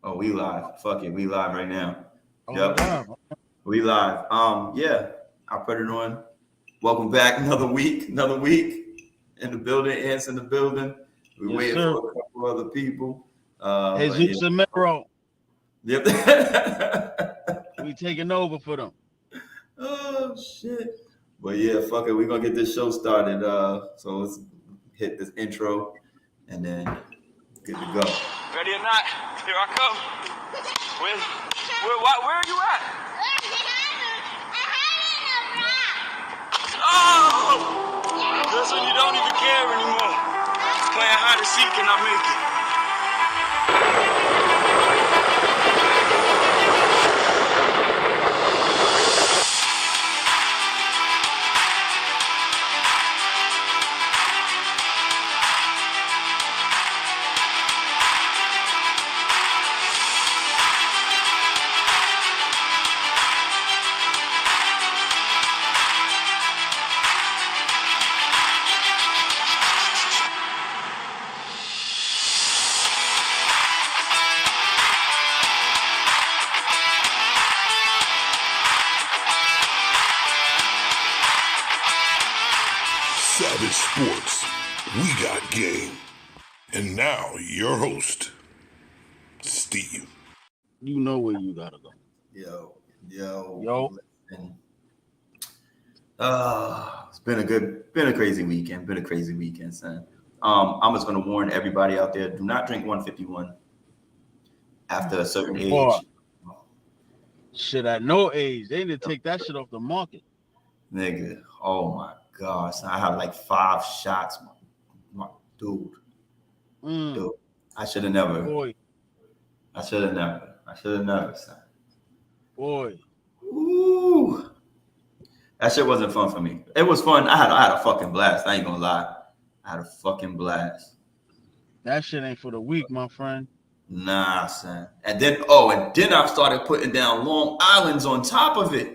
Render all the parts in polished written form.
Oh, we live. Fuck it, we live right now. Oh, we Yep, live. we live. Yeah, I put it on. Welcome back, another week in the building. Ants in the building. We're Yes, waiting sir. for a couple other people. But yeah, Jesus Amero. yep. We taking over for them. Oh shit. But yeah, fuck it. We're gonna get this show started. So let's hit this intro and then good to go. Ready or not, here I come. Where are you at? Oh! Listen, you don't even care anymore. Playing hide and seek and I make it. Savage Sports, we got game. And now, your host, Steve. You know where you gotta go. Yo. Listen. It's been a crazy weekend, son. I'm just gonna warn everybody out there: do not drink 151 after a certain age. Boy. Shit, at no age. They need to take that shit off the market. Nigga, oh my gosh, I had like 5 shots, dude. Dude, I should have never. Boy. I should have never, son. Boy. Ooh. That shit wasn't fun for me. It was fun. I had a fucking blast. I ain't gonna lie. I had a fucking blast. That shit ain't for the weak, my friend. Nah, son. And then I started putting down Long Islands on top of it.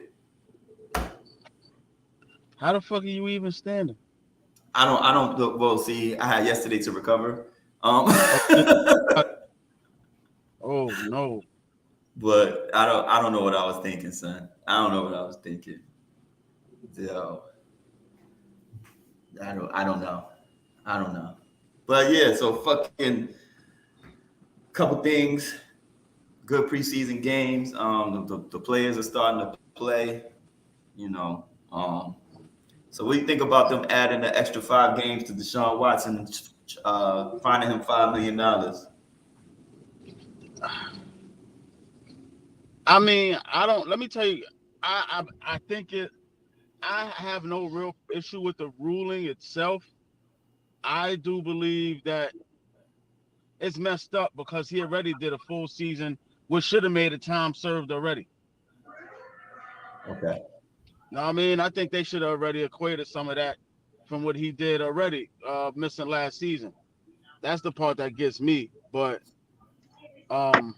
How the fuck are you even standing? I don't. Well, see, I had yesterday to recover. Oh no. But I don't know what I was thinking, son. I don't know what I was thinking. Yo, I don't know. But yeah, so fucking couple things. Good preseason games. The players are starting to play. You know. So what do you think about them adding the extra 5 games to Deshaun Watson, finding him $5 million? I mean, let me tell you, I think I have no real issue with the ruling itself. I do believe that it's messed up because he already did a full season, which should have made a time served already. Okay. No, I mean, I think they should have already equated some of that from what he did already, missing last season. That's the part that gets me. But I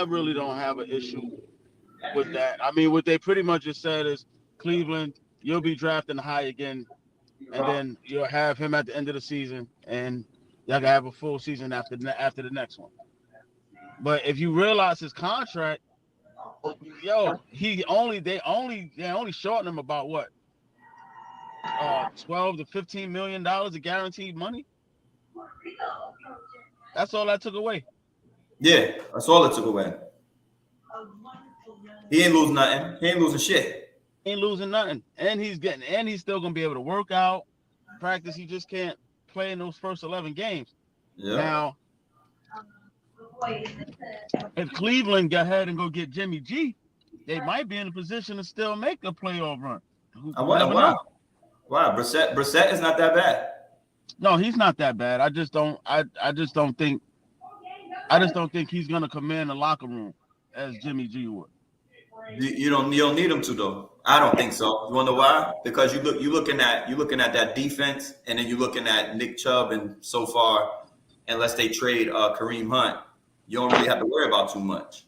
really don't have an issue with that. I mean, what they pretty much just said is, Cleveland, you'll be drafting high again, and then you'll have him at the end of the season, and y'all can have a full season after the next one. But if you realize his contract, they only shortened him about what, $12 to $15 million of guaranteed money. That's all that took away. Yeah, that's all it took away. He ain't losing nothing. He ain't losing shit. Ain't losing nothing, and he's still gonna be able to work out, practice. He just can't play in those first 11 games. Yeah. Now, if Cleveland go ahead and go get Jimmy G, they might be in a position to still make a playoff run. Wow. Brissett is not that bad. No, he's not that bad. I just don't think he's gonna command the locker room as Jimmy G would. You don't need him to though. I don't think so. You wanna know why? Because you're looking at that defense, and then you're looking at Nick Chubb, and so far, unless they trade Kareem Hunt, you don't really have to worry about too much.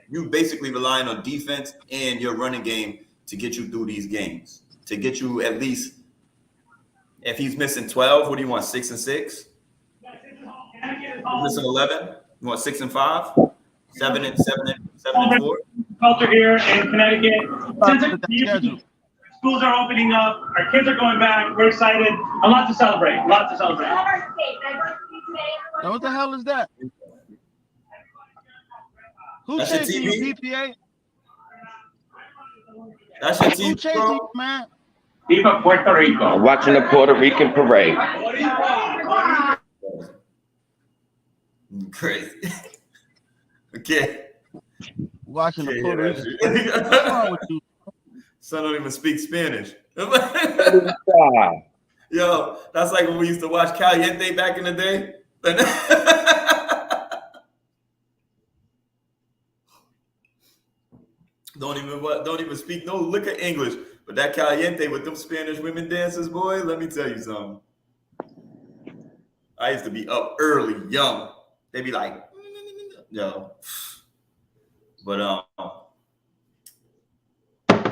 You basically relying on defense and your running game to get you through these games. To get you at least, if he's missing 12, what do you want? 6 and 6? He's missing 11. What, 6-5, 7-4? Culture here in Connecticut. Since Schedule. schools are opening up, our kids are going back. We're excited. A lot to celebrate. A lot to celebrate. Now, what the hell is that? Who That's your chasing TV? you, PPA? That's your Who team, chasing bro? you, man? Viva Puerto Rico. I'm watching the Puerto Rican parade. Crazy. Okay. Watching the Yeah, Puerto that's Rican. it. What's wrong with you? Son don't even speak Spanish. Ah, Yo, that's like when we used to watch Caliente back in the day. Don't even speak no lick of English. But that Caliente with them Spanish women dancers, boy, let me tell you something. I used to be up early, young. They be like, yo. But I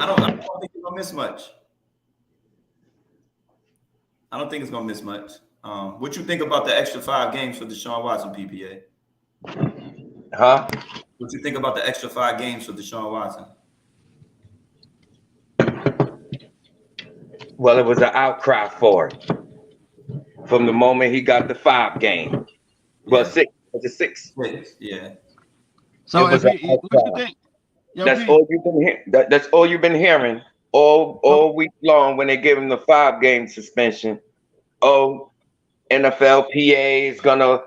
don't think it's gonna miss much. I don't think it's gonna miss much. What you think about the extra 5 games for Deshaun Watson, PPA? huh? What you think about the extra 5 games for Deshaun Watson? Well, it was an outcry for it from the moment he got the 5 game. Well, Yeah. 6. Was it 6? Yeah. So It was if you, an what you outcry. think? Yo, That's P, all you've been hearing. That's all you've been hearing all week long when they gave him the 5 game suspension. Oh, NFLPA is gonna.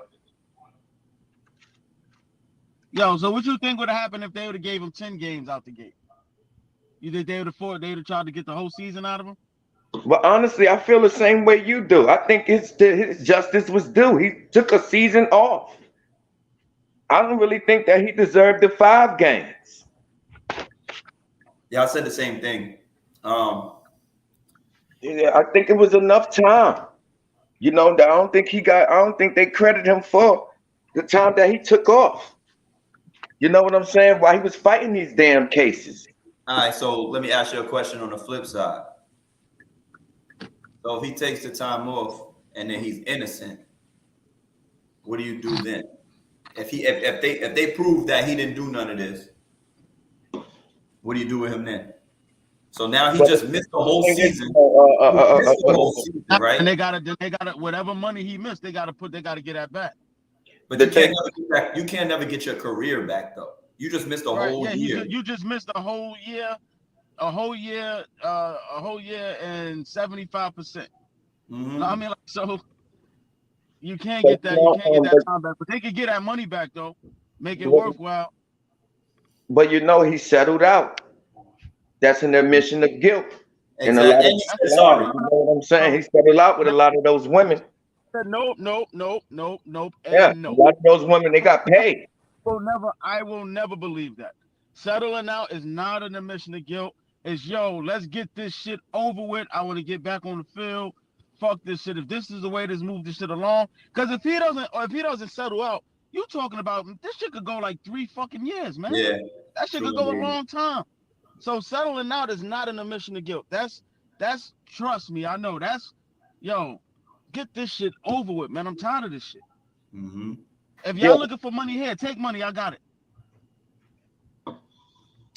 yo, so what you think would have happened if they would have gave him 10 games out the gate? You think they would have tried to get the whole season out of him? But honestly, I feel the same way you do. I think his justice was due. He took a season off. I don't really think that he deserved the 5 games. Yeah, I said the same thing. Yeah, I think it was enough time. You know, I don't think they credit him for the time that he took off. You know what I'm saying? While he was fighting these damn cases. All right, so let me ask you a question on the flip side. So if he takes the time off and then he's innocent, what do you do then? If they prove that he didn't do none of this, what do you do with him then? So now he just missed the whole season. Missed the whole season, right? And they gotta whatever money he missed, they gotta get that back. But you can't never get your career back though. You just missed a whole year. You just missed a whole year and 75%. Mhm. No, I mean, like, so you can't get that. You can't get that time back, but they could get that money back though. Make it worthwhile. But you know, he settled out. That's an admission of guilt. Exactly. And a lot of Sorry. you know what I'm saying? He settled out with a lot of those women. Nope. Yeah, No. a lot of those women, they got paid. I will never believe that. Settling out is not an admission of guilt. It's let's get this shit over with. I want to get back on the field. Fuck this shit. If this is the way to move this shit along, because if he doesn't settle out, you talking about this shit could go like 3 fucking years, man. Yeah. That shit could go a long time. So settling out is not an admission of guilt. That's trust me, I know. That's get this shit over with, man. I'm tired of this shit. Mm-hmm. If y'all looking for money here, take money. I got it.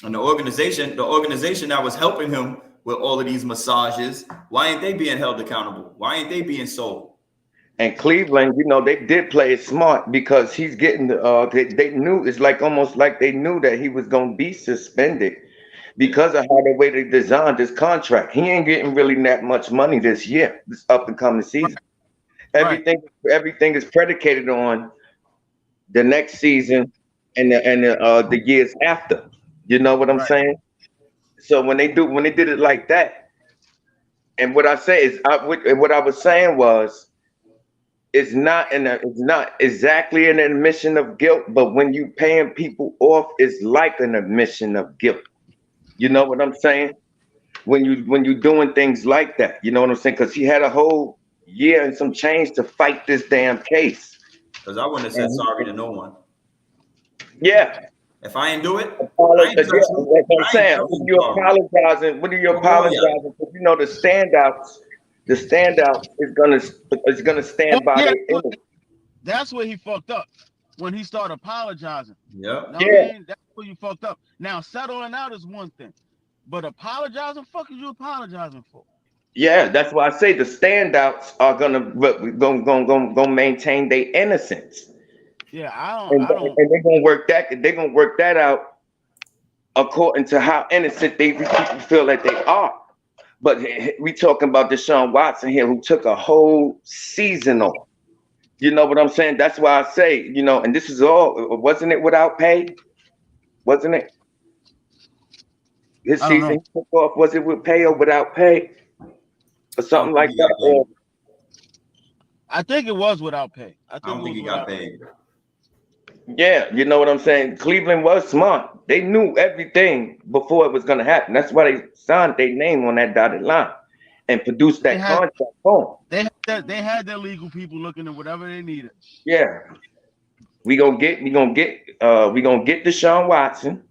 And the organization that was helping him with all of these massages, why ain't they being held accountable? Why ain't they being sold? And Cleveland, you know, they did play it smart because he's getting they knew, it's like almost like they knew that he was gonna be suspended because of how the way they designed his contract. He ain't getting really that much money this year, this up and coming season. Right. Everything is predicated on the next season and the years after. You know what I'm saying? So when they did it like that, and what I say is, what I was saying was, it's not exactly an admission of guilt, but when you paying people off, it's like an admission of guilt. You know what I'm saying? When you doing things like that, you know what I'm saying? Because he had a whole year and some change to fight this damn case. Because I wouldn't have said sorry to no one. Yeah. If I ain't do it, That's what I'm saying. What are you apologizing? Because you know the standout is gonna stand by their image. That's where he fucked up. when he started apologizing. Yep. Know Yeah. what I mean? That's where you fucked up. Now settling out is one thing, but apologizing, fuck is you apologizing for? Yeah, that's why I say the standouts are gonna maintain their innocence, Yeah, I and don't. they're gonna work that. They're gonna work that out according to how innocent people feel that they are. But we talking about Deshaun Watson here, who took a whole season off. You know what I'm saying? That's why I say, and this is all, wasn't it without pay? Wasn't it? His I don't season know. he took off, was it with pay or without pay? Or I something don't like think he that? got paid. I think it was without pay. I don't think he got paid. Yeah, you know what I'm saying? Cleveland was smart. They knew everything before it was going to happen. That's why they signed their name on that dotted line and produced that contract for them. They had their legal people looking at whatever they needed. Yeah. We gonna get Deshaun Watson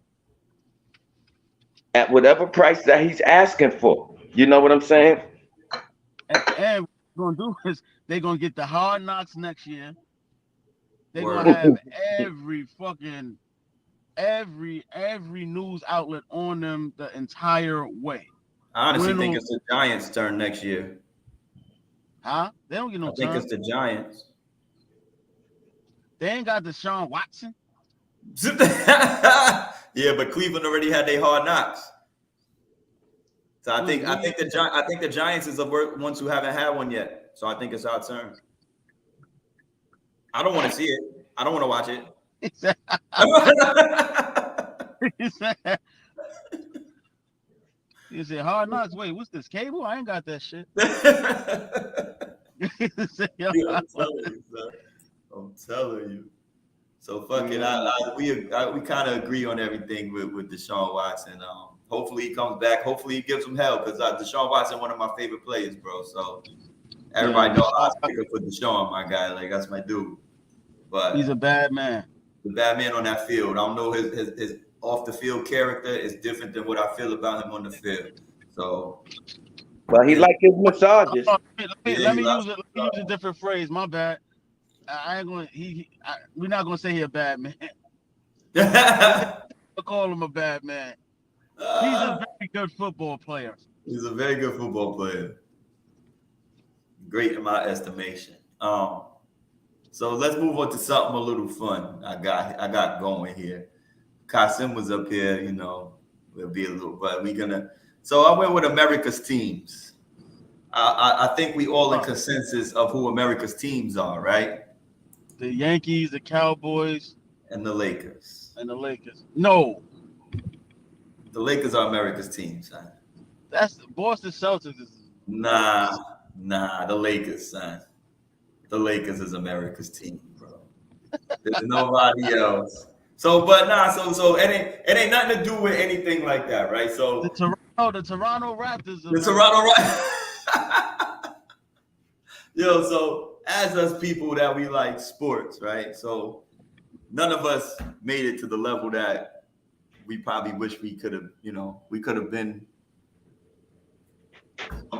at whatever price that he's asking for. You know what I'm saying? And what they're gonna do is they're gonna get the Hard Knocks next year. They're Word. gonna have every news outlet on them the entire way. I honestly Win think or- it's the Giants' turn next year. Huh? They don't get no I think turn. it's the Giants. They ain't got Deshaun Watson. Yeah, but Cleveland already had their Hard Knocks. So I think the Giants is the ones who haven't had one yet. So I think it's our turn. I don't want to see it. I don't want to watch it. You said Hard Knocks. Wait, what's this cable? I ain't got that shit. Yeah, I'm telling you. So fuck it. We kind of agree on everything with Deshaun Watson. Hopefully he comes back. Hopefully he gives some hell because Deshaun Watson one of my favorite players, bro. So everybody know I stick up for Deshaun, my guy. Like that's my dude. But He's a bad man. The bad man on that field. I don't know his off the field character is different than what I feel about him on the field. So. But he like his massages. Let me use a different phrase. My bad. I ain't gonna. We're not gonna say he a bad man. I call him a bad man. He's a very good football player. He's a very good football player. Great in my estimation. So let's move on to something a little fun. I got going here. Kasim was up here. We'll be a little, but we're gonna. So I went with America's teams. I think we all in consensus of who America's teams are, right? The Yankees, the Cowboys, and the Lakers. No. The Lakers are America's teams, son. That's Boston Celtics. Nah, the Lakers, son. The Lakers is America's team, bro. There's nobody else. So it ain't nothing to do with anything like that, right? So the Toronto Raptors. The Toronto Raptors. Yo, so as us people that we like sports, right? So none of us made it to the level that we probably wish we could have, we could have been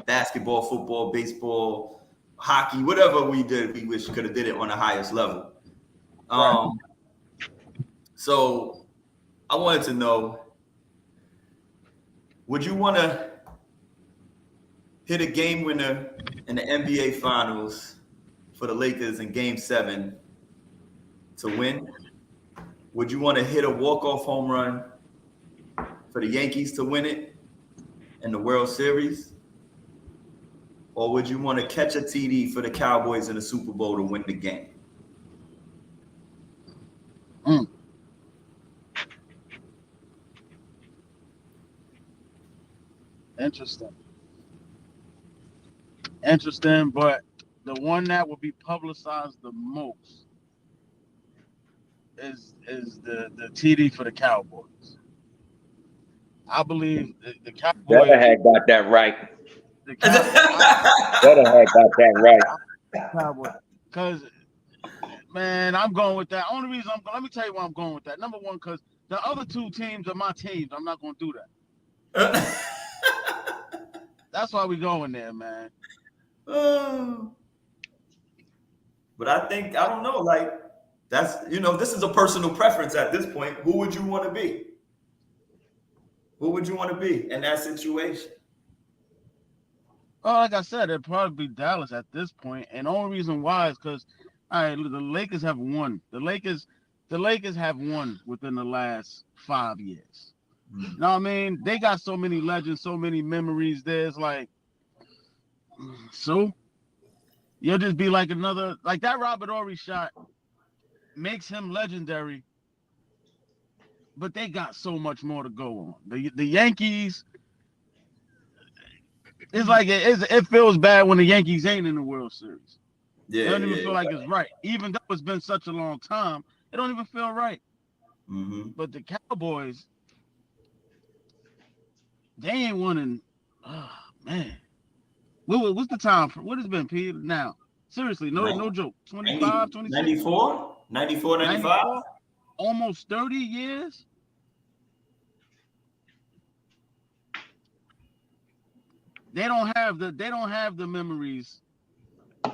basketball, football, baseball, hockey, whatever we did, we wish could have did it on the highest level. Right. So I wanted to know, would you want to hit a game winner in the NBA Finals for the Lakers in Game 7 to win? Would you want to hit a walk-off home run for the Yankees to win it in the World Series? Or would you want to catch a TD for the Cowboys in the Super Bowl to win the game? Interesting, but the one that will be publicized the most is the TD for the Cowboys. I believe the Cowboys. Better had got that right. Better had got that right. Because, man, I'm going with that. Only reason let me tell you why I'm going with that. Number one, because the other two teams are my teams. I'm not going to do that. That's why we going there, man. But I don't know, like That's this is a personal preference at this point. Who would you want to be? Who would you want to be in that situation? Oh, like I said, it'd probably be Dallas at this point, and the only reason why is because, all right, the Lakers have won. The Lakers have won within the last 5 years. You know what I mean? They got so many legends, so many memories. There's like, so you'll just be like another, like that Robert Horry shot makes him legendary, but they got so much more to go on. The Yankees, it's like it feels bad when the Yankees ain't in the World Series. Yeah, It don't even feel like it's right. Even though it's been such a long time, it don't even feel right. Mm-hmm. But the Cowboys, they ain't winning. Oh, man. What's the time for what has been, P? Now, seriously, no joke. 25, 26? 94? 94, 95? Almost 30 years? They don't have the memories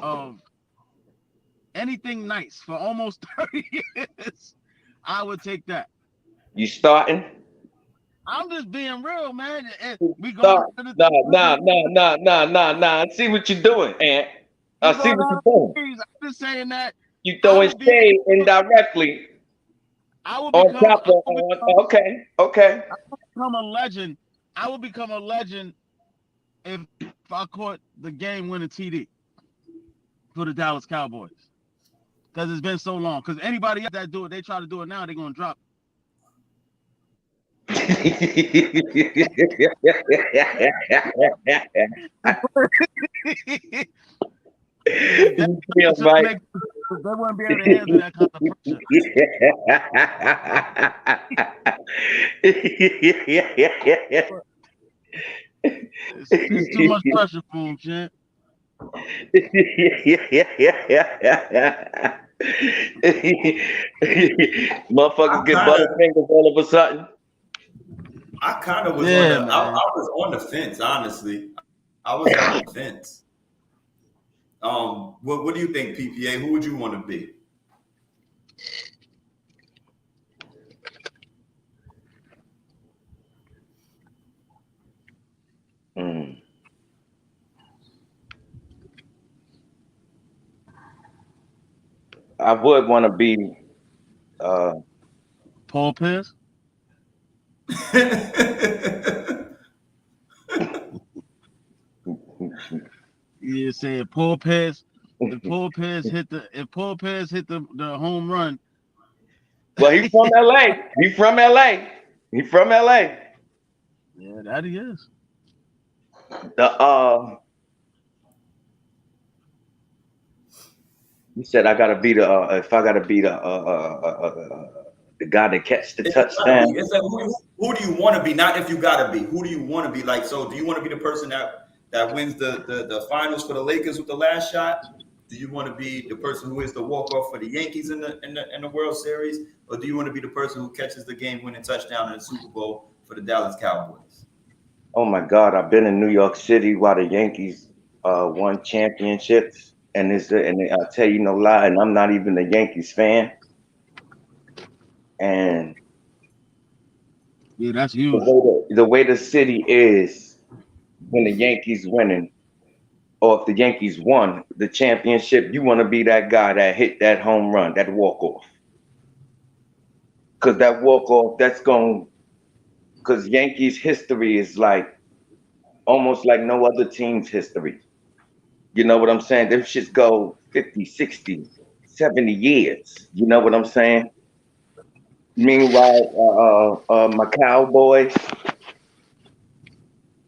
of anything nice for almost 30 years. I would take that. You starting? I'm just being real, man. We Nah. going I see what you're doing, Ant. I see what you're doing. I'm just saying that You throwing shade indirectly. I will On become, top of okay. I will become a legend. I will become a legend if I caught the game-winning TD for the Dallas Cowboys. Because it's been so long. Because anybody else that do it, they try to do it now, they're going to drop it. Yeah, right. They wouldn't be able to handle that kind of pressure. It's too much pressure for him, champ. Motherfuckers get butterfingers all of a sudden. I kind of was I was on the fence, honestly. I was on the fence. What do you think, PPA? Who would you want to be? I would want to be Paul Pierce. You said Paul Pierce. If Paul Pierce hit the home run. Well, he's from LA. He's from LA. Yeah, that he is. You said I gotta be the guy that catch the touchdown. It's like who do you want to be? Not if you gotta be. Who do you want to be? Like, so do you want to be the person that wins the finals for the Lakers with the last shot? Do you want to be the person who is the walk-off for the Yankees in the World Series? Or do you want to be the person who catches the game-winning touchdown in the Super Bowl for the Dallas Cowboys? Oh my God, I've been in New York City while the Yankees won championships, and I'll tell you no lie, and I'm not even a Yankees fan. And yeah, that's huge. The way the city is when the Yankees winning, or if the Yankees won the championship, you want to be that guy that hit that home run, that walk-off. Because that walk-off, because Yankees history is like almost like no other team's history. You know what I'm saying? Them shits go 50, 60, 70 years. You know what I'm saying? Meanwhile, my Cowboys,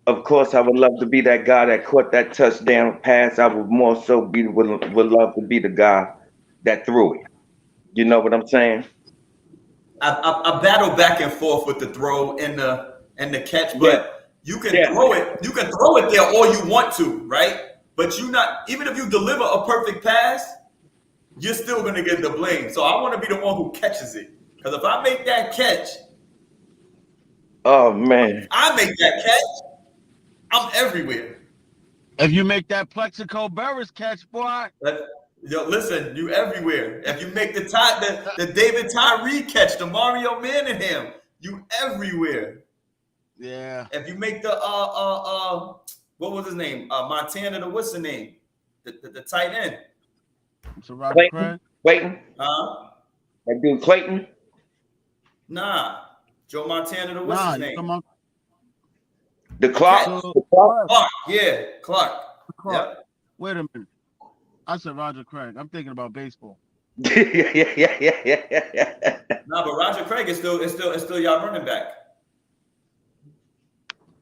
of course, I would love to be that guy that caught that touchdown pass. I would more so would love to be the guy that threw it. You know what I'm saying? I battle back and forth with the throw and the catch, but you can throw it. You can throw it there all you want to, right? But even if you deliver a perfect pass, you're still gonna get the blame. So I want to be the one who catches it. Because if I make that catch, oh man, I make that catch, I'm everywhere. If you make that Plexico Burris catch, boy, Yo, listen, you everywhere. If you make the David Tyree catch, the Mario Manningham, you everywhere. Yeah. If you make the what was his name? Montana, what's the name? The tight end. So Roger Craig. Clayton. Huh? That dude Clayton. Nah. Joe Montana, what's Nah, his you name? come on. The Clark. So, The Clark. Clark. Yeah, Clark. Clark. Yep. Wait a minute. I said Roger Craig. I'm thinking about baseball. Yeah. Nah, but Roger Craig is still y'all running back.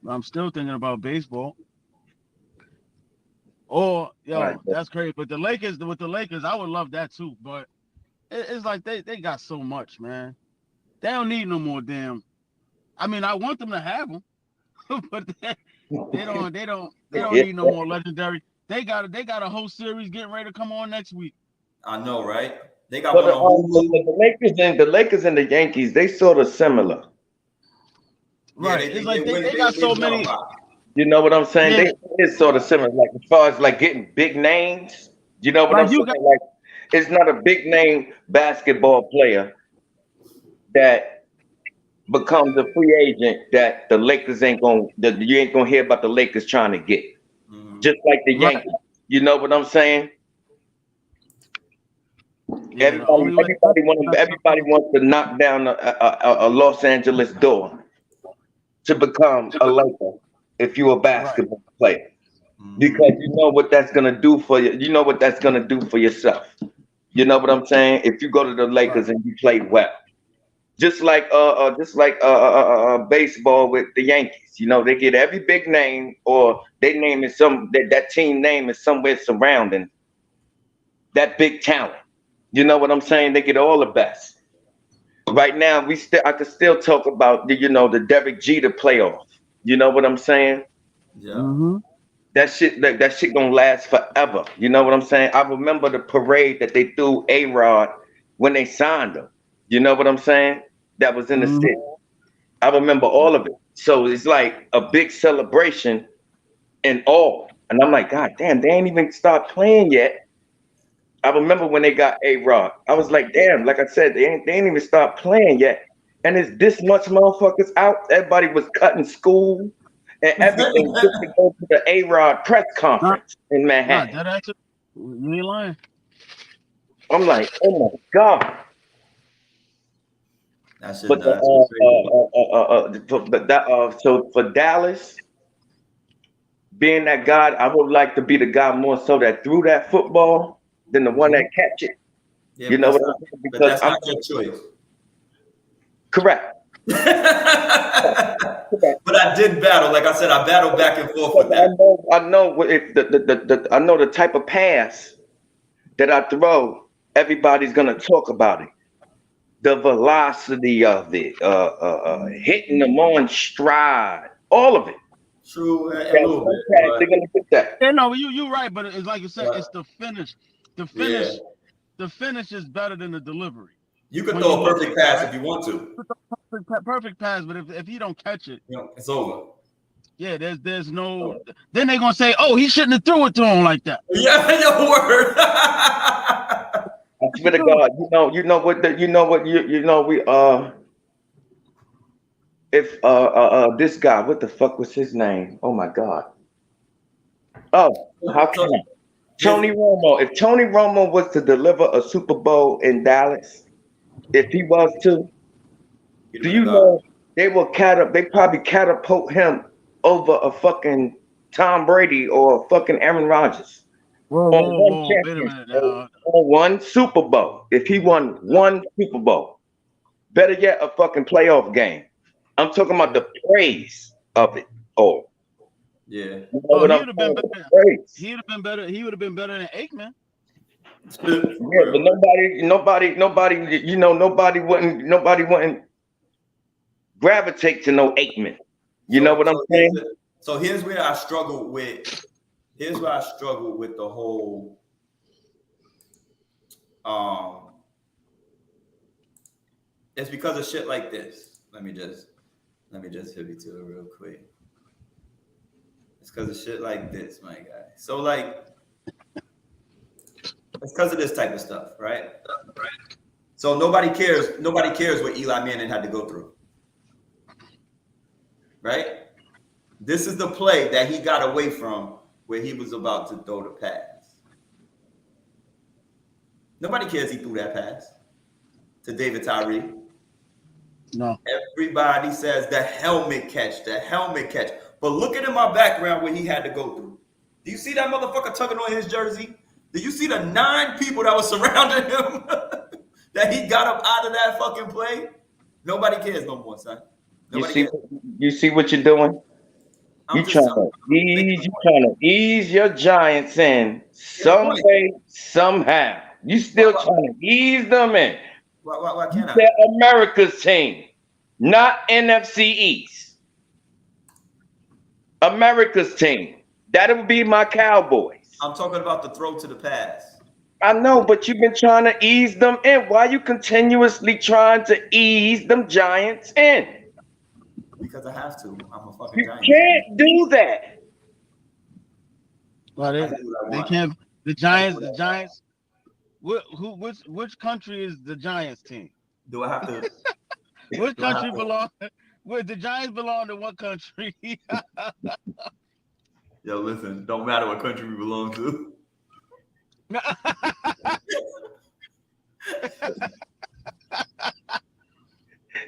I'm still thinking about baseball. Or Right. that's crazy. But the Lakers, I would love that too. But it's like they got so much, man. They don't need no more damn. I mean, I want them to have them, but they don't need no more legendary. They got a whole series getting ready to come on next week. I know, right? They got But one on Hulu. the Lakers and the Yankees, they sort of similar. Right. Yeah, It's like win- they got so win many. a lot. You know what I'm saying? Yeah. They is sort of similar. Like as far as like getting big names, you know what Like I'm you saying? Like it's not a big name basketball player that becomes a free agent that the Lakers you ain't gonna hear about the Lakers trying to get. Mhm. Just like the Right. Yankees. You know what I'm saying? Yeah, the only way- Everybody wants to knock down a Los Angeles door to become a Laker if you're a basketball player. Because you know what that's gonna do for you. You know what that's gonna do for yourself. You know what I'm saying? If you go to the Lakers and you play well, just like baseball with the Yankees. You know, they get every big name or they name is that team name is somewhere surrounding that big talent. You know what I'm saying? They get all the best. Right now, I could still talk about the Derek Jeter playoff. You know what I'm saying? Yeah. Mm-hmm. That shit gonna last forever. You know what I'm saying? I remember the parade that they threw A-Rod when they signed him. You know what I'm saying? That was in the city. I remember all of it. So it's like a big celebration and all. And I'm like, God damn, they ain't even start playing yet. I remember when they got A-Rod. I was like, damn, like I said, they ain't even start playing yet. And it's this much motherfuckers out. Everybody was cutting school and everything just to go to the A-Rod press conference in Nah, Manhattan. that actually, you ain't lying. I'm like, oh my God. That shit. But so for Dallas, being that guy, I would like to be the guy more so that threw that football than the one that catch it. Yeah, You know what I'm saying? but Because that's not your choice. correct. But I did battle. Like I said, I battled back and forth with that. I know if I know the type of pass that I throw, everybody's gonna talk about it. The velocity of it, hitting them on stride, all of it. True, a That little one bit. pass, But they're gonna get that. Yeah, no, you right, but it's like you said, Right. it's the finish. The yeah, finish is better than the delivery. you could When throw you a look perfect at it, pass right? if you want to. Perfect pass, but if you don't catch it, It's over. yeah, there's no. Then they're gonna say, oh, he shouldn't have threw it to him like that. Yeah, your word. I swear to God, if this guy, what the fuck was his name? Oh my God. Oh, how can I? Tony Romo. If Tony Romo was to deliver a Super Bowl in Dallas, if he was to, do you know they probably catapult him over a fucking Tom Brady or a fucking Aaron Rodgers Whoa, on one wait a championship, minute. on one Super Bowl. If he won one Super Bowl, better yet, a fucking playoff game. I'm talking about the praise of it all. Yeah. You know what He I'm would have been saying? better. Praise. He would have been better. He would have been better than Aikman. Yeah, but nobody wouldn't gravitate to no Aikman. You know what I'm saying? So here's where I struggle with. Here's where I struggle with the whole. It's because of shit like this. Let me just hit you to it real quick. It's because of shit like this, my guy. So like, It's because of this type of stuff, right? So nobody cares. Nobody cares what Eli Manning had to go through, right? This is the play that he got away from where he was about to throw the pass. Nobody cares he threw that pass to David Tyree. No. Everybody says the helmet catch. But look at in my background what he had to go through. Do you see that motherfucker tugging on his jersey? Do you see the 9 people that was surrounding him that he got up out of that fucking play? Nobody cares no more, son. You see what you're doing? You trying to ease your Giants in some way, somehow. You still trying to ease them in. Why can't I? They're America's team, not NFC East. America's team. That would be my Cowboys. I'm talking about the throw to the pass. I know, but you've been trying to ease them in. Why are you continuously trying to ease them Giants in? Because I have to. I'm a fucking Giant. You can't do that. Well, they can't. The Giants. Which country is the Giants team? Do I have to? Which country belong? Where the Giants belong to what country? Yo, listen. Don't matter what country we belong to.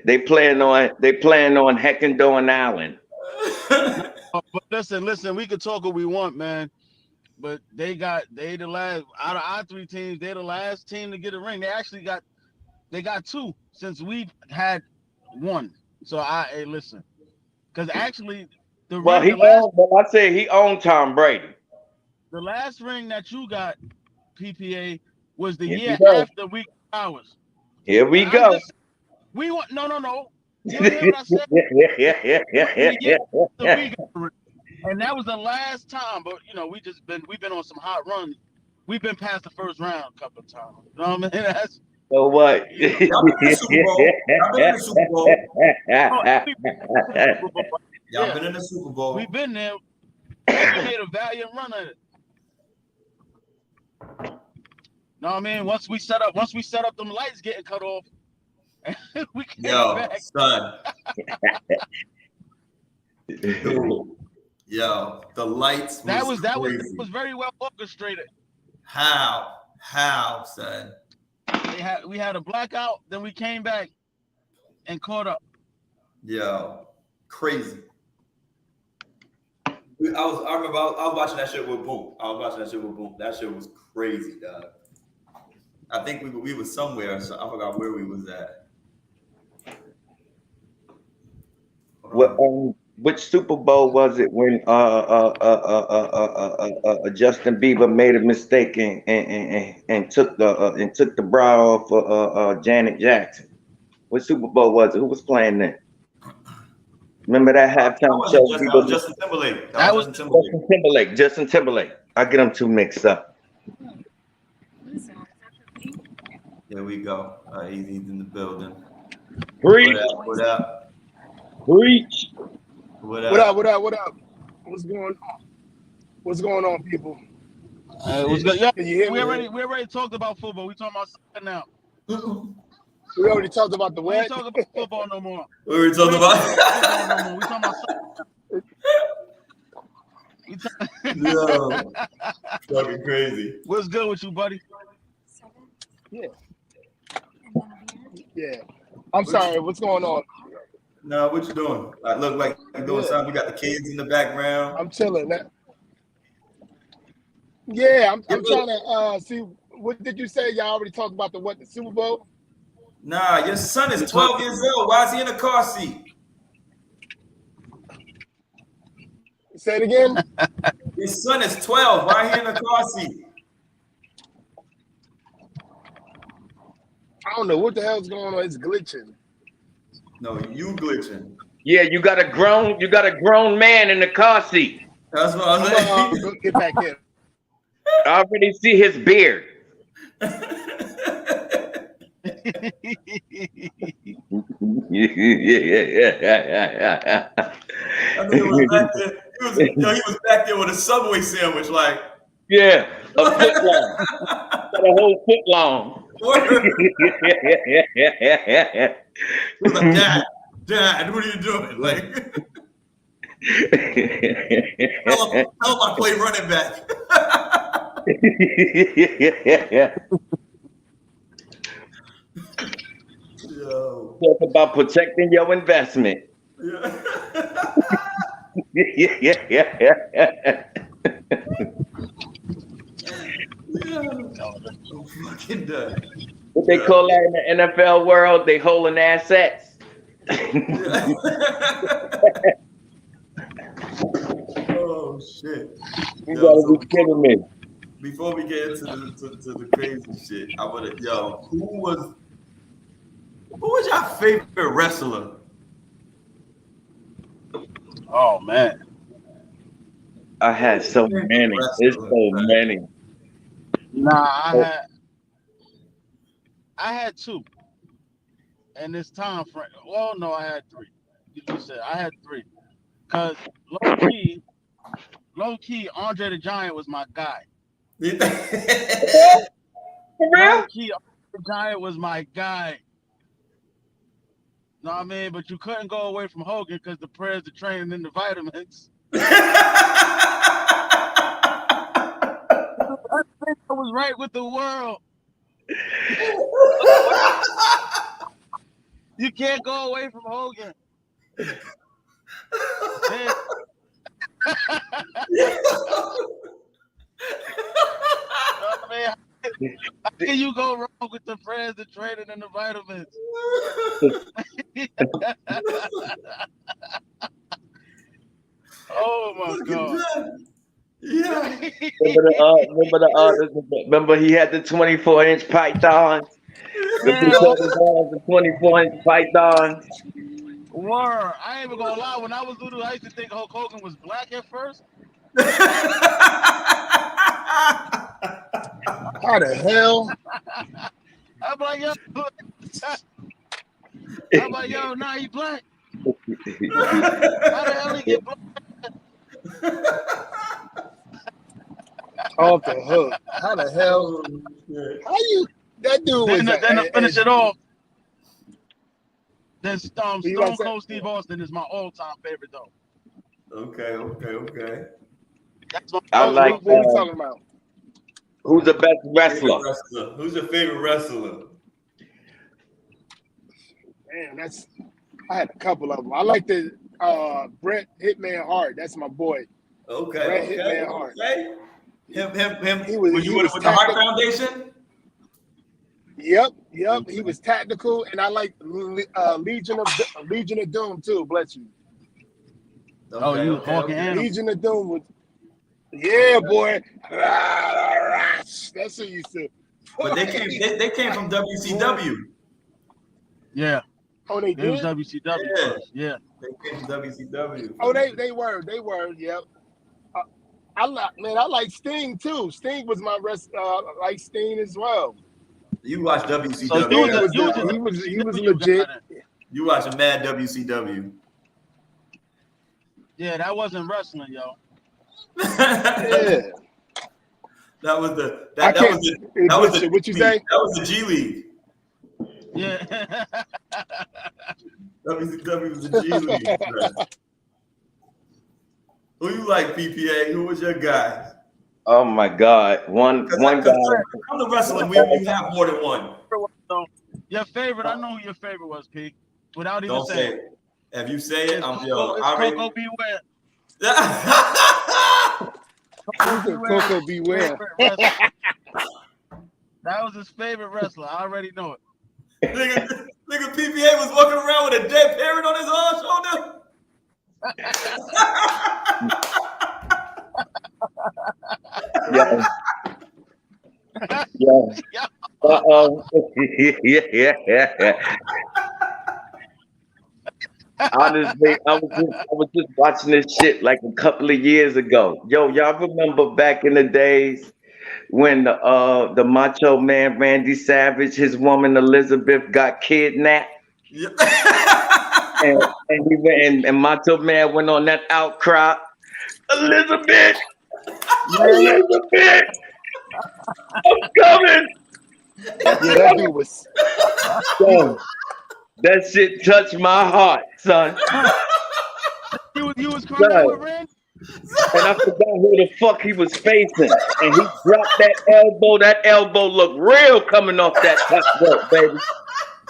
They playing on Heckendorn Island. But listen. We can talk what we want, man. But they the last out of our 3 teams. They're the last team to get a ring. They got 2 since we've had 1. So listen, because actually I say he owned Tom Brady. The last ring that you got, PPA, was the Here year we go. after we got ours. Here we go. We want no. You hear what I said? The year after we got the ring. And that was the last time, but we've been on some hot runs. We've been past the first round a couple of times. You know what I mean? That's so what? Y'all been in the Super Bowl. Y'all been in the Super Bowl. We've been there. We made a valiant run at it. Know what I mean? Once we set up them lights getting cut off, we came back. Son. Yo, the lights. That was very well orchestrated. How, son? We had a blackout, then we came back and caught up. Yo, crazy. I was watching that shit with Boom. That shit was crazy, dog. I think we were somewhere. So I forgot where we was at. Which Super Bowl was it when Justin Bieber made a mistake and took the bra off of Janet Jackson? What Super Bowl was it? Who was playing that? Remember that halftime show? That was Justin Timberlake. Justin Timberlake. I get them 2 mixed up. There we go. He's in the building. Preach. What up? Preach. What up? What's going on, people? What's good? Yeah, Can you hear me? We already talked about football. We talking about soccer now. We already talked about the We what? ain't talking about football no more. What were we talking about? We talking about soccer. Yo, fucking crazy. What's good with you, buddy? Yeah. I'm sorry. What's going on? No, what you doing? I look like you're doing something. We got the kids in the background. I'm chilling. Yeah, I'm trying to see. What did you say? Y'all already talked about the Super Bowl? Nah, your son is 12 years old. Why is he in a car seat? Say it again. His son is 12. Why he in a car seat? I don't know what the hell's going on. It's glitching. No, you glitching. Yeah, you got a grown man in the car seat. That's what I'm saying. Get back in. I already see his beard. I think he was back there with a Subway sandwich, like. Yeah, a foot long. Got a whole foot long. He was like, Dad, what are you doing? Like, tell him I play running back. Yo. Talk about protecting your investment. I'm fucking done. What they call that in the NFL world? They holding assets. Oh shit! You gotta be kidding me. Before we get into the crazy shit, I would have who was your favorite wrestler? Oh man, I had so many. It's so many. Nah, I had two. And this time frame. Well, no, I had three. You said I had three. Cause low key, Andre the Giant was my guy. For real? Low key, Andre the Giant was my guy. Know what I mean? But you couldn't go away from Hogan because the prayers, the training, and the vitamins. I was right with the world. You can't go away from Hogan. How can you go wrong with the prayers, the training, and the vitamins? Oh my God. Yeah. Remember he had the 24-inch pythons? The 24-inch pythons. Word. I ain't even gonna lie. When I was little, I used to think Hulk Hogan was black at first. How the hell? I'm like, yo, nah, he black. How the hell he get black? Off the hook. How the hell? How you? That dude was. Then to finish it off. Then Stone like Cold Steve Austin is my all-time favorite though. Okay. That's my I like. What we talking about? Who's the best wrestler? Who's your favorite wrestler? Man, I had a couple of them. I like the Bret Hitman Hart. That's my boy. Bret Hitman Hart. Him. He was with the Hart Foundation? Yep. He was tactical, and I like Legion of Doom too. Bless you. Okay. Legion of Doom was. Yeah, boy. That's who you said. But they came from WCW. Yeah. Oh, they It was did. WCW Yeah. first. Yeah. They came from WCW. Oh, they were. Yep. I like Sting too. Sting was my like Sting as well. You watch WCW. So He was legit. You watching mad WCW. Yeah, that wasn't wrestling, yo. Yeah. That was the What you say? That was the G League. Yeah. WCW was the G League. Who you like, PPA? Who was your guy? Oh my God! One guy. Come to wrestling, we have more than one. Your favorite? I know who your favorite was, P. Without even Don't say saying. it. If you say it, I'm It's already. Coco Beware. Coco Beware. That was his favorite wrestler. I already know it. Nigga PPA was walking around with a dead parrot on his shoulder. Yeah. Yeah. Honestly, I was just watching this shit like a couple of years ago. Yo, y'all remember back in the days when the Macho Man Randy Savage, his woman Elizabeth, got kidnapped? Yeah. and he went and Macho Man went on that outcry. Elizabeth, I'm coming. Yeah, that dude was. Son, that shit touched my heart, son. You was coming out with Randy? And I forgot who the fuck he was facing. And he dropped that elbow. That elbow looked real coming off that top rope, baby.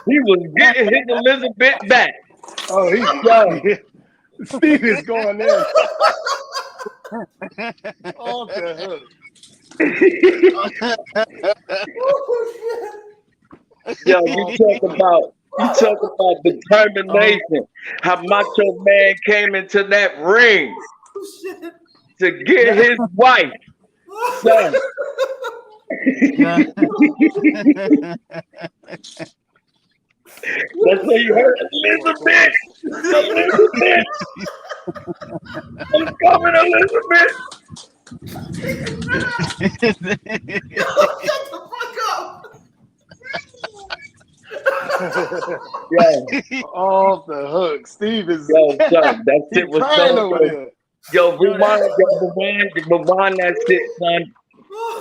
He was getting his Elizabeth back. Oh, Steve is going in. Off the hook. Yo, you talk about determination. How Macho Man came into that ring to get his wife. Son. That's why you heard Elizabeth. Elizabeth. I'm coming, Elizabeth. Yeah, off the hook. Steve is. Yo, son, that shit was so over good. there. Yo, rewind that shit, son.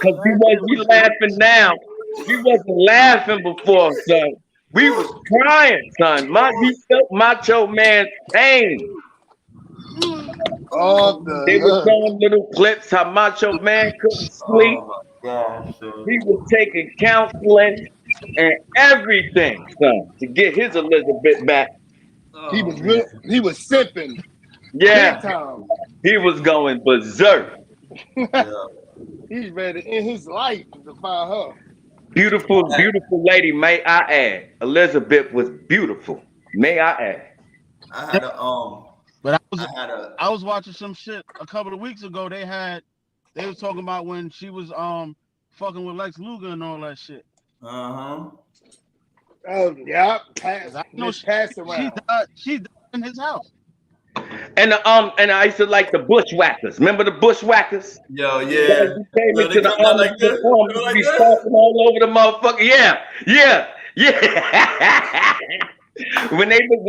Cause we laughing now. We wasn't laughing before, son. We was crying, son. We felt Macho Man's pain. They were showing little clips how Macho Man couldn't sleep. Oh my gosh, he was taking counseling and everything, son, to get his Elizabeth back. He was sipping. Yeah, big time. He was going berserk. He's ready in his life to find her. Beautiful, beautiful lady, may I add. Elizabeth was beautiful, may I add. I had a But I was watching some shit a couple of weeks ago. They was talking about when she was fucking with Lex Luger and all that shit. Oh yeah, pass around. She died in his house. And I used to like the Bushwhackers. Remember the Bushwhackers? Yo, yeah. Came into the be stomping all over the motherfucker. Yeah. when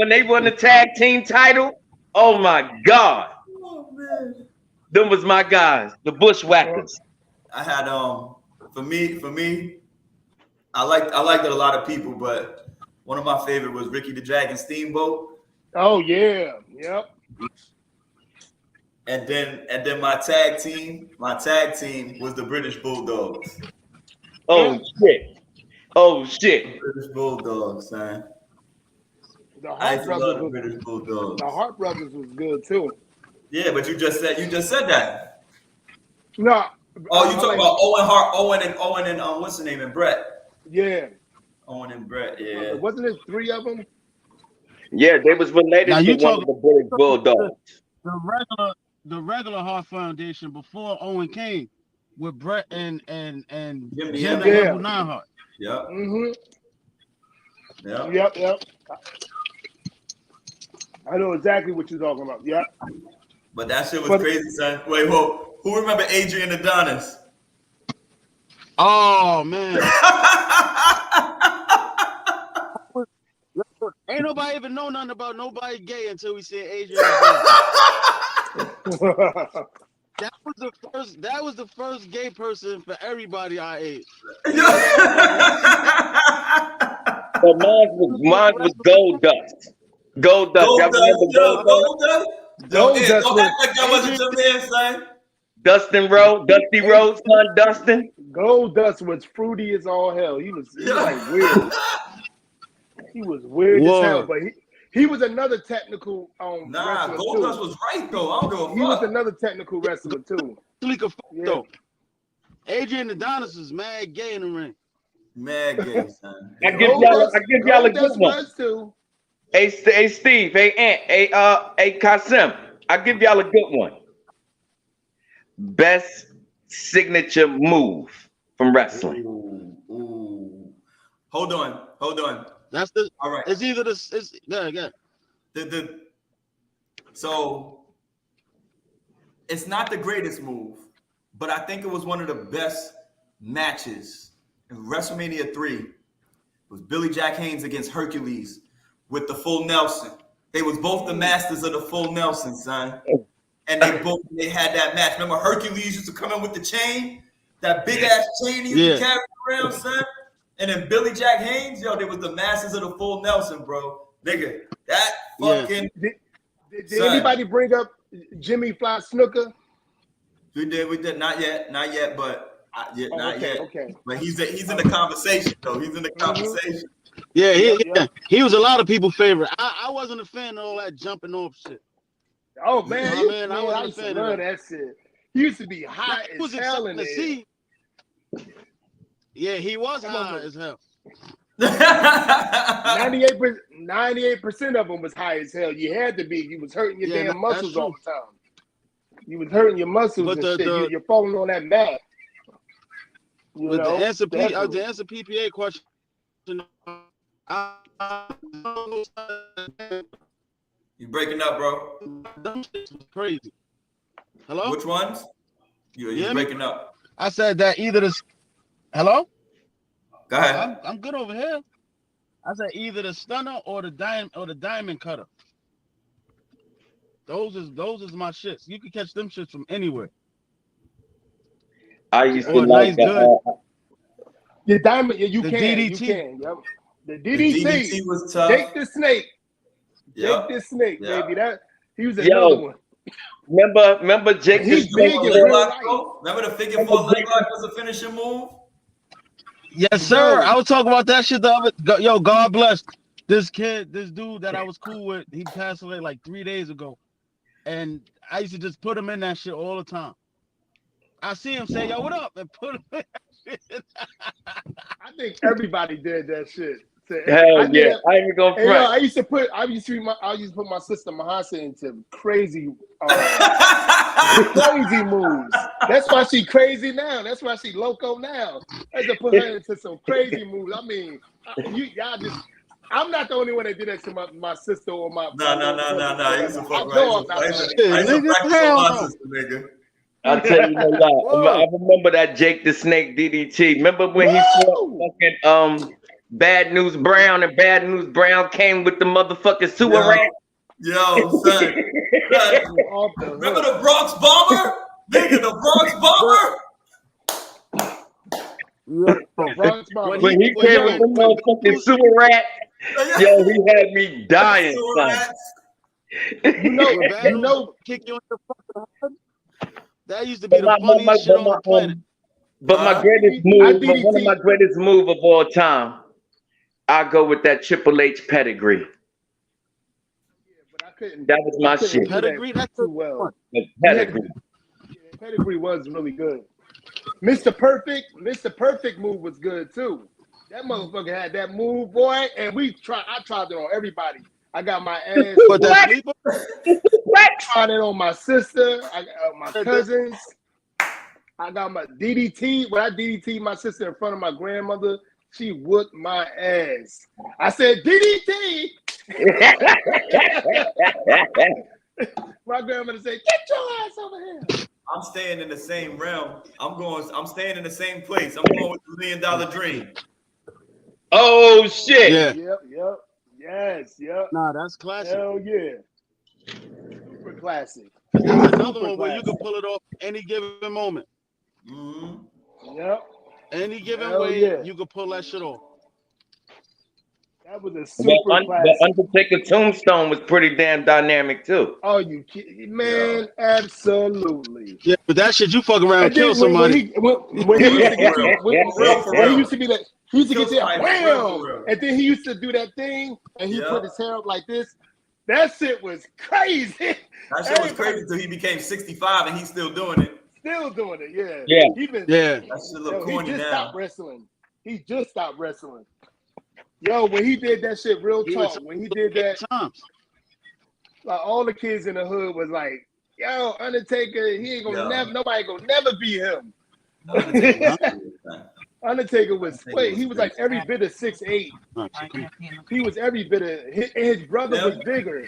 they won the tag team title, oh my God. Oh man. Them was my guys, the Bushwhackers. I had for me, I liked it a lot of people, but one of my favorite was Ricky the Dragon Steamboat. Oh yeah, yep. And then my tag team was the British Bulldogs. Oh shit. British Bulldogs, man. The Hart Brothers was good too. Yeah, but you just said that. No. Oh, you talking about Owen and what's the name, and Brett? Yeah. Owen and Brett, yeah. Wasn't it 3 of them? Yeah, they was related to one of the British Bulldogs. The regular Hart Foundation before Owen came with Brett and Jim and Neidhart. Yep. Mm-hmm. Yep. I know exactly what you're talking about. Yep. But that shit was crazy, son. Wait, who remember Adrian Adonis? Oh man. Ain't nobody even know nothing about nobody gay until we see Adrian Adonis. That was the first gay person for everybody I ate. But mine was Gold Dust. Gold Dust. Don't act like that wasn't your man, son. Dusty Rhodes, son, Dustin. Gold Dust was fruity as all hell. He was like weird. He was weird as hell, but he was another technical wrestler Gold Dust was right though. I don't give a fuck. He was another technical wrestler too. Though. Adrian Adonis is mad gay in the ring. Mad gay, son. I give y'all a good one. Hey Steve, hey Ant, hey Kasim. I give y'all a good one. Best signature move from wrestling. Ooh. Hold on. That's the all right. It's either yeah. So it's not the greatest move, but I think it was one of the best matches in WrestleMania 3. It was Billy Jack Haynes against Hercules with the full Nelson. They was both the masters of the full Nelson, son. And they had that match. Remember Hercules used to come in with the chain? That big ass chain he used to carry around, son? And then Billy Jack Haynes, yo, there was the Masters of the Full Nelson, bro. Nigga, that fucking. Did anybody bring up Jimmy Fly Snooker? We did. Not yet, but not yet. Okay. But he's in the conversation, though. He's in the conversation. Yeah, he was a lot of people's favorite. I wasn't a fan of all that jumping off shit. Oh man, I used to love that shit. He used to be high as hell in there. Yeah, he was high as hell. 98% of them was high as hell. You had to be. You was hurting your damn muscles all the time. You was hurting your muscles and shit. You're falling on that mat. To answer PPA question, You breaking up, bro? Crazy. Hello? Which ones? You're breaking up. I said that either the. Hello? Go ahead. I'm good over here. I said either the stunner or the diamond cutter. Those is my shits. You can catch them shits from anywhere. I used to like that. The diamond, you the can. DDT. You can. Yep. The DDT was tough. Jake the Snake. Yep. Jake the Snake, Yep. baby. He was another one. Remember Jake the He's Snake? big in real life. Remember the figure 4 leg lock was a finishing move? Yes, sir. I was talking about that shit the other. Yo, God bless this dude that I was cool with. He passed away like 3 days ago, and I used to just put him in that shit all the time. I see him say, "Yo, what up?" and put him in that shit. I think everybody did that shit. Hell yeah! I ain't gonna front. I used to put my sister Mahasa into crazy moves. That's why she crazy now. That's why she loco now. I had to put her into some crazy moves. I mean, y'all just. I'm not the only one that did that to my sister or my. No. I used to fuck my sister, nigga. I'll tell you a lot. I remember that Jake the Snake DDT. Remember when he fought fucking Bad News Brown, and Bad News Brown came with the motherfucking sewer rat? Yo, son. Remember the Bronx Bomber? Nigga, the Bronx Bomber? When he came with the motherfucking sewer rat, yo, he had me dying, son. You know, kick you in the fucking head? That used to be the funniest shit on the planet. But my greatest move, one of my greatest move of all time, I go with that Triple H pedigree. Yeah, but I couldn't. That was my shit. Pedigree, that's too well. Pedigree. Yeah, pedigree was really good. Mr. Perfect move was good too. That motherfucker had that move, boy, and I tried it on everybody. I got my ass. But that sleeper? Tried it on my sister, my cousins. I got my DDT. When I DDT my sister in front of my grandmother, she whooped my ass. I said, DDT. My grandmother said, get your ass over here. I'm staying in the same realm. I'm staying in the same place. I'm going with the $1 Million Dream. Oh shit. Yeah. Yep. Yes, yep. Nah, that's classic. Hell yeah. Super classic. Another one where you can pull it off any given moment. Mm-hmm. Yep. Any given way, you can pull that shit off. That was a super classic. The Undertaker Tombstone was pretty damn dynamic too. Oh, you kidding, man? Yeah. Absolutely. Yeah, but that shit, you fuck around and kill somebody. When he used to get he used to be that. He used to get there, wham! And then he used to do that thing, and he put his hair up like this. That shit was crazy. That shit was crazy until he became 65 and he's still doing it. Still doing it, yeah. That shit look corny now. He just stopped wrestling. Yo, when he did that shit, real talk. When he did that, like all the kids in the hood was like, "Yo, Undertaker, he ain't gonna never. Nobody gonna never be him." Undertaker was he was like every bit of 6'8". He was every bit of his brother was bigger.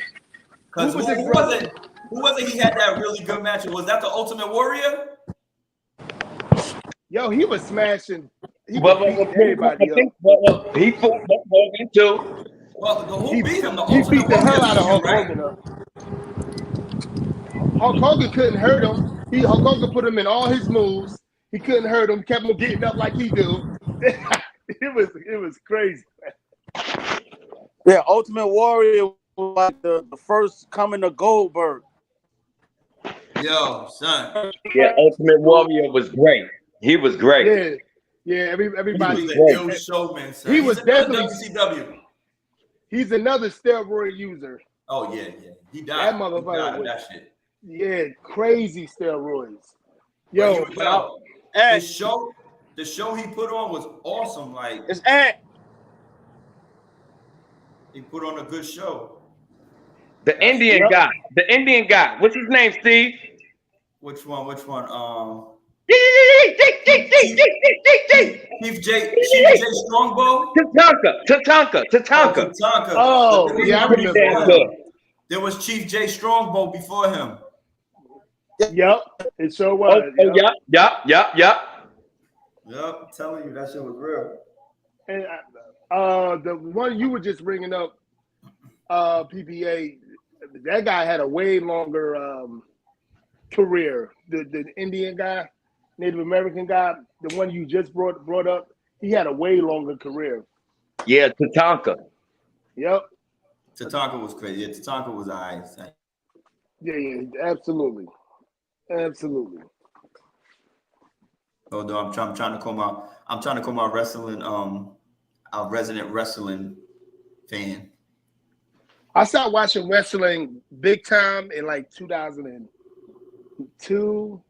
Who was it? Who was it? He had that really good match. Was that the Ultimate Warrior? Yo, he was smashing. He was beating everybody up. He fought Hogan too. Well, who beat him? He beat the hell out of Hulk Hogan up. Hulk Hogan couldn't hurt him. Hulk Hogan put him in all his moves. He couldn't hurt him. Kept him getting up like he do. It was crazy. Yeah, Ultimate Warrior was like the first coming to Goldberg. Yo, son. Yeah, Ultimate Warrior was great. He was great. Yeah. He Everybody. was an ill showman, son. He was definitely WCW. He's another steroid user. Oh yeah. He died. That motherfucker He died of was- that shit. Yeah, crazy steroids. Yo, Hey, the show he put on was awesome. Like it's Ed. he put on a good show. The Indian guy. What's his name, Steve? Which one? Chief J Strongbow. Tatanka. Oh, yeah, I remember that. There was Chief J Strongbow before him. Yep, it sure was. Yup. Yep, I'm telling you, that shit was real. And the one you were just bringing up, PPA, that guy had a way longer career. The Indian guy, Native American guy, the one you just brought up, he had a way longer career. Yeah, Tatanka. Yep. Tatanka was crazy. Yeah, Tatanka was alright. Yeah, absolutely. Hold on, I'm trying to call my wrestling our resident wrestling fan. I started watching wrestling big time in like 2002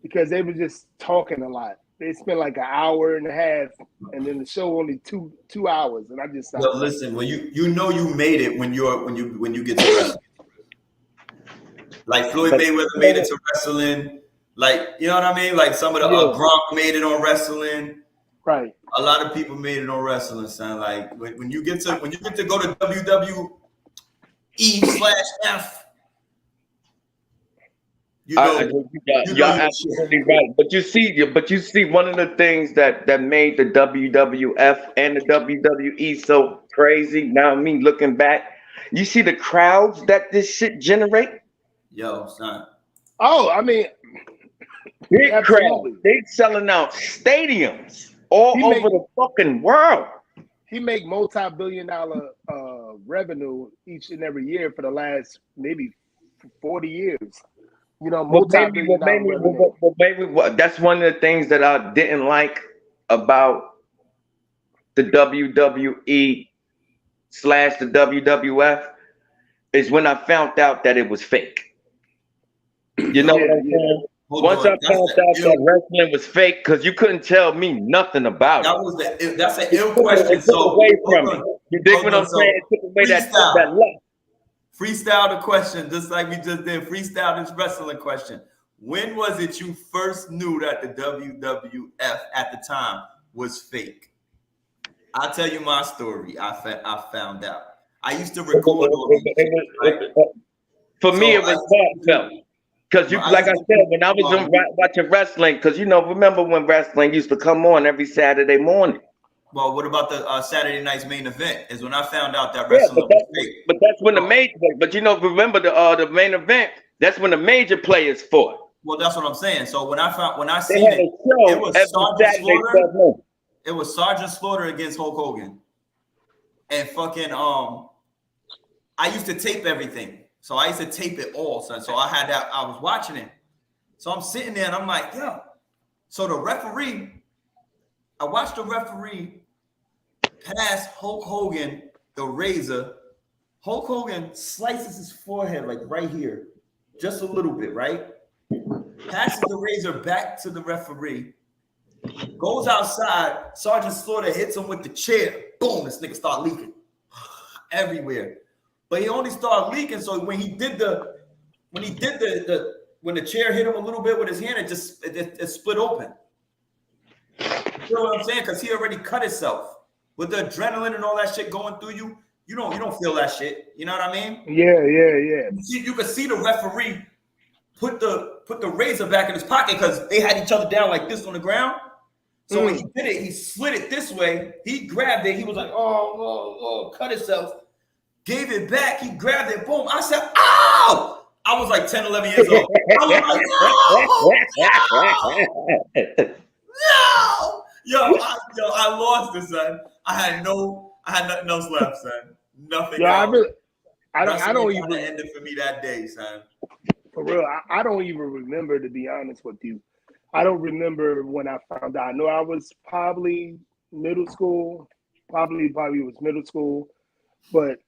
because they were just talking a lot. They spent like an hour and a half, and then the show only two hours, and I just stopped. Well, listen, when you know you made it when you get to wrestling. Like Floyd Mayweather made it to wrestling. Like, you know what I mean? Like some of the Gronk made it on wrestling. Right. A lot of people made it on wrestling, son. Like when you get to go to WWE/F, you're absolutely right. But you see, one of the things that made the WWF and the WWE so crazy. Now, me looking back, you see the crowds that this shit generate. Yo, son. Oh, I mean, big crowds. They selling out stadiums all over the fucking world. He make multi-billion-dollar revenue each and every year for the last maybe 40 years. You know, multi-billion-dollar revenue. That's one of the things that I didn't like about the WWE/the WWF is when I found out that it was fake. You know what I'm saying? Once I found out that wrestling was fake, because you couldn't tell me nothing about it. That's an ill question. So away from it. You dig what I'm saying? It took away that left. Freestyle the question, just like we just did. Freestyle this wrestling question. When was it you first knew that the WWF at the time was fake? I'll tell you my story. I found out. I used to record all these things, right? For me, it was heartfelt. Because like I said, when I was watching wrestling, because remember when wrestling used to come on every Saturday morning. Well, what about the Saturday night's main event? Is when I found out that wrestling was fake. But that's when the major. But remember the main event? That's when the major players fought. Well, that's what I'm saying. So when I they seen had it, it was Sergeant Slaughter. It was Sergeant Slaughter against Hulk Hogan, and fucking I used to tape everything. So I used to tape it all, son. So I had that. I was watching it. So I'm sitting there and I'm like, yo. So the referee, I watched the referee pass Hulk Hogan the razor. Hulk Hogan slices his forehead like right here, just a little bit, right? Passes the razor back to the referee. Goes outside. Sergeant Slaughter hits him with the chair. Boom! This nigga start leaking everywhere. But he only started leaking. So when the chair hit him a little bit with his hand, it split open. You know what I'm saying? Because he already cut himself with the adrenaline and all that shit going through you. You don't feel that shit. You know what I mean? Yeah. You could see the referee put the razor back in his pocket because they had each other down like this on the ground. So when he did it, he slid it this way. He grabbed it. He was like, oh, cut himself. Gave it back. He grabbed it. Boom. I said, ow! I was like 10, 11 years old. I was like, no! I lost it, son. I had nothing else left, son. Nothing else. I don't even ended for me that day, son. For real, I don't even remember, to be honest with you. I don't remember when I found out. I know I was probably middle school, probably was middle school, but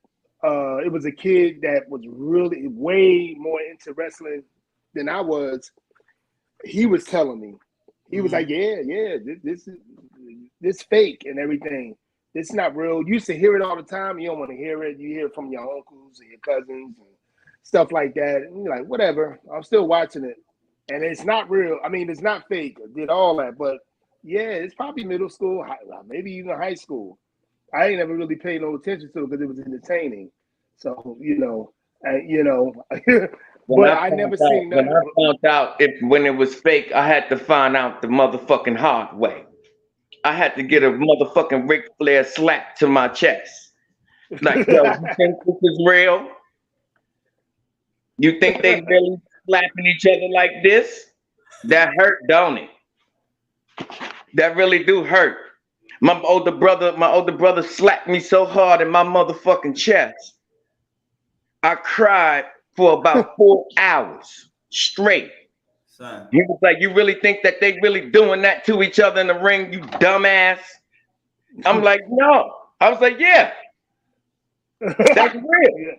it was a kid that was really way more into wrestling than I was. He was telling me, he was like, yeah, this fake and everything. It's not real. You used to hear it all the time. You don't want to hear it. You hear it from your uncles and your cousins and stuff like that. And you're like, whatever. I'm still watching it. And it's not real. I mean, it's not fake. I did all that. But, yeah, it's probably middle school, maybe even high school. I ain't never really paid no attention to it because it was entertaining. So, but I never seen nothing. When I found out when it was fake, I had to find out the motherfucking hard way. I had to get a motherfucking Ric Flair slap to my chest. Like, yo, you think this is real? You think they really slapping each other like this? That hurt, don't it? That really do hurt. My older brother slapped me so hard in my motherfucking chest. I cried for about 4 hours straight. Son. He was like, you really think that they really doing that to each other in the ring, you dumbass? I'm like, no. I was like, yeah. That's real.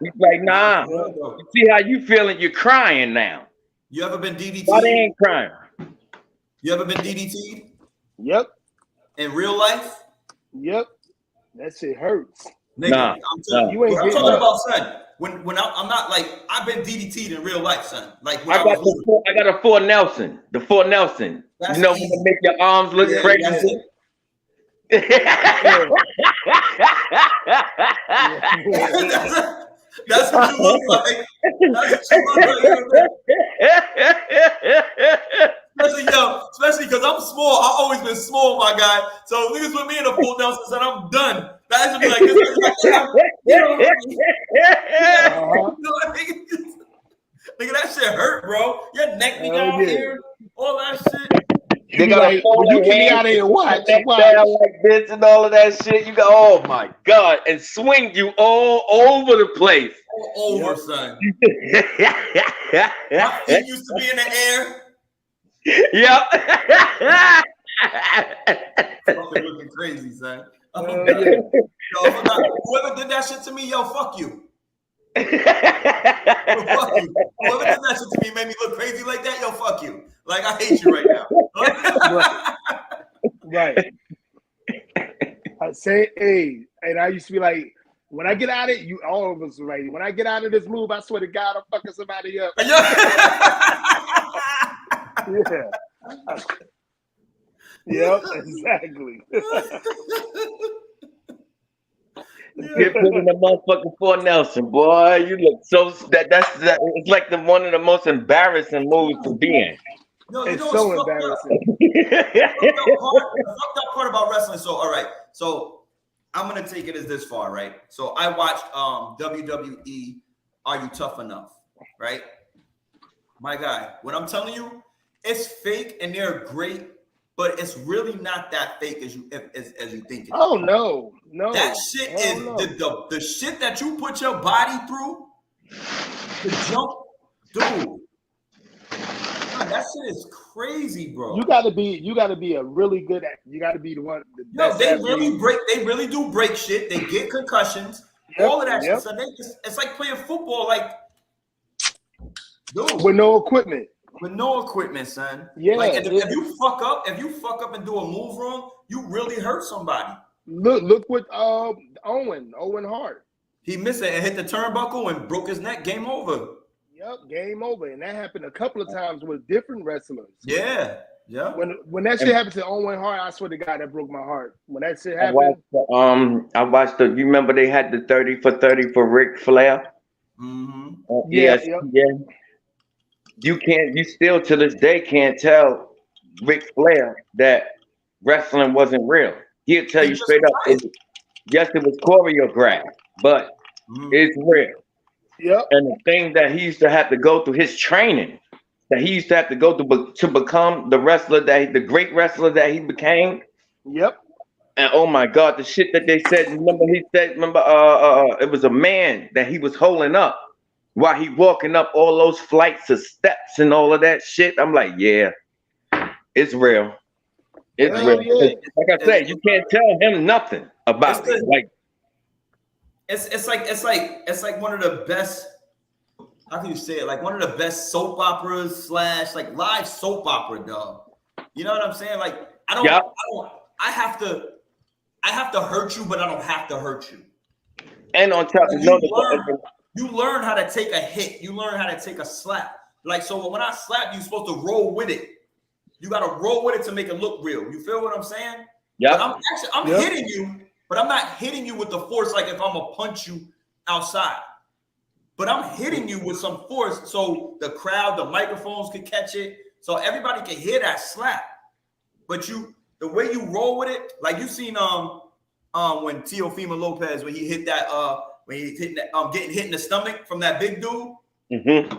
He's like, nah. You see how you feeling? You're crying now. You ever been DDT'd? Why they ain't crying? You ever been DDT'd? Yep. In real life? Yep. That shit hurts. Nigga, you ain't I'm talking about, son. When I'm not like, I've been DDT'd in real life, son. Like when I got a Fort Nelson. The Fort Nelson. That's you know when they make your arms look crazy. That's what you look like. That's what you look like. Especially because I'm small. I've always been small, my guy. So niggas with me in a full Nelson said I'm done. That should be like this. Nigga, that shit hurt, bro. Your neck be down here, all that shit. They got you get me out of here, watch like this and all of that shit. You go, oh my god, and swing you all over the place. All over, son. My feet used to be in the air. Yep. Fucking looking crazy, son. Whoever did that shit to me, yo, fuck you. Fuck you. Whoever did that shit to me made me look crazy like that, yo, fuck you. Like, I hate you right now. Right. I say, hey, and I used to be like, when I get out of it, you all of us are right. When I get out of this move, I swear to God, I'm fucking somebody up. Yeah. Yep, exactly. Get put in the motherfucking Fort Nelson, boy. You look so that's it's like one of the most embarrassing moves to be in. No, it's so embarrassing. The fucked up part about wrestling. So, all right. So I'm gonna take it as this far, right? So I watched WWE Are You Tough Enough? Right? My guy, what I'm telling you, it's fake and they're great, but it's really not that fake as you think it is. Oh no. That shit is the shit that you put your body through. The jump, dude. God, that shit is crazy, bro. You gotta be a really good you gotta be the one. They really do break shit. They get concussions, all of that shit. So it's like playing football, like dude. With no equipment. With no equipment, son. Yeah. Like if you fuck up and do a move wrong, you really hurt somebody. Look with Owen Hart. He missed it and hit the turnbuckle and broke his neck. Game over. Yep, game over. And that happened a couple of times with different wrestlers. Yeah. When that shit happened to Owen Hart, I swear to God, that broke my heart. When that shit happened. I watched you remember they had the 30 for 30 for Ric Flair? Mm-hmm. Yeah. You still to this day can't tell Ric Flair that wrestling wasn't real. He'll tell you straight up, yes, it was choreographed, but it's real. Yep. And the thing that he used to have to go through his training that he used to have to go to become the great wrestler that he became. Yep. And oh my God, the shit that they said. Remember, it was a man that he was holding up while he walking up all those flights of steps and all of that shit. I'm like, yeah, it's real. It's real. Yeah. Like I said, you can't tell him nothing about it. Like it's like one of the best. How can you say it? Like one of the best soap operas / like live soap opera, dog. You know what I'm saying? Like I have to hurt you, but I don't have to hurt you. And on top of you learn how to take a hit. You learn how to take a slap. Like, so when I slap, you're supposed to roll with it. You got to roll with it to make it look real. You feel what I'm saying? Yeah. I'm hitting you, but I'm not hitting you with the force like if I'm going to punch you outside. But I'm hitting you with some force so the crowd, the microphones could catch it, so everybody can hear that slap. But the way you roll with it, like you seen when Teofimo Lopez, when he hit that getting hit in the stomach from that big dude. Mm-hmm.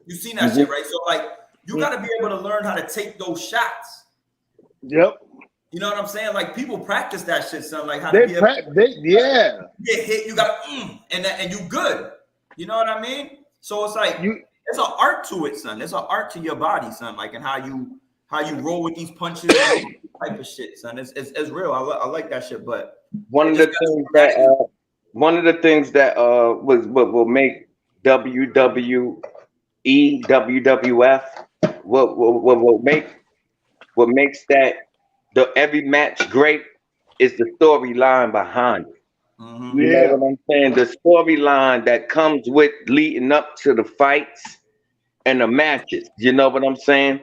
You seen that shit, right? So like you got to be able to learn how to take those shots. Yep. You know what I'm saying? Like people practice that shit, son. Like how they to be able yeah. Get hit, you got and you good. You know what I mean? So it's like there's an art to it, son. There's an art to your body, son. Like and how you roll with these punches, type of shit, son. It's real. I like that shit. But one of the things that was what will make WWE, WWF, what makes that every match great is the storyline behind it. Mm-hmm. You know what I'm saying? The storyline that comes with leading up to the fights and the matches. You know what I'm saying?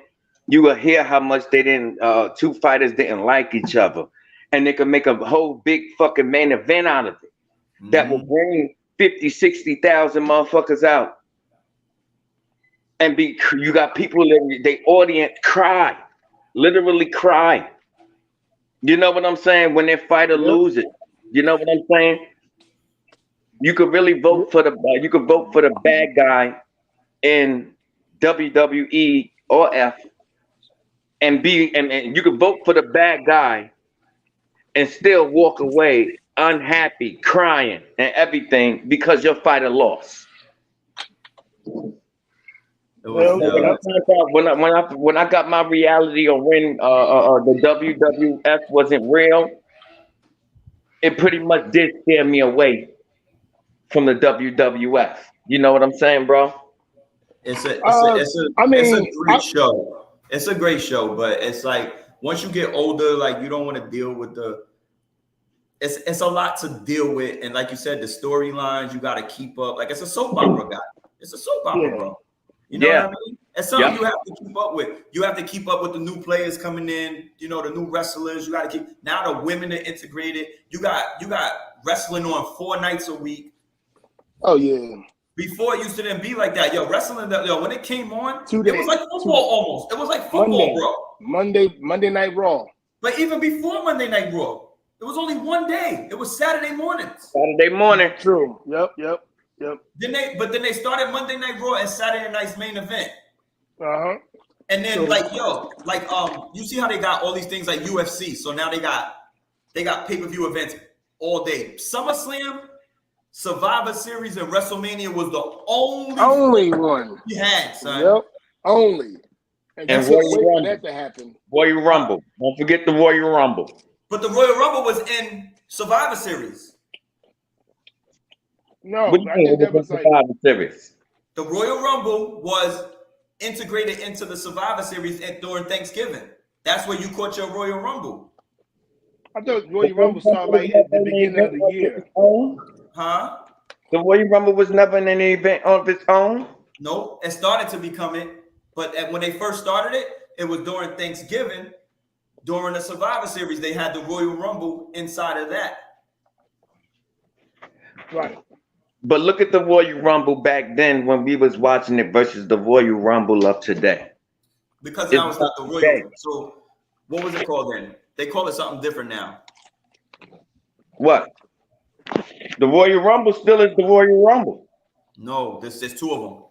You will hear how much two fighters didn't like each other. And they could make a whole big fucking main event out of it. Mm-hmm. That will bring 50, 60,000 motherfuckers out. And you got people that the audience cry. Literally cry. You know what I'm saying? When their fighter loses. You know what I'm saying? You could really vote for the bad guy in WWE or F, and you could vote for the bad guy and still walk away unhappy, crying, and everything because your fighter lost. When I got my reality on when the WWF wasn't real, it pretty much did scare me away from the WWF. You know what I'm saying, bro? It's a great show. It's a great show, but it's like once you get older, like you don't want to deal with it's a lot to deal with, and like you said, the storylines you got to keep up. Like it's a soap opera, guy. It's a soap opera, bro. You know what I mean? It's something you have to keep up with. You have to keep up with the new players coming in. You know, the new wrestlers. You got to keep. Now the women are integrated. You got wrestling on 4 nights a week. Oh yeah. Before it used to then be like that. Wrestling. When it came on, it was like football almost. It was like football, bro. Monday Night Raw. But even before Monday Night Raw, it was only one day. It was Saturday mornings. Saturday morning. True. Yep. Then they started Monday Night Raw and Saturday night's main event. Uh-huh. And then you see how they got all these things like UFC. So now they got pay-per-view events all day. SummerSlam, Survivor Series, and WrestleMania was the only one you had, son. Yep. Only. And Royal Rumble. That to happen. Royal Rumble. Don't forget the Royal Rumble. But the Royal Rumble was in Survivor Series. No, I think that was Survivor Series. The Royal Rumble was integrated into the Survivor Series during Thanksgiving. That's where you caught your Royal Rumble. I thought Royal Rumble started like at the beginning of the year. Huh? The Royal Rumble was never in any event of its own? No, it started to become it. But when they first started it, it was during Thanksgiving. During the Survivor Series, they had the Royal Rumble inside of that. Right. But look at the Royal Rumble back then when we was watching it versus the Royal Rumble of today. Because now it's not the Royal. So what was it called then? They call it something different now. What? The Royal Rumble still is the Royal Rumble. No, there's 2 of them.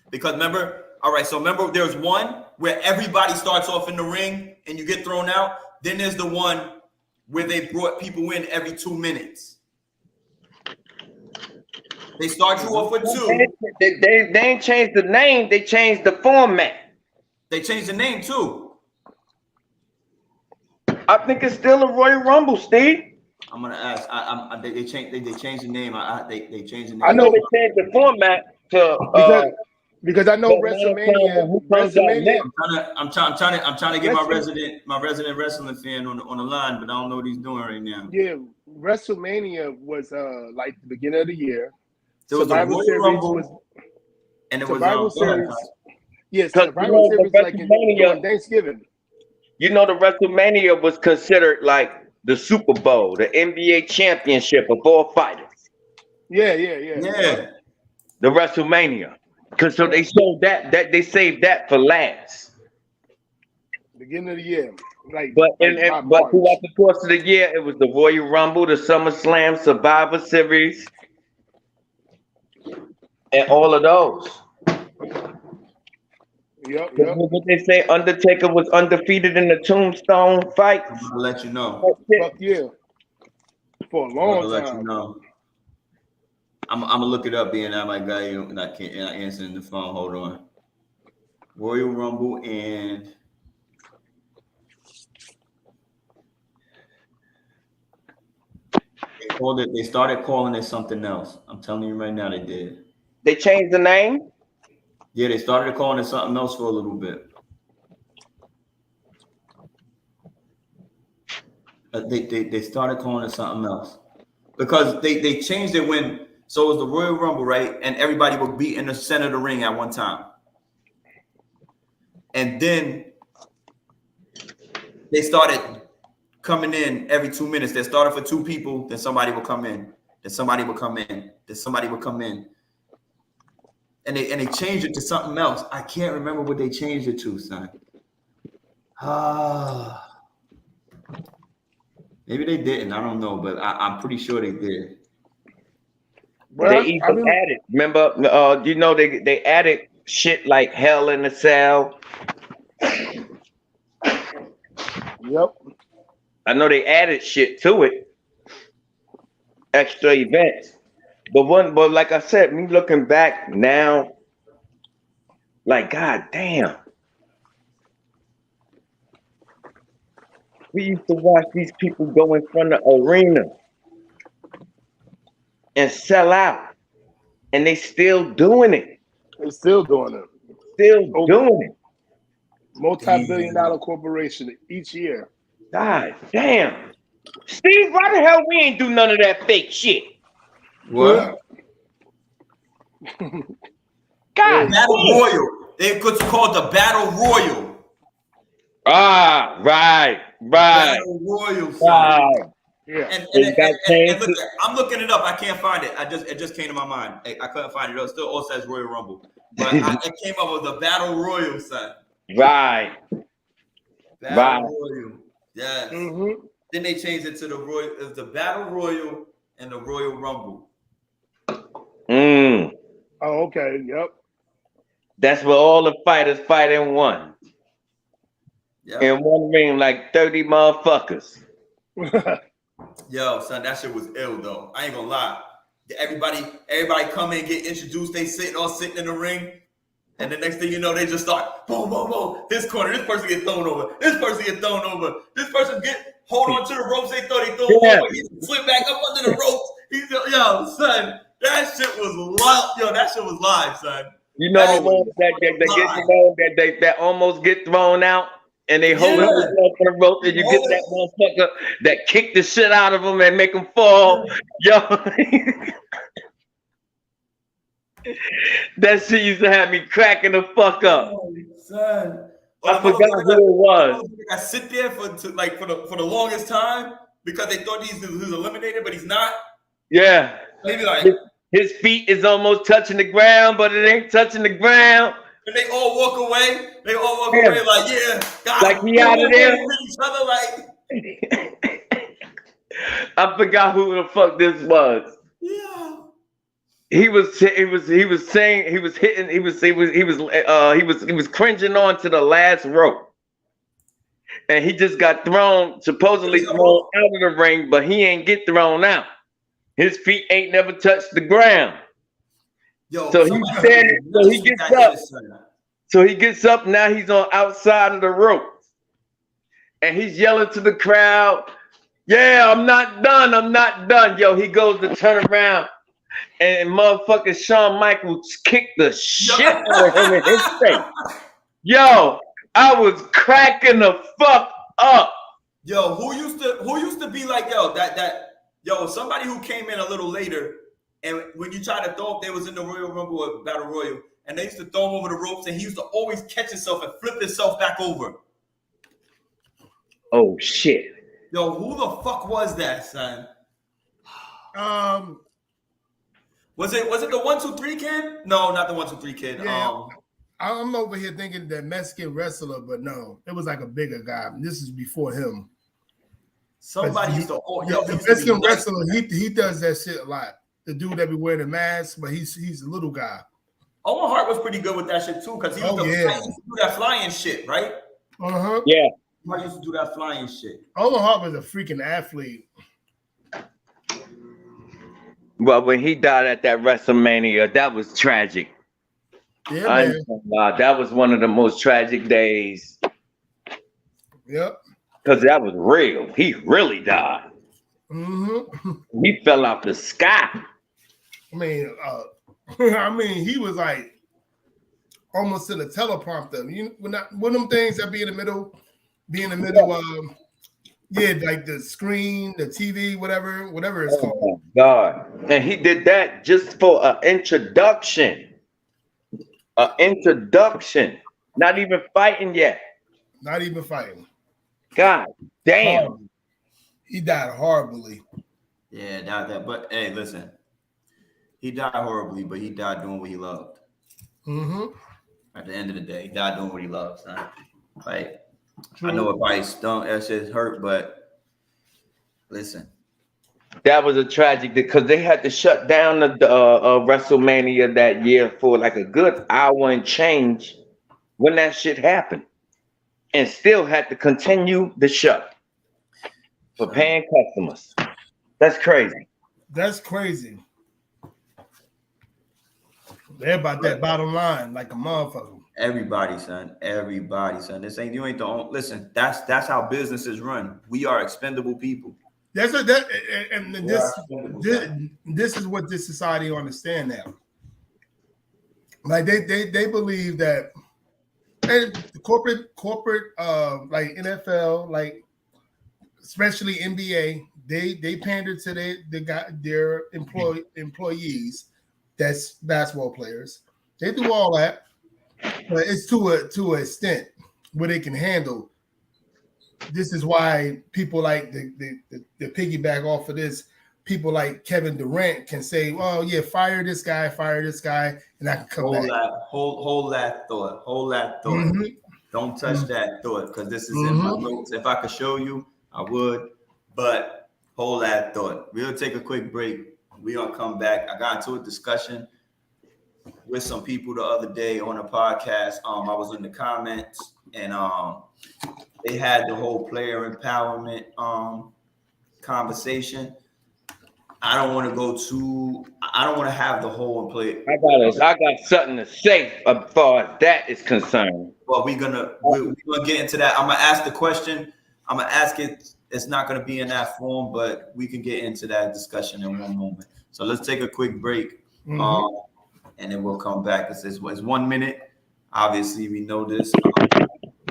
Because remember, All right, so remember there's one where everybody starts off in the ring and you get thrown out. Then there's the one where they brought people in every 2 minutes. They start you off with 2. They ain't changed the name. They changed the format. They changed the name too. I think it's still a Royal Rumble, Steve. I'm gonna ask. They changed. They changed the name. They changed the name. I know they changed the format to because I know WrestleMania. I'm trying to get my resident wrestling fan on the line, but I don't know what he's doing right now. Yeah, WrestleMania was like the beginning of the year. There was Survivor Series Rumble, and it Survivor was Series. Yes, Survivor Series like on Thanksgiving. You know, the WrestleMania was considered like the Super Bowl, the NBA championship of all fighters. Yeah. The WrestleMania. Because so they showed that they saved that for last. Beginning of the year. But throughout the course of the year, it was the Royal Rumble, the SummerSlam, Survivor Series, and all of those. Yep. What they say, Undertaker was undefeated in the Tombstone fight. I'll let you know. Fuck yeah. For a long time. Let you know. I'm gonna look it up, being that my guy, and I can't answer the phone. Hold on. Royal Rumble and they started calling it something else. I'm telling you right now, they did. They changed the name? Yeah, they started calling it something else for a little bit. They started calling it something else because they changed it when. So it was the Royal Rumble, right? And everybody would be in the center of the ring at one time. And then they started coming in every 2 minutes. They started for 2 people, then somebody would come in. Then somebody would come in. Then somebody would come in. And they changed it to something else. I can't remember what they changed it to, son. Maybe they didn't. I don't know, but I'm pretty sure they did. Well, they even added. Remember, you know, they added shit like Hell in a Cell. Yep. I know they added shit to it. Extra events. But like I said, me looking back now, like, god damn. We used to watch these people go in front of the arena and sell out. And they still doing it. They're still doing it. Doing it. Multi-billion-dollar corporation each year. God damn. Steve, why the hell we ain't do none of that fake shit? What? God, Battle Royal. It's called the Battle Royal. Ah, right. Battle Royal. Right. Yeah. And look, I'm looking it up. I can't find it. It just came to my mind. I couldn't find it. It still all says Royal Rumble, but it came up with the Battle Royal side. Right. Battle Royal. Yes. Mm-hmm. Then they changed it to the Battle Royal and the Royal Rumble. Mm. Oh, okay. Yep. That's where all the fighters fight in one. Yep. In one ring, like 30 motherfuckers. Yo, son, that shit was ill though. I ain't gonna lie. Everybody come in, get introduced. They all sitting in the ring, and the next thing you know, they just start boom, boom, boom. This corner, this person get thrown over. This person get thrown over. This person hold on to the ropes. They throw over. He slip back up under the ropes. Yo, son, that shit was live. Yo, that shit was live, son. You know the ones that almost get thrown out. And they hold up on the rope, and you get that motherfucker that kick the shit out of them and make them fall. Yo, that shit used to have me cracking the fuck up. Oh, son. I forgot who it was. I sit there for the longest time because they thought he's eliminated, but he's not. Yeah. Maybe like his feet is almost touching the ground, but it ain't touching the ground. And they all walk away. They all walk away like, yeah, God, like he out of there. Each other, like. I forgot who the fuck this was. Yeah. he was saying he was cringing on to the last rope, and he just got supposedly thrown out of the ring, but he ain't get thrown out. His feet ain't never touched the ground. Yo, So he said, so he gets up. So he gets up. Now he's on outside of the rope, and he's yelling to the crowd, "Yeah, I'm not done. I'm not done." Yo, he goes to turn around, and motherfucking Shawn Michaels kicked the shit out of him in his face. Yo, I was cracking the fuck up. Yo, who used to be like, somebody who came in a little later, and when you try to throw him, they was in the Royal Rumble or Battle Royal, and they used to throw him over the ropes, and he used to always catch himself and flip himself back over. Oh shit. Yo, who the fuck was that, son? Was it the 1 2 3 kid? No, not the 1 2 3 kid. Yeah, I'm over here thinking that Mexican wrestler, but no, it was like a bigger guy. This is before him. Somebody used to. The Mexican wrestler, he does that shit a lot. The dude that be wearing a mask, but he's a little guy. Owen Hart was pretty good with that shit too, because he used to do that flying shit, right? Yeah. Hart used to do that flying shit. Owen Hart was a freaking athlete. Well, when he died at that WrestleMania, that was tragic. Yeah, man. That was one of the most tragic days. Yep. Because that was real. He really died. Mm-hmm. He fell out the sky. I mean, he was like almost to the teleprompter. You when them things that be in the middle, like the screen, the TV, whatever it's called. Oh my God. And he did that just for an introduction. An introduction. Not even fighting yet. Not even fighting. God damn. He died horribly. Yeah, but hey, listen. He died horribly, but he died doing what he loved. Mm-hmm. At the end of the day, he died doing what he loves. Like, I know advice that shit hurt, but listen. That was a tragic because they had to shut down the WrestleMania that year for like a good hour and change when that shit happened, and still had to continue the show for paying customers. That's crazy. That's crazy. They're about that bottom line like a motherfucker. Everybody, son. This ain't you ain't the only. Listen, that's how businesses run. We are expendable people. This is what this society understand now. Like they believe that, and the corporate like NFL, like especially NBA, they pander to their employees. That's basketball players. They do all that, but it's to an extent where they can handle. This is why people like the piggyback off of this. People like Kevin Durant can say, "Well, yeah, fire this guy, and I can come back." Hold that thought. Mm-hmm. Don't touch that thought because this is in my notes. If I could show you, I would. But hold that thought. We'll take a quick break. We're gonna come back. I got into a discussion with some people the other day on a podcast. I was in the comments and they had the whole player empowerment conversation. I don't want to have the whole play. I got something to say as far as that is concerned. Well, we're gonna get into that. I'm gonna ask the question. I'm gonna ask it. It's not gonna be in that form, but we can get into that discussion in one moment. So let's take a quick break, and then we'll come back. It's 1 minute. Obviously, we know this,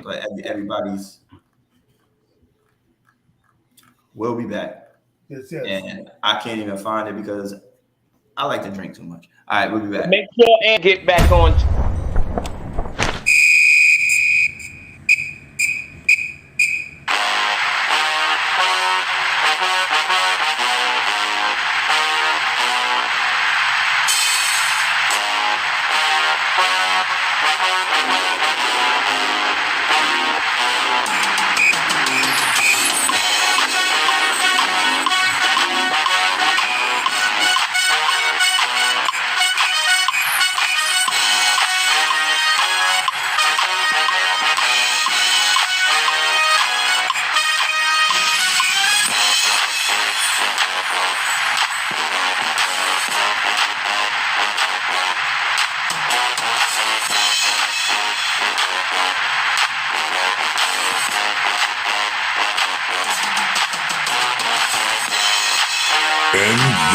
but everybody's. We'll be back. Yes. And I can't even find it because I like to drink too much. All right, we'll be back. Make sure and get back on.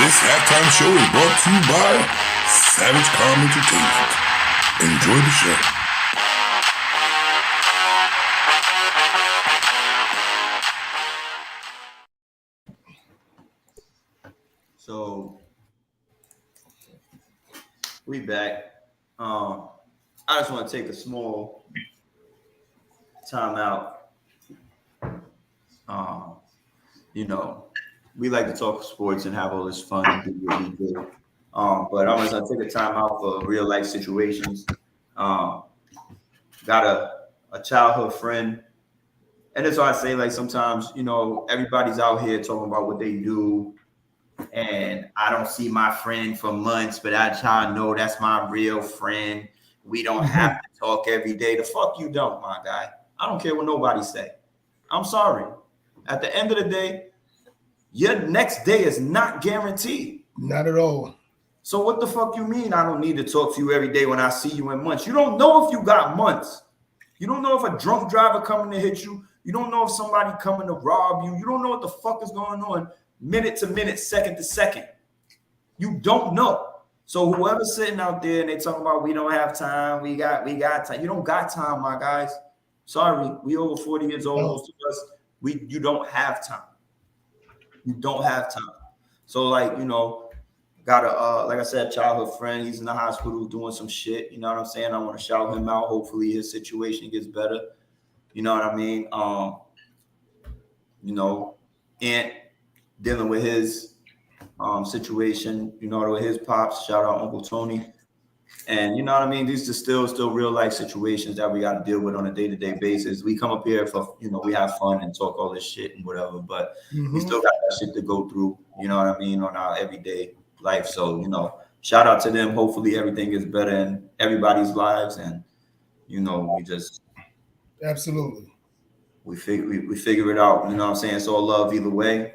This halftime show is brought to you by Savage Calm Entertainment. Enjoy the show. So we back. I just want to take a small time out. You know, we like to talk sports and have all this fun and do what we do. But I'm gonna take a time out for real life situations. Got a childhood friend, and that's why I say, like, sometimes, you know, everybody's out here talking about what they do, and I don't see my friend for months, but that's how I know that's my real friend. We don't have to talk every day. The fuck you don't, my guy. I don't care what nobody say. I'm sorry. At the end of the day, your next day is not guaranteed. Not at all. So what the fuck you mean I don't need to talk to you every day when I see you in months? You don't know if you got months. You don't know if a drunk driver coming to hit you. You don't know if somebody coming to rob you. You don't know what the fuck is going on minute to minute, second to second. You don't know. So whoever's sitting out there and they talking about we don't have time, we got time. You don't got time, my guys. Sorry, we over 40 years old. Most of us, you don't have time. You don't have time. So, like, you know, got a like I said, childhood friend. He's in the hospital doing some shit. You know what I'm saying? I want to shout him out. Hopefully his situation gets better. You know what I mean? You know, Aunt dealing with his situation, you know, with his pops. Shout out Uncle Tony. And you know what I mean? These are still real life situations that we got to deal with on a day-to-day basis. We come up here for, you know, we have fun and talk all this shit and whatever, but we still got that shit to go through, you know what I mean, on our everyday life. So, you know, shout out to them. Hopefully everything is better in everybody's lives. And, you know, we just absolutely we figure it out. You know what I'm saying? It's all love either way.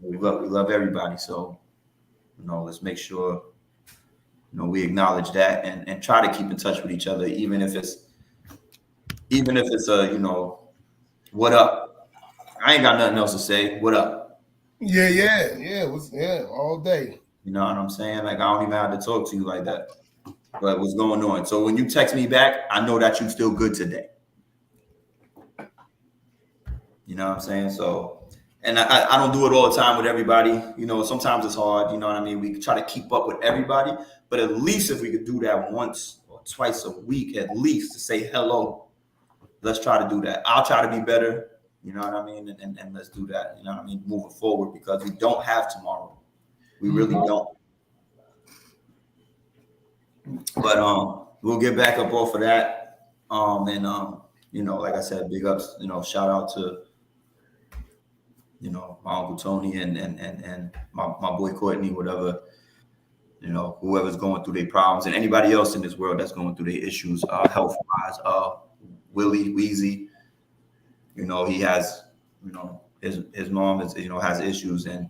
We love everybody. So, you know, let's make sure, you know, we acknowledge that and try to keep in touch with each other, even if it's a, you know, what up? I ain't got nothing else to say. What up? Yeah, all day. You know what I'm saying? Like, I don't even have to talk to you like that. But what's going on? So when you text me back, I know that you still good today. You know what I'm saying? So, and I don't do it all the time with everybody. You know, sometimes it's hard. You know what I mean? We try to keep up with everybody. But at least if we could do that once or twice a week, at least to say hello, let's try to do that. I'll try to be better, you know what I mean? And let's do that, you know what I mean? Moving forward, because we don't have tomorrow. We really don't. But we'll get back up off of that. You know, like I said, big ups, you know, shout out to, you know, my Uncle Tony and my boy Courtney, whatever. You know, whoever's going through their problems and anybody else in this world that's going through their issues, health-wise, Willie Weezy, you know, he has, you know, his mom is, you know, has issues, and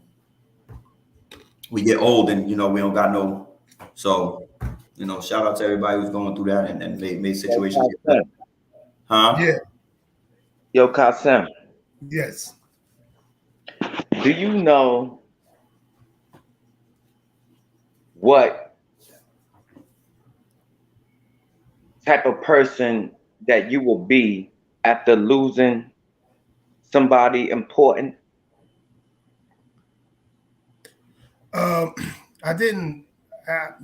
we get old and, you know, we don't got no, so, you know, shout out to everybody who's going through that and made situations get better. Huh? Yeah. Yo, Kasem. Yes. Do you know what type of person that you will be after losing somebody important? I didn't.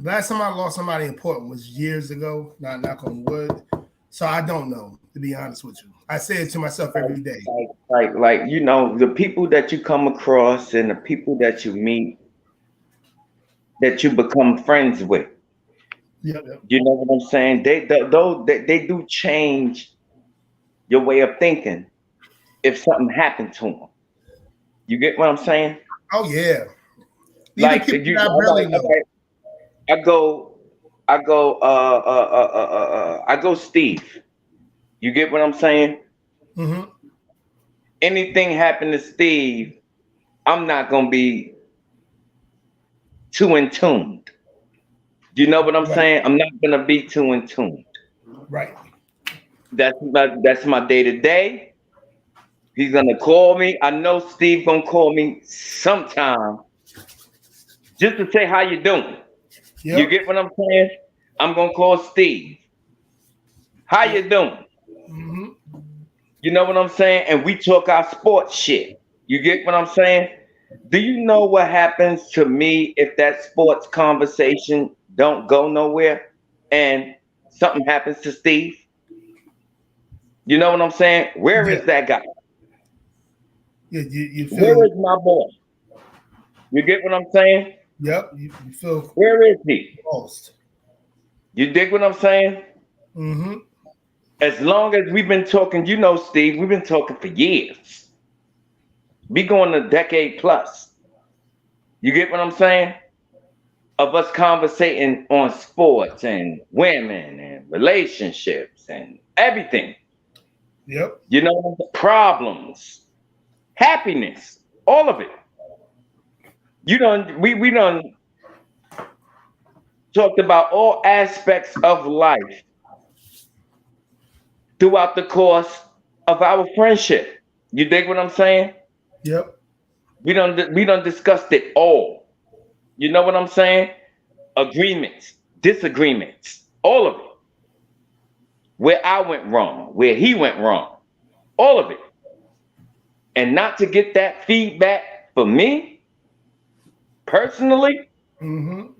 Last time I lost somebody important was years ago. Not knock on wood. So I don't know, to be honest with you. I say it to myself every day. Like you know, the people that you come across and the people that you meet, that you become friends with. Yeah. You know what I'm saying? They do change your way of thinking if something happened to them. You get what I'm saying? Oh yeah. Like you, I go Steve. You get what I'm saying? Mm-hmm. Anything happen to Steve, I'm not gonna be too in tuned. You know what I'm saying? I'm not gonna be too in tuned. Right. That's my day to day. He's gonna call me. I know Steve gonna call me sometime just to say how you doing. Yep. You get what I'm saying? I'm gonna call Steve. How you doing? Mm-hmm. You know what I'm saying? And we talk our sports shit. You get what I'm saying? Do you know what happens to me if that sports conversation don't go nowhere and something happens to Steve? You know what I'm saying? Where is that guy? Yeah, you feel. Where is my boy? You get what I'm saying? Yep, you feel. Where is he? Lost. You dig what I'm saying? Mm-hmm. As long as we've been talking, you know, Steve, we've been talking for years. We going a decade plus. You get what I'm saying? Of us conversating on sports and women and relationships and everything. Yep. You know, problems, happiness, all of it. We done talked about all aspects of life throughout the course of our friendship. You dig what I'm saying? Yep. We done discussed it all. You know what I'm saying? Agreements, disagreements, all of it. Where I went wrong, where he went wrong, all of it. And not to get that feedback for me, personally, Mm-hmm.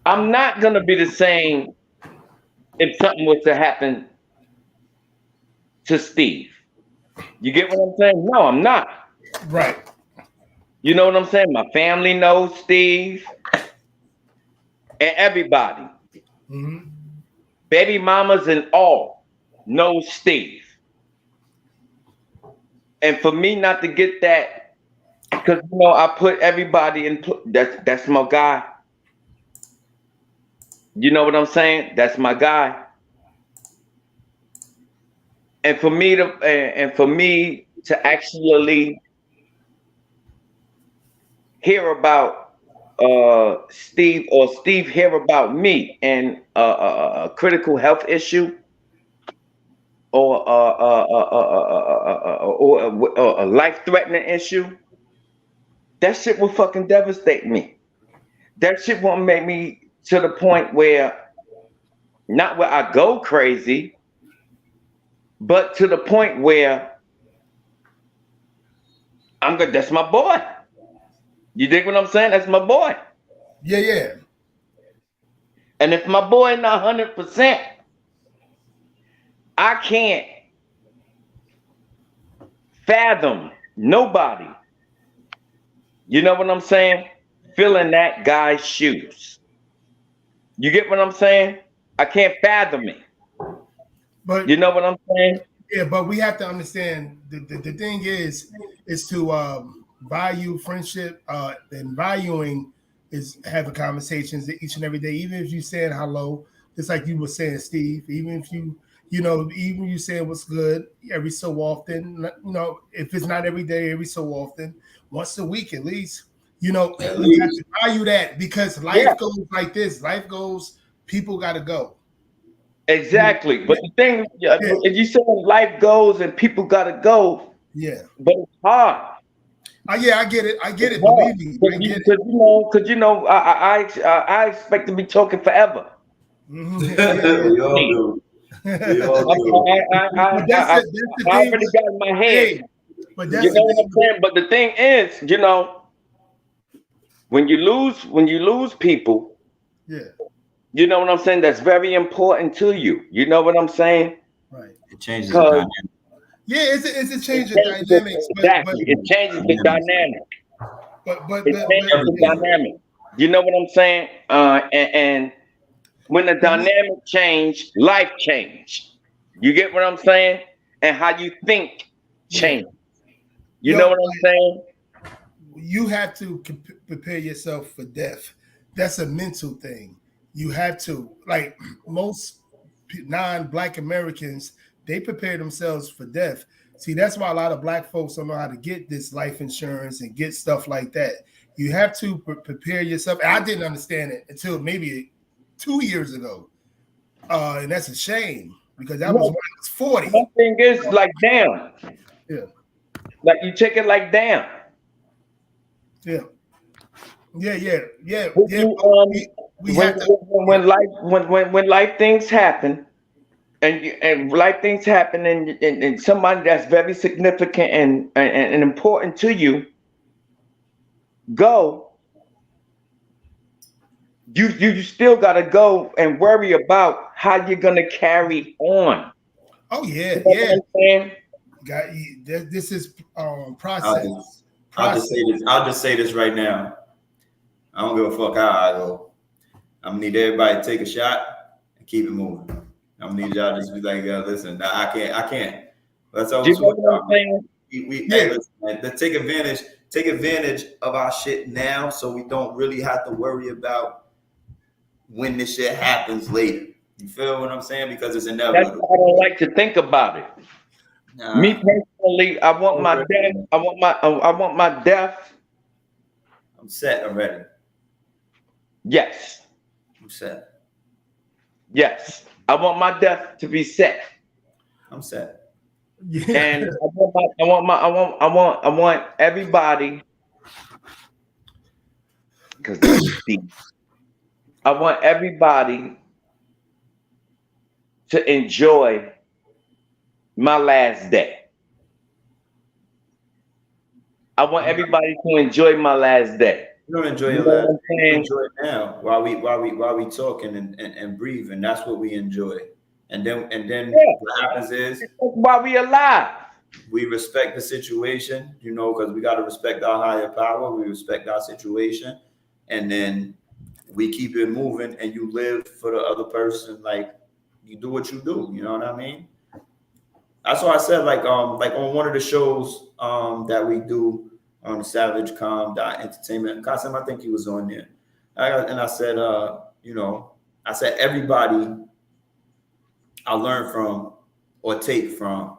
I'm not gonna be the same if something was to happen to Steve. You get what I'm saying? No, I'm not. Right. You know what I'm saying? My family knows Steve. And everybody, Mm-hmm. baby mamas and all, know Steve. And for me not to get that, because you know I put everybody in. That's my guy. You know what I'm saying? That's my guy. And for me to actually hear about Steve, or Steve hear about me and a critical health issue, or a life-threatening issue, that shit will fucking devastate me. That shit won't make me to the point where, not where I go crazy, but to the point where I'm good. That's my boy. You dig what I'm saying? That's my boy. Yeah, yeah. And if my boy not 100%, I can't fathom nobody. You know what I'm saying? Filling that guy's shoes. You get what I'm saying? I can't fathom it. But you know what I'm saying? Yeah, but we have to understand the thing is to value friendship and valuing is having conversations each and every day, even if you saying hello, just like you were saying, Steve, even if even you saying what's good every so often, if it's not every day, every so often, once a week at least, you have to value that, because life goes like this. Life goes, people got to go. Exactly. But the thing, if you say life goes and people got to go, but it's hard. Yeah, I get it. I get it. Believe me. Because I expect to be talking forever. Mm-hmm. We all do. We all do. I already got in my head. But you know what I'm saying? But the thing is, when you lose people, you know what I'm saying? That's very important to you. You know what I'm saying? Right. It changes the dynamic. Yeah, it's a change of dynamics. Exactly. It changes the dynamic. It changes the dynamic. You know what I'm saying? And when the dynamic change, life change. You get what I'm saying? And how you think change. You know what I'm saying? You have to prepare yourself for death. That's a mental thing. You have to, like most non-Black Americans, they prepare themselves for death. See, that's why a lot of Black folks don't know how to get this life insurance and get stuff like that. You have to prepare yourself. And I didn't understand it until maybe 2 years ago. And that's a shame, because that was when I was 40. One thing is, like, damn. Yeah. Like, you take it like, damn. Yeah. Yeah. We when have to. when life things happen, and life things happen, and somebody that's very significant and important to you go. You still gotta go and worry about how you're gonna carry on. Oh yeah, You know what I'm saying? This is process. I'll just say this. I'll just say this right now. I don't give a fuck how I go. I'm gonna need everybody to take a shot and keep it moving. I'm gonna need y'all to just be like, yeah, listen, I can't. That's all. Do you know what I'm saying? Hey, listen, man, let's take advantage of our shit now, so we don't really have to worry about when this shit happens later. You feel what I'm saying? Because it's inevitable. That's why I don't like to think about it. Me personally, I want my death. I want my death. I'm set already. Yes. I'm set. Yes. I want my death to be set. I'm set. Yeah. And I want everybody, because this is deep. I want everybody to enjoy my last day. I want everybody to enjoy my last day. You don't enjoy your last day. Enjoy it now while we talking and breathing. That's what we enjoy. And then what happens is while we alive, we respect the situation, because we got to respect our higher power. We respect our situation, and then we keep it moving. And you live for the other person, like you do what you do. You know what I mean? That's why I said, like on one of the shows that we do on the Savage Entertainment. Kasim, I think he was on there. I said, I said everybody I learn from or take from,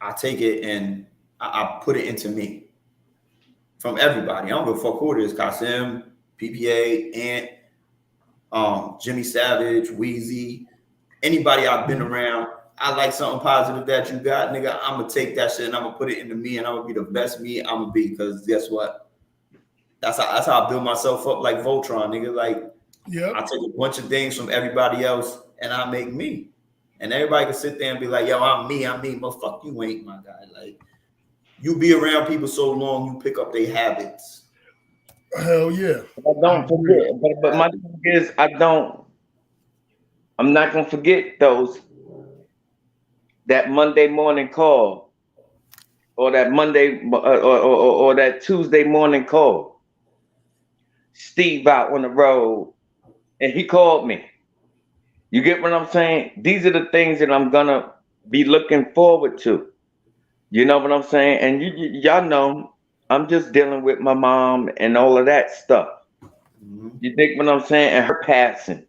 I take it and I put it into me. From everybody. I don't give a fuck who it is. Kasim, PPA, Ant, Jimmy Savage, Weezy, anybody I've been around. I like something positive that you got, nigga. I'm gonna take that shit and I'm gonna put it into me, and I'm gonna be the best me I'm gonna be. Because guess what? That's how I build myself up, like Voltron, nigga. Like, I take a bunch of things from everybody else and I make me. And everybody can sit there and be like, yo, I'm me. But fuck you ain't, my guy. Like, you be around people so long, you pick up their habits. Hell yeah. I don't forget. But my thing is, I'm not gonna forget that Monday morning call, or that Monday or that Tuesday morning call. Steve out on the road, and he called me. You get what I'm saying? These are the things that I'm gonna be looking forward to. You know what I'm saying? And y'all know I'm just dealing with my mom and all of that stuff. Mm-hmm. You think what I'm saying? And her passing.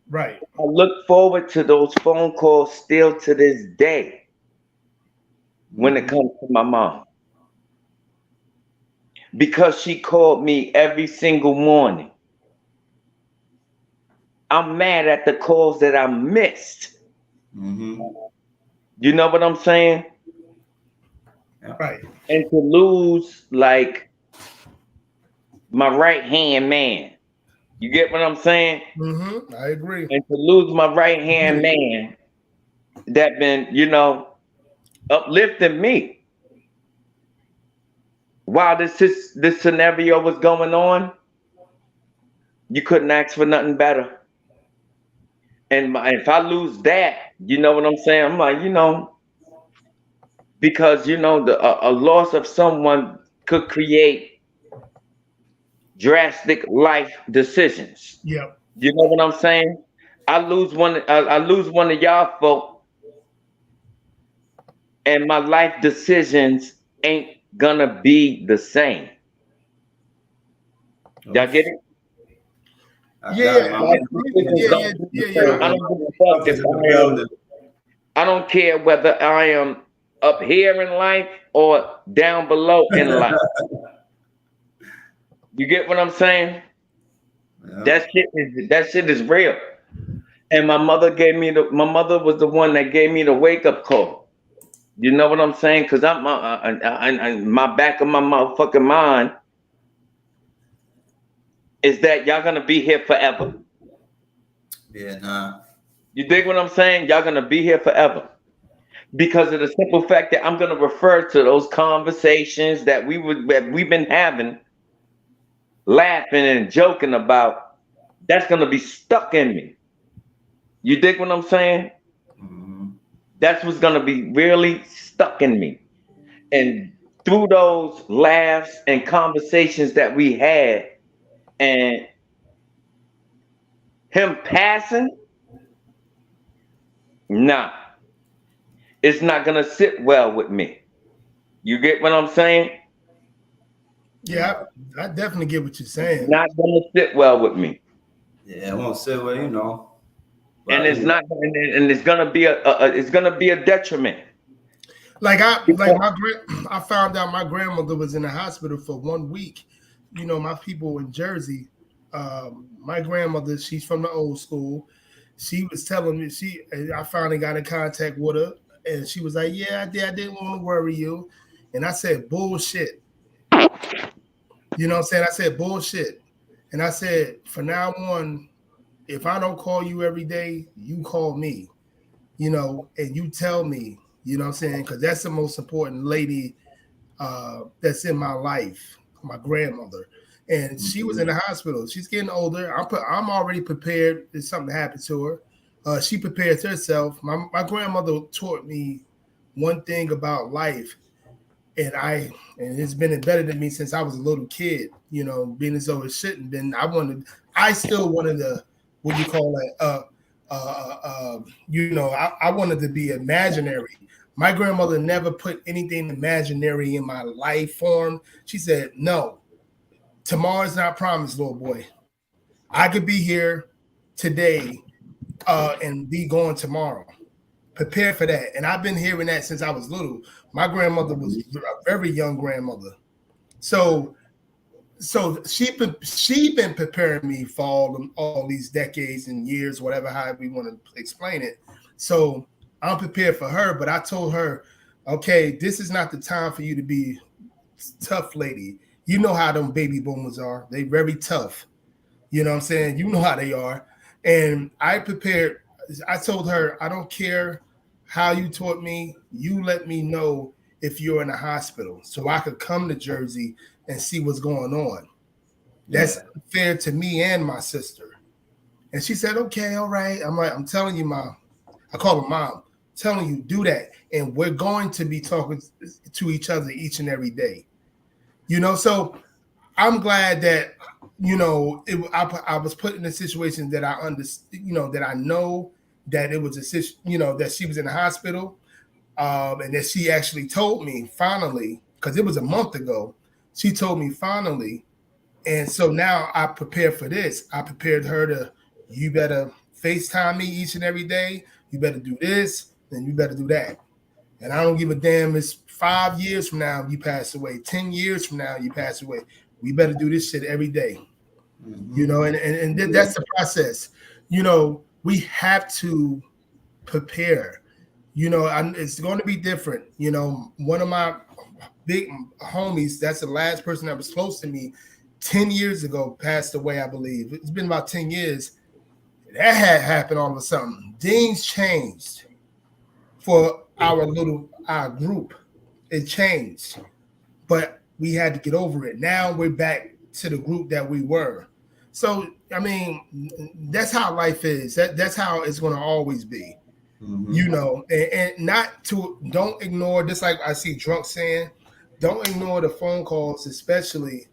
Right. I look forward to those phone calls still to this day when it comes to my mom. Because she called me every single morning. I'm mad at the calls that I missed. Mm-hmm. You know what I'm saying? Right. And to lose, like, my right-hand man. You get what I'm saying? Mm-hmm. I agree. And to lose my right-hand man that been, uplifting me while this scenario was going on, you couldn't ask for nothing better. And if I lose that, you know what I'm saying? I'm like, because a loss of someone could create drastic life decisions. Yep. You know what I'm saying? I lose one of y'all folk, and my life decisions ain't gonna be the same. Y'all get it? Yeah. I don't care whether I am up here in life or down below in life. You get what I'm saying? Yeah. That shit is real. And my mother was the one that gave me the wake up call. You know what I'm saying? Because I'm my back of my motherfucking mind is that y'all gonna be here forever. Yeah, nah. You dig what I'm saying? Y'all gonna be here forever. Because of the simple fact that I'm gonna refer to those conversations that we've been having, laughing and joking about. That's gonna be stuck in me. You dig what I'm saying? Mm-hmm. That's what's gonna be really stuck in me. And through those laughs and conversations that we had, and him passing, nah, it's not gonna sit well with me. You get what I'm saying? Yeah, I definitely get what you're saying. Not gonna sit well with me. Yeah, it won't sit well, you know. And But, it's not, and it's gonna be it's gonna be a detriment. I found out my grandmother was in the hospital for 1 week. You know, my people in Jersey, my grandmother, she's from the old school. She was telling me I finally got in contact with her, and she was like, "Yeah, I didn't want to worry you," and I said, "Bullshit." You know what I'm saying? I said, "Bullshit," and I said, "From now on, if I don't call you every day, you call me, you know, and you tell me." You know what I'm saying? Because that's the most important lady that's in my life, my grandmother. And she was in the hospital. She's getting older. I'm already prepared if something happened to her. She prepares herself. My grandmother taught me one thing about life, and it's been embedded in me since I was a little kid. You know, being as though it shouldn't been. I still wanted to, what you call that? You know, I wanted to be imaginary. My grandmother never put anything imaginary in my life form. She said, "No, tomorrow's not promised, little boy. I could be here today and be gone tomorrow. Prepare for that." And I've been hearing that since I was little. My grandmother was a very young grandmother. So she been preparing me for all these decades and years, whatever, however we want to explain it. So I'm prepared for her, but I told her, okay, this is not the time for you to be tough, lady. You know how them baby boomers are. They very tough. You know what I'm saying? You know how they are. And I told her, I don't care how you taught me. You let me know if you're in a hospital so I could come to Jersey and see what's going on. That's fair to me and my sister. And she said, okay, all right. I'm telling you, Mom. I call her Mom. Telling you, do that. And we're going to be talking to each other each and every day. You know, so I'm glad that, you know, I was put in a situation that I understand, you know, that I know that it was that she was in the hospital, and that she actually told me finally, because it was a month ago, she told me finally. And so now I prepared for this. I prepared her to, you better FaceTime me each and every day. You better do this, and you better do that. And I don't give a damn. It's 5 years from now you pass away. 10 years from now you pass away. We better do this shit every day. Mm-hmm. You know, and that's the process. You know, we have to prepare. You know, it's going to be different. You know, one of my big homies, that's the last person that was close to me 10 years ago, passed away, I believe. It's been about 10 years. That had happened all of a sudden. Things changed for our group. It changed, but we had to get over it. Now we're back to the group that we were. So, I mean, that's how life is. That's how it's going to always be. Mm-hmm. You know, and don't ignore, just like I see Drunk saying, don't ignore the phone calls, especially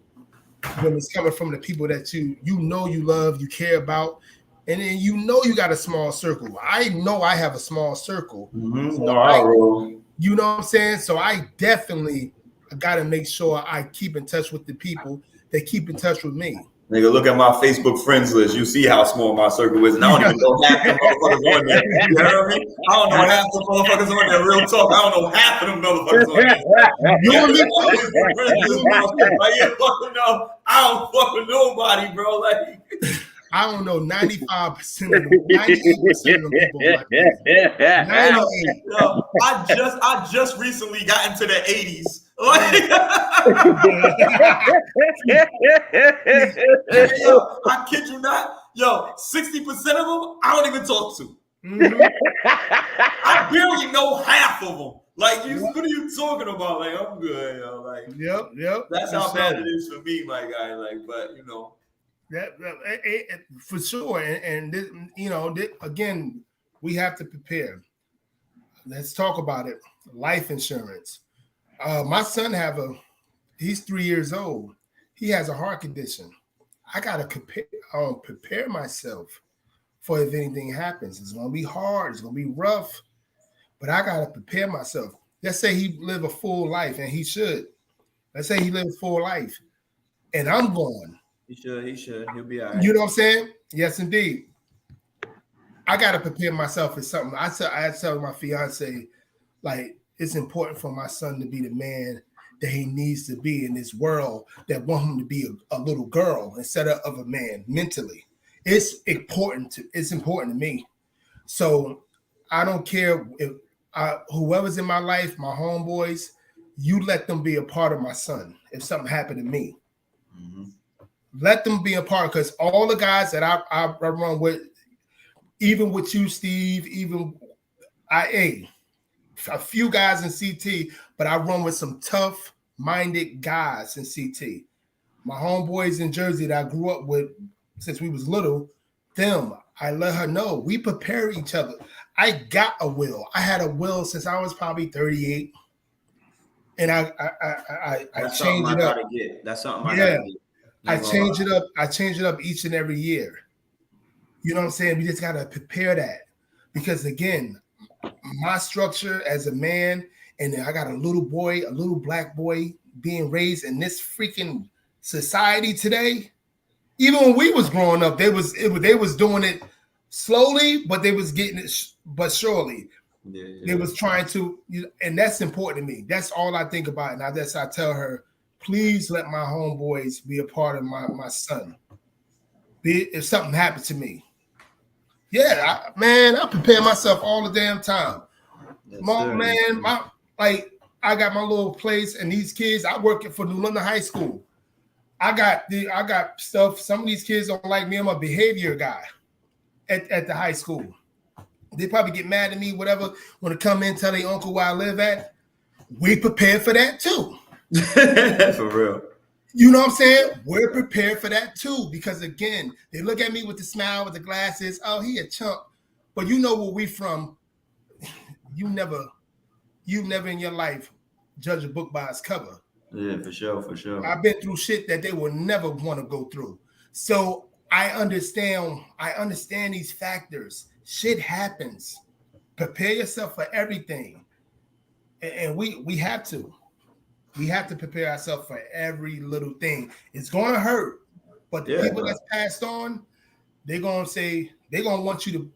when it's coming from the people that you know you love, you care about. And then you know you got a small circle. I know I have a small circle. Mm-hmm. So you know what I'm saying? So I definitely got to make sure I keep in touch with the people that keep in touch with me. Nigga, look at my Facebook friends list. You see how small my circle is. And I don't even know half the motherfuckers on there. You heard me? I don't know half the motherfuckers on there. Real talk. I don't know half of them motherfuckers on there. You and me? I don't fuck with nobody, bro. Like, I don't know 95% of them, 98% of them people like that. 98. Yo, I just recently got into the 80s. Like, yo, I kid you not. Yo, 60% of them I don't even talk to. Mhm. I barely know half of them. Like, what are you talking about? Like, I'm good, yo. Like, Yep. that's how bad it is for me, my guy. Like, but you know, for sure. And this, again, we have to prepare. Let's talk about it. Life insurance. My son he's 3 years old. He has a heart condition. I gotta prepare myself for if anything happens. It's gonna be hard. It's gonna be rough, but I gotta prepare myself. Let's say he live a full life, and he should. Let's say he live a full life, and I'm gone. He should. He'll be all right. You know what I'm saying? Yes, indeed. I gotta prepare myself for something. I tell my fiance, like, it's important for my son to be the man that he needs to be in this world, that want him to be a little girl instead of a man mentally. It's important to me. So I don't care if whoever's in my life, my homeboys, you let them be a part of my son. If something happened to me, let them be a part, because all the guys that I run with, even with you, Steve, even a few guys in CT, but I run with some tough-minded guys in CT. My homeboys in Jersey that I grew up with since we was little, I let her know we prepare each other. I got a will. I had a will since I was probably 38, and I changed it up. That's something I gotta get. I change it up. I change it up each and every year. You know what I'm saying? We just gotta prepare that, because again, my structure as a man, and I got a little black boy being raised in this freaking society today. Even when we was growing up, they was doing it slowly, but they was getting it, but surely. They was trying to, and that's important to me. That's all I think about. And I tell her, please let my homeboys be a part of my son. If something happened to me. Yeah, I prepare myself all the damn time. I got my little place, and these kids, I work for New London High School. I got stuff. Some of these kids don't like me. I'm a behavior guy at the high school. They probably get mad at me, whatever, when they come in, tell their uncle where I live at. We prepare for that too. For real. You know what I'm saying? We're prepared for that too, because again, they look at me with the smile, with the glasses. Oh, he a chump. But you know where we from. You never in your life judge a book by its cover. Yeah, for sure. I've been through shit that they will never want to go through. So I understand these factors. Shit happens. Prepare yourself for everything. And we have to. We have to prepare ourselves for every little thing. It's going to hurt. But the people that's passed on, they're going to want you to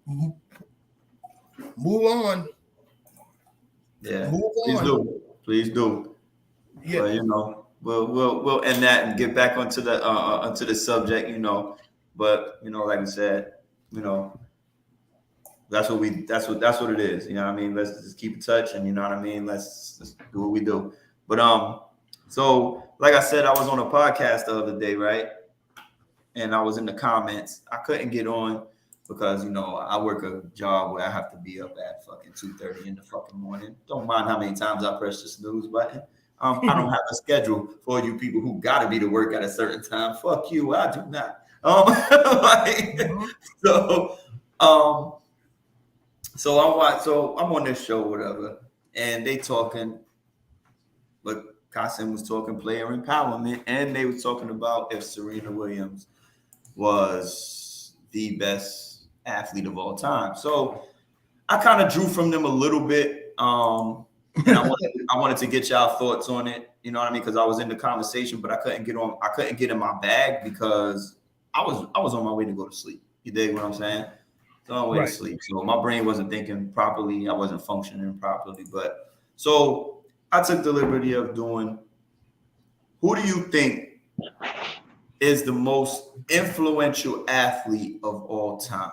move on. Yeah. Move on. Please do. Yeah. But, we'll end that and get back onto the subject, But, like I said, that's what it is. You know what I mean? Let's just keep in touch, and you know what I mean? Let's do what we do. But so like I said, I was on a podcast the other day, right? And I was in the comments. I couldn't get on because I work a job where I have to be up at fucking 2:30 in the fucking morning. Don't mind how many times I press the snooze button. I don't have a schedule for you people who gotta be to work at a certain time. Fuck you, I do not. So I'm on this show, whatever, and they talking. But Kasim was talking player empowerment, and they were talking about if Serena Williams was the best athlete of all time. So I kind of drew from them a little bit, and I wanted to get y'all thoughts on it. You know what I mean? Because I was in the conversation, but I couldn't get in my bag because I was on my way to go to sleep. You dig what I'm saying? So on my way to sleep. So my brain wasn't thinking properly. I wasn't functioning properly. But so I took the liberty of doing, who do you think is the most influential athlete of all time?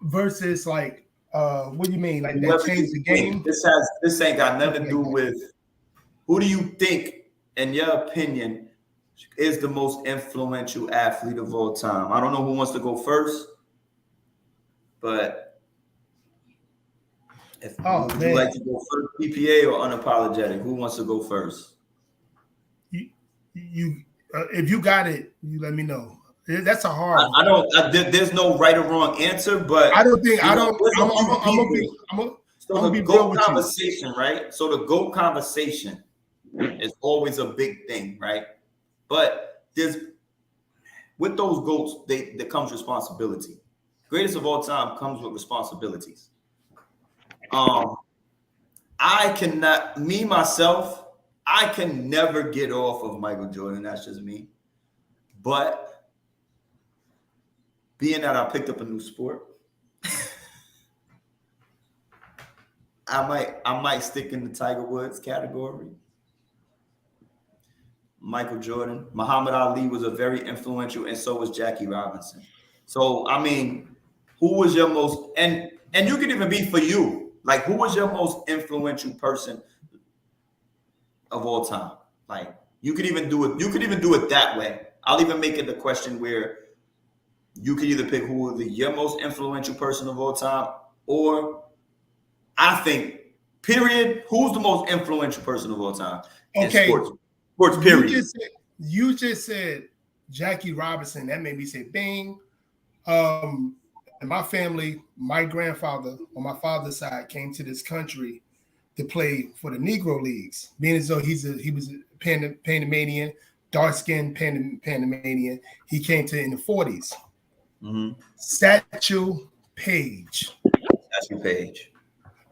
Versus like, what do you mean? Like that changed the game? This ain't got nothing to do with who do you think, in your opinion, is the most influential athlete of all time? I don't know who wants to go first, but would you like to go first, PPA or unapologetic? Who wants to go first? You if you got it, you let me know. That's a hard one. I don't. There's no right or wrong answer, but I don't think I'm So the GOAT conversation, right? So the GOAT conversation is always a big thing, right? But with those GOATs, there comes responsibility. Greatest of all time comes with responsibilities. I cannot, myself, I can never get off of Michael Jordan. That's just me. But being that I picked up a new sport, I might stick in the Tiger Woods category. Michael Jordan. Muhammad Ali was a very influential, and so was Jackie Robinson. So, I mean, who was your most, and you could even be for you, like, who was your most influential person of all time? Like, you could even do it that way. I'll even make it the question where you could either pick who was your most influential person of all time, or I think, period, who's the most influential person of all time in sports? Sports, period. You just said Jackie Robinson. That made me say, bing. In my family, my grandfather on my father's side came to this country to play for the Negro Leagues, being as though he was a Panamanian, dark-skinned Panamanian. He came to in the 40s. Mm-hmm. Satchel Paige.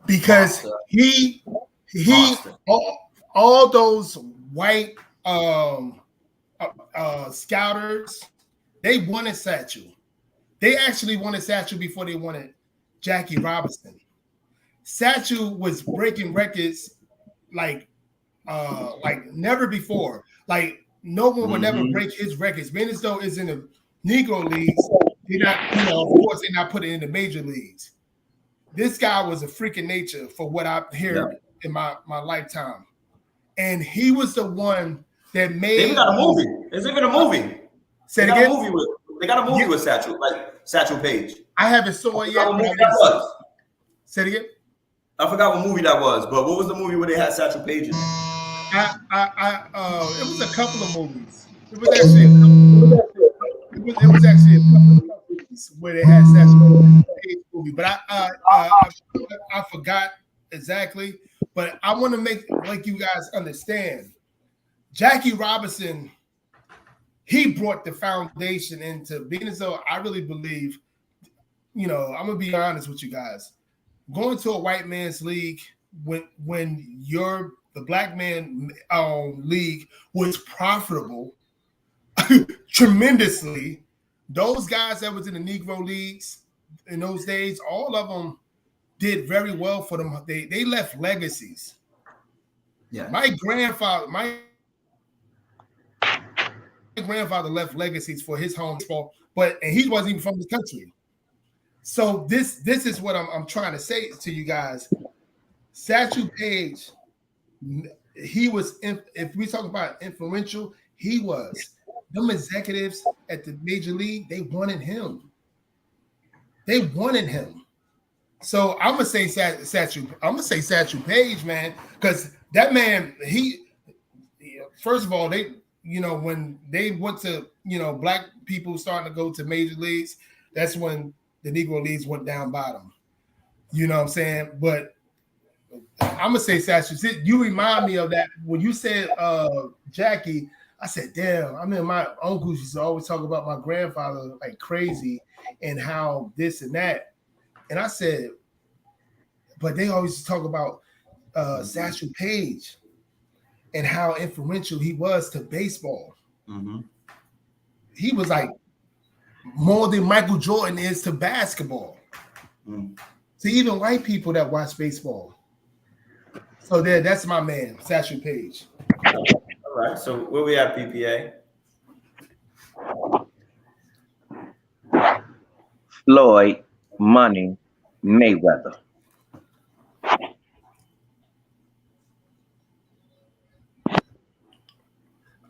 Because he all those white scouters, they wanted Satchel. They actually wanted Satchel before they wanted Jackie Robinson. Satchel was breaking records like never before. Like no one would never break his records. Being as though it's in the Negro Leagues, they're not, of course, they're not putting in the major leagues. This guy was a freak of nature for what I've heard in my lifetime. And he was the one that made. They even got a movie. There's even a movie. Say it again. They got a movie with Satchel, like Satchel Paige. I haven't saw it yet. Say it again. I forgot what movie that was, but what was the movie where they had Satchel Paige in it? It was a couple of movies. It was actually a couple of movies where they had Satchel Paige movie, but I forgot exactly. But I want to make like you guys understand. Jackie Robinson, he brought the foundation into being as though I really believe, I'm gonna be honest with you guys. Going to a white man's league when the black man league was profitable tremendously. Those guys that was in the Negro leagues in those days, all of them did very well for them. They left legacies. Yeah. My grandfather left legacies for his home sport, and he wasn't even from the country. So this is what I'm trying to say to you guys. Satchel Paige, he was, if we talk about influential, he was. Them executives at the major league, they wanted him. So I'm gonna say Satchel Paige, man, because that man, first of all, when they went to, black people starting to go to major leagues, that's when the Negro leagues went down bottom. You know what I'm saying? But I'm gonna say Satchel. You remind me of that when you said Jackie. I said, damn. I mean, my uncles used to always talk about my grandfather like crazy and how this and that. And I said, but they always talk about Satchel Paige and how influential he was to baseball. Mm-hmm. He was like more than Michael Jordan is to basketball. Mm. To even white people that watch baseball. So that's my man, Satchel Paige. All Right. So where we at, PPA? Floyd Money Mayweather.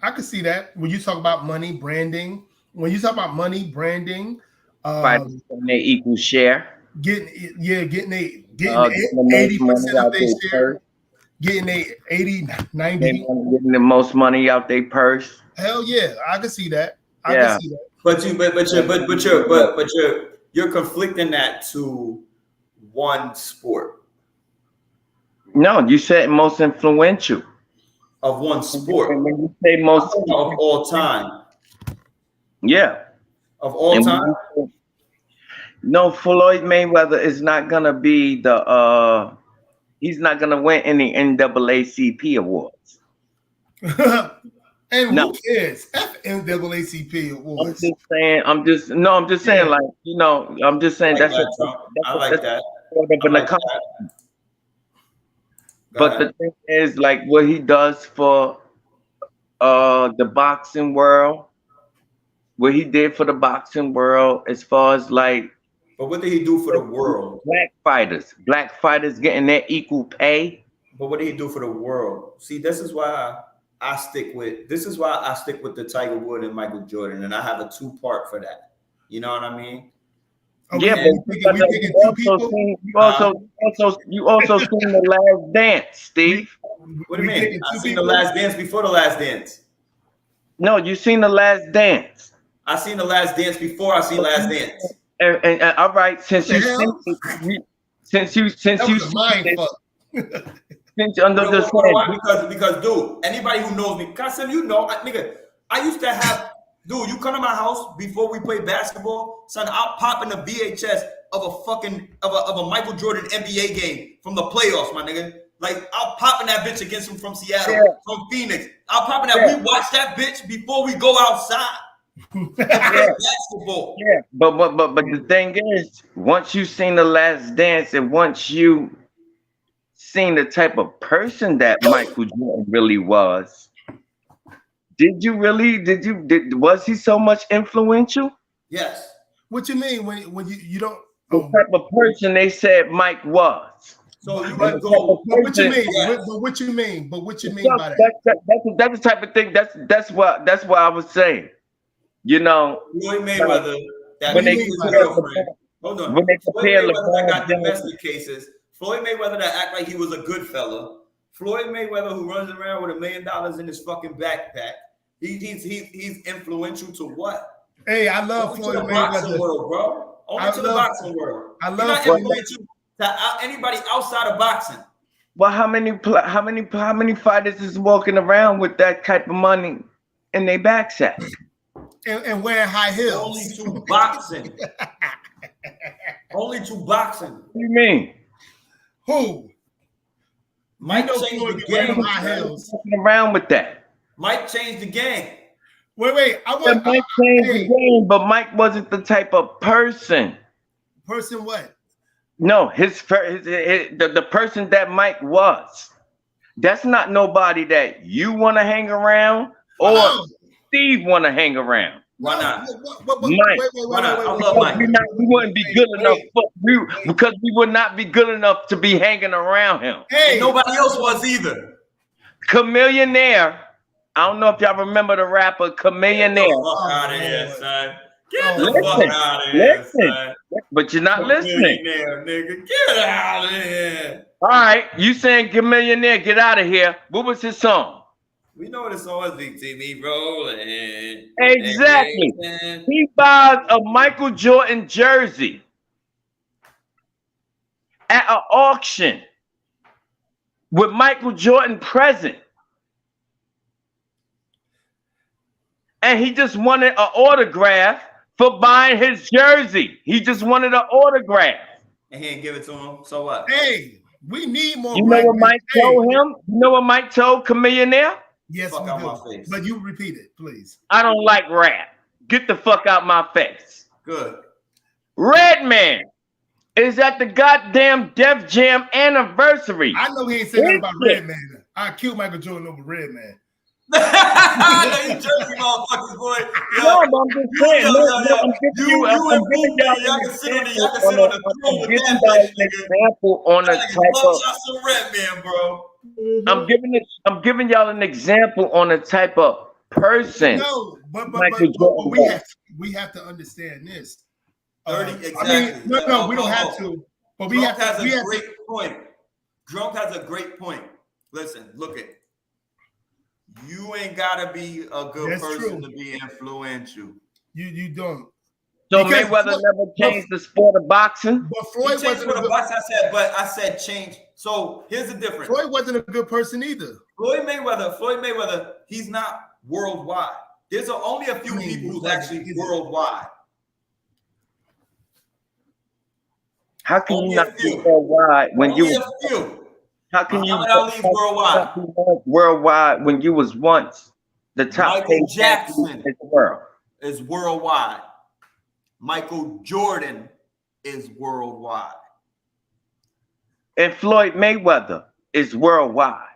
I could see that when you talk about money branding. When you talk about money branding, Fighters getting their equal share. getting 80% Getting the most money of out their their share, purse. getting 80, 90. Getting the most money out their purse. Hell yeah, I can see that. I Yeah. can see that. But you're conflicting that to one sport. No, you said most influential. Of one sport. And when you say most of all time. Yeah. Of all time? No, Floyd Mayweather is not gonna be the he's not gonna win any NAACP awards. And No. who cares? F NAACP awards. I'm just saying, like, you know, I'm just saying I like that. But the thing is, like, what he does for the boxing world, what he did for the boxing world, as far as like. But what did he do for the world? Black fighters getting their equal pay. But what did he do for the world? See, this is why I stick with the Tiger Woods and Michael Jordan, and I have a 2-part for that. You know what I mean? Yeah, but you also seen The Last Dance, Steve. What do you mean? I seen The Last Dance before The Last Dance. No, you seen The Last Dance. I seen The Last Dance before I seen Last Dance. And all right, since you because dude, anybody who knows me, Kasim, you know, nigga, I used to have, dude, you come to my house before we play basketball, son, I'll pop in the VHS of a Michael Jordan NBA game from the playoffs, my nigga. Like, I'll pop in that bitch against him from Seattle, from Phoenix. I'll pop in that. We watch that bitch before we go outside. Basketball. Yeah, but the thing is, once you seen The Last Dance, and once you seen the type of person that Michael Jordan really was, was he so much influential? Yes. What you mean when you don't? The type of person they said Mike was. So you would go. What you mean? But what you mean? But what you mean by that? That's the type of thing. That's what I was saying. You know, Floyd Mayweather. When they compare Floyd Mayweather that got domestic cases. Floyd Mayweather that act like he was a good fella. Floyd Mayweather who runs around with $1 million in his fucking backpack. He's influential to what? Hey, I love Floyd Mayweather. Boxing world, bro. Only to the boxing world. I love He's not influential to anybody outside of boxing. Well, how many fighters is walking around with that type of money in their backpack? And wearing high heels. Only to boxing. Only to boxing. What do you mean? Who? Mike changed the game. High heels. Walking around with that. Mike changed the game. Wait. Mike changed the game, but Mike wasn't the type of person. Person what? No, the person that Mike was. That's not nobody that you want to hang around or Steve want to hang around. Why not? Mike. Why not? I love Mike. We wouldn't be good enough because we would not be good enough to be hanging around him. Hey, nobody else was either. Chamillionaire. I don't know if y'all remember the rapper Chamillionaire. Get the fuck out of here, son. Get the fuck out of here, son. But you're not listening. Nigga. Get out of here. All right, you saying Chamillionaire, get out of here. What was his song? We know the song was Big TV rolling. Exactly. He buys a Michael Jordan jersey at an auction with Michael Jordan present. And he just wanted an autograph for buying his jersey. He just wanted an autograph. And he didn't give it to him. So what? Hey, we need more. You know what Mike told him? You know what Mike told Chamillionaire? Yes, we do. But you repeat it, please. I don't like rap. Get the fuck out my face. Good. Redman is at the goddamn Def Jam anniversary. I know he ain't saying nothing about Redman. I killed Michael Jordan over Redman. I know you Jersey motherfuckers, boy. No, but I'm just saying. I'm giving y'all can sit on the throne with that bitch, nigga. Example on a That nigga type love of. shots to Red Man, bro. I'm giving y'all an example on a type of person. No, but Michael Jordan we have to understand this. 30 exactly. I mean, no, we don't have to. But we Drunk have to. has a great point. Drunk has a great point. Listen, look at. You ain't gotta be a good person to be influential. You don't. So Mayweather never changed the sport of boxing. But Floyd wasn't a good boxing. I said change. So here's the difference. Floyd wasn't a good person either. Floyd Mayweather, he's not worldwide. There's only a few people who's actually worldwide. How can you not be worldwide when you? How can you worldwide when you was once the top Michael Jackson in the world? Is worldwide. Michael Jordan is worldwide. And Floyd Mayweather is worldwide.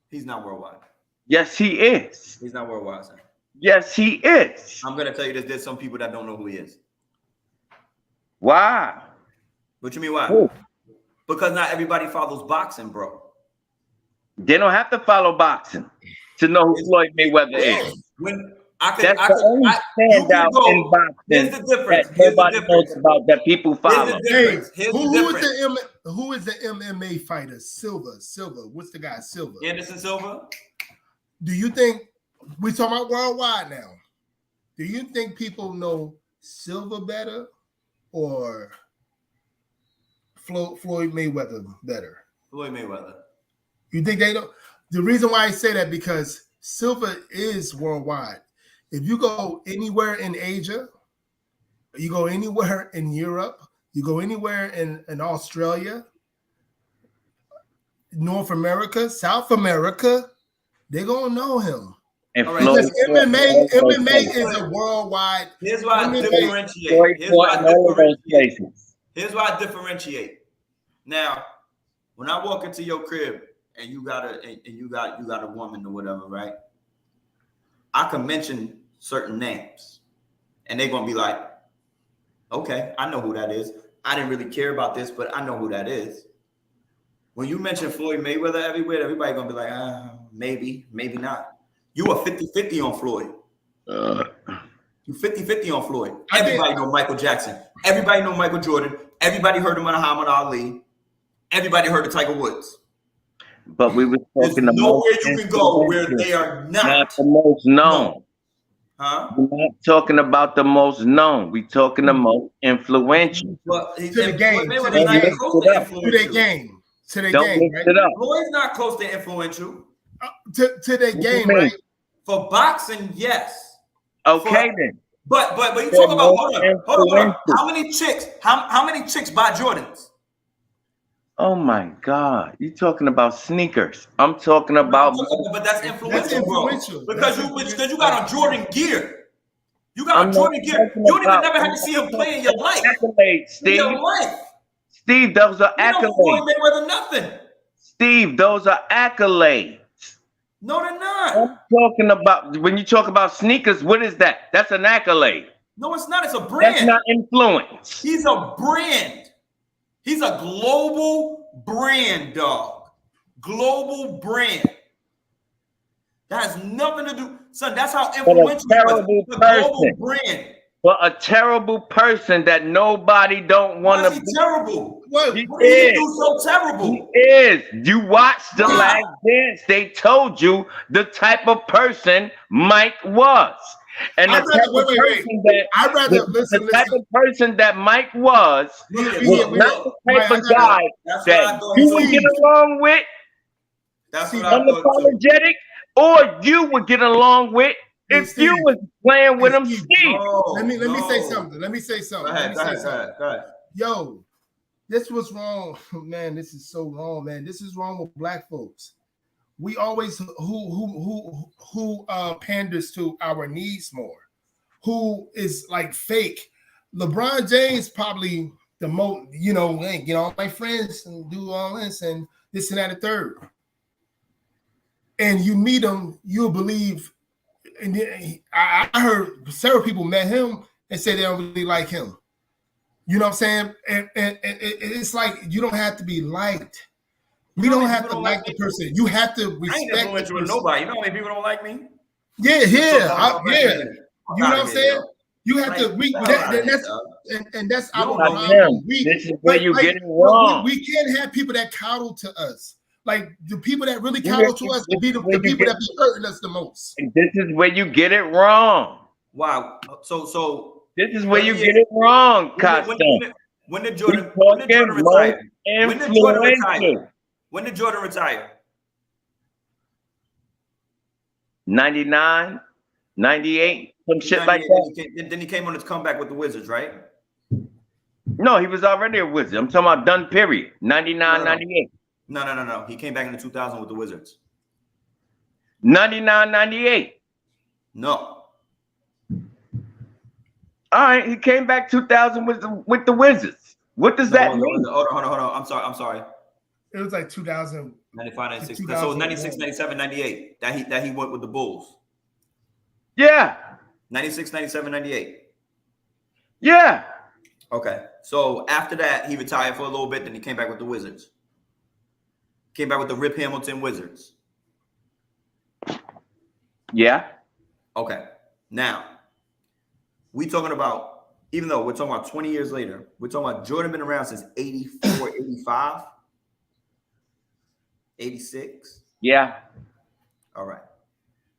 He's not worldwide. Yes, he is. He's not worldwide, sir. Yes, he is. I'm gonna tell you this. There's some people that don't know who he is. Why? What you mean why? Who? Because not everybody follows boxing, bro. They don't have to follow boxing to know who Floyd Mayweather is. That's the only standout in boxing. Here's the difference. That nobody knows about that people follow. Who is the MMA fighter? Silva. What's the guy? Silva. Anderson Silva. Do you think we talking about worldwide now? Do you think people know Silva better or Floyd Mayweather better? Floyd Mayweather. You think they don't? The reason why I say that because Silva is worldwide. If you go anywhere in Asia, you go anywhere in Europe, you go anywhere in Australia, North America, South America, they're gonna know him. And because MMA is a worldwide. Here's why I differentiate. Here's why I differentiate. Now, when I walk into your crib and you got a woman or whatever, right? I can mention certain names, and they're gonna be like, "Okay, I know who that is. I didn't really care about this, but I know who that is." When you mention Floyd Mayweather everywhere, everybody gonna be like, maybe, maybe not. You are 50-50 on Floyd. You 50-50 on Floyd. Everybody know Michael Jackson. Everybody know Michael Jordan. Everybody heard of Muhammad Ali. Everybody heard of Tiger Woods. But we were talking about nowhere you can go where they are not the most known. Huh? We're not talking about the most known. We're talking the most influential. To the game. To their game. Right? Floyd's not close to influential. To their game, right? For boxing, yes. Okay, then. But you talk about hold on. How many chicks buy Jordans? Oh my God! You're talking about sneakers. I'm talking about. But that's influential, bro. Because you got on Jordan gear. You got on Jordan gear. You don't even never have to see him play in your life. Accolades, Steve. In your life. Steve, those are accolades. Floyd Mayweather, nothing. Steve, those are accolades. No, they're not. I'm talking about when you talk about sneakers. What is that? That's an accolade. No, it's not. It's a brand. That's not influence. He's a brand. He's a global brand, dog. Global brand. That has nothing to do, son. That's how influential he was. The global brand. But a terrible person that nobody don't want to be. Terrible. What did he do so terrible? He is. You watched The Last Dance. They told you the type of person Mike was. And the type of person that Mike was not the type of guy that you would get along with, unapologetic, or you would get along with if you was playing with him, Steve. Let me say something. Go ahead. Yo, this was wrong, man. This is so wrong, man. This is wrong with black folks. We always who panders to our needs more, who is like fake. LeBron James probably the most, get all my friends and do all this and that and third. and you meet him, you'll believe. And I heard several people met him and say they don't really like him. You know what I'm saying? And it's like you don't have to be liked. We don't have to like the person. You have to respect. I ain't influential with nobody. You know how many people don't like me? Yeah. You know what I'm saying? You have to. That's our problem. This is where you get it wrong. We can't have people that coddle to us. Like the people that really coddle to us be the people that be hurting us the most. This is where you get it wrong. Wow. So this is where you get it wrong, Costa. When did Jordan retire? When did Jordan retire? When did Jordan retire? 99, 98, some shit like that. Then he came on his comeback with the Wizards, right? No, he was already a Wizard. I'm talking about done period. 99, 98. No. He came back in the 2000 with the Wizards. 99, 98. No. All right, he came back 2000 with the Wizards. What does that mean? Hold on. I'm sorry. It was like 2000. 95, 96. So 96, 97, 98. That he went with the Bulls. Yeah. 96, 97, 98. Yeah. Okay. So after that, he retired for a little bit. Then he came back with the Wizards. Came back with the Rip Hamilton Wizards. Yeah. Okay. Now, we talking about, even though we're talking about 20 years later, we're talking about Jordan been around since 84, 85, 86. Yeah. All right.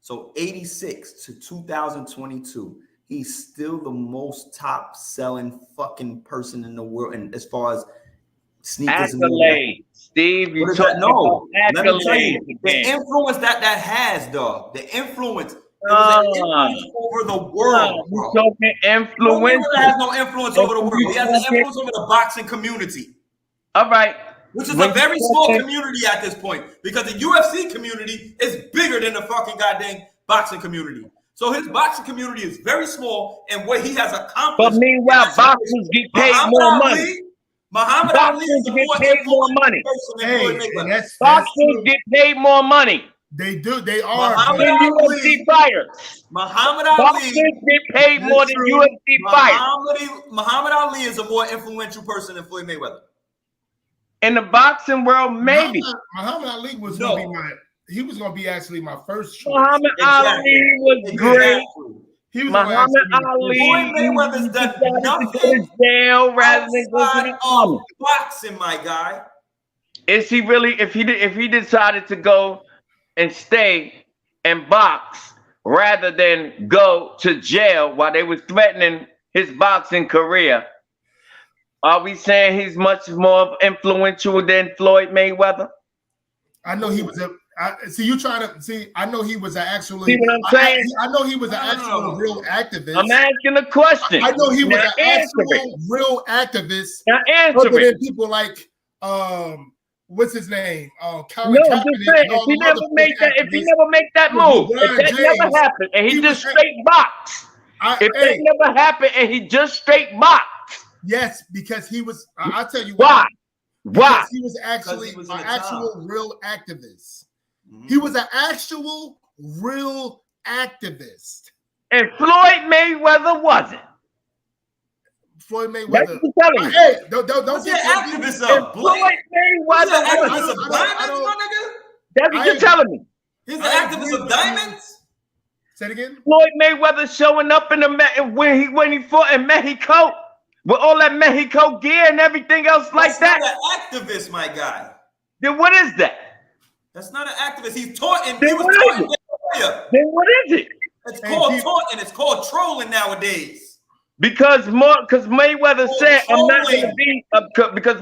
So 86 to 2022, he's still the most top selling fucking person in the world. And as far as sneakers, accolades, Steve, you talking no, about let me tell you, accolades. the influence that has, dog. The influence. It was an influence over the world. You're talking influence. He has no influence over the world. He has an influence over the boxing community. All right. Which is a very small community at this point, because the UFC community is bigger than the fucking goddamn boxing community. So his boxing community is very small, and what he has accomplished. But meanwhile, boxers get paid more money. Muhammad Ali is paid more money. Boxers get paid more money. They do. They are. Muhammad UFC fighters. Muhammad Ali. Boxers get paid more than UFC fighters. Muhammad Ali is a more influential person than Floyd Mayweather. In the boxing world, maybe. Muhammad Ali was going to be he was going to be actually my first choice. Muhammad Ali was great. He was Muhammad Ali. Floyd Mayweather's done nothing jail rather than go to the army. Boxing, my guy. Is he really? If he decided to go and stay and box rather than go to jail while they were threatening his boxing career, are we saying he's much more influential than Floyd Mayweather? I know he was I know he was actually. See what I'm saying? I know he was an actual real activist. I'm asking a question. I know he was an actual real activist. Now answer other it. than people like what's his name? No, I'm just saying, if he never make that move, if that never happened, and he just straight box. If that never happened and he just straight box. Yes, because he was. I'll tell you why. Why? He was actually an actual real activist. Mm-hmm. He was an actual real activist. And Floyd Mayweather wasn't. Floyd Mayweather. That's what you're telling me. Hey, don't get activist of Floyd Mayweather wasn't. That's what you're telling me. He's an activist of diamonds. Say it again. Floyd Mayweather showing up in the when he fought in Mexico with all that Mexico gear and everything else like that. That's not an activist, my guy. Then what is that? That's not an activist. He's taunting. Then what is it? Then what is it? It's called taunting. It's called trolling nowadays. Because Mayweather said I'm not going to be because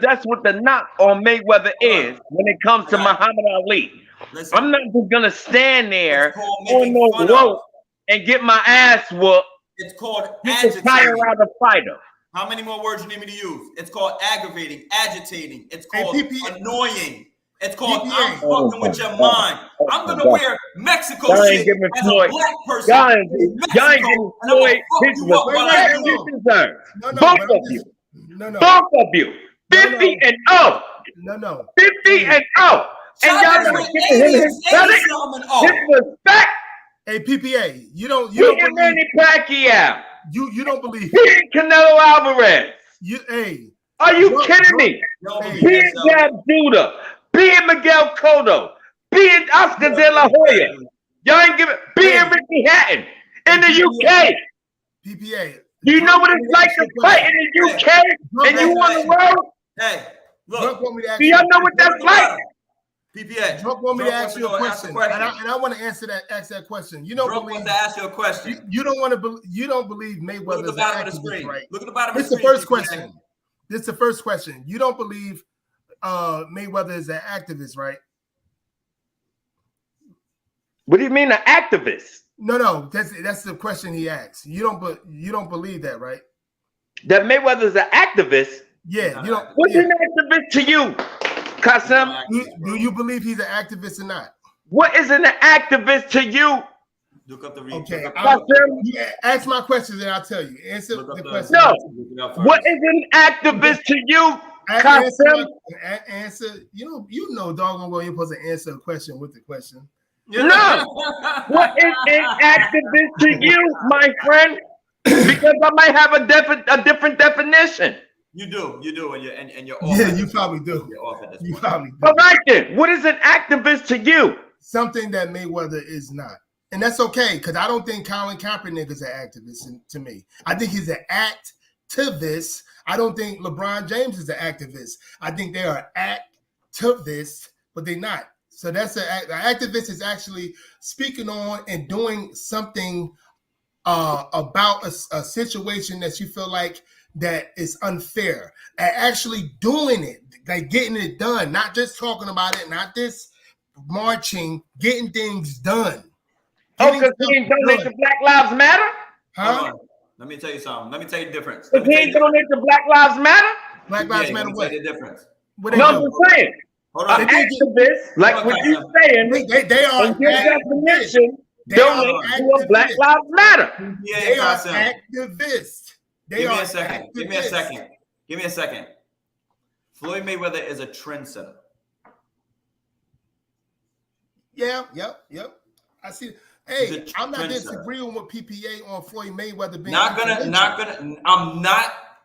that's what the knock on Mayweather is when it comes to Muhammad Ali. Listen, I'm not just going to stand there on no rope and get my ass whooped. It's called agitating. Tire out a fighter. How many more words you need me to use? It's called aggravating, agitating. It's called annoying. It's called I'm fucking with your mind. I'm gonna wear Mexico shit as a black person. Y'all ain't giving Floyd his deserve. Both of you. Both of you. 50-0. 50-0. And y'all not giving him his credit. His respect. Hey, PPA, you don't He believe Manny Pacquiao. you don't believe He Canelo Alvarez. Are you kidding me? Being Jab Judah, being Miguel Cotto, being Oscar De La Hoya. Y'all ain't giving. Being Ricky Hatton in the UK. PPA. Do you know what it's like to fight in the UK and you on the road? Hey, look. Do y'all know what that's like? PPA. Drunk want me to ask you a question, and I want to ask that question. You don't believe to ask you a question. You don't want to. You don't believe Mayweather is an activist, right? Look at the bottom of the This screen. is the first question. This is the first question. You don't believe Mayweather is an activist, right? What do you mean, an activist? No. That's the question he asked. You don't believe that, right? That Mayweather's an activist? Yeah. You don't. What's an activist to you, Kasem? Do you believe he's an activist or not? What is an activist to you? Look up the okay. Ask my questions and I'll tell you. Answer the question. No. What is an activist to you, Kasem? Answer. You know, doggone well, you're supposed to answer a question with the question. No. What is an activist to you, my friend? Because I might have a different definition. You do, and you're off. Yeah, you probably do. You're off at this point. Probably do. All right then. What is an activist to you? Something that Mayweather is not. And that's okay, because I don't think Colin Kaepernick is an activist to me. I think he's an activist. I don't think LeBron James is an activist. I think they are activists, but they're not. So that's an activist is actually speaking on and doing something about a situation that you feel like that is unfair, and actually doing it, like getting it done, not just talking about it, not just marching, getting things done. Oh, because he ain't donate to Black Lives Matter? Huh? Let me tell you something. Let me tell you the difference. He ain't donate to Black Lives Matter? Black Lives Matter what? The difference. No, I'm just saying. An activist, like what you're saying, they are in your definition, donate to a Black Lives Matter. They are activists. Give me a second. Give me a second. Floyd Mayweather is a trendsetter. Yep. I see. Hey, I'm not disagreeing with PPA on Floyd Mayweather being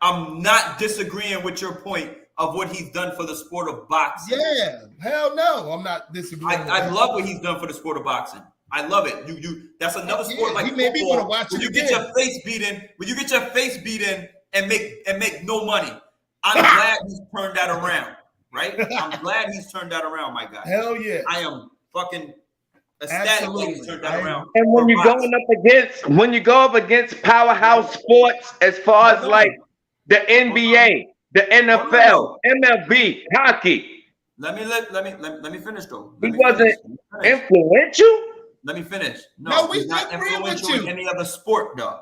I'm not disagreeing with your point of what he's done for the sport of boxing. Yeah, hell no, I'm not disagreeing. I love what he's done for the sport of boxing. I love it. You that's another sport like football. Me want to watch when it you again. get your face beaten, and make no money. I'm glad he's turned that around, right? I'm glad he's turned that around, my guy. Hell yeah. I am fucking ecstatic that he's turned that around. And when you go up against powerhouse sports as far as like the NBA, the NFL, MLB, hockey. Let me finish though. He wasn't influential. Let me finish. No, he's not influential in any other sport, though.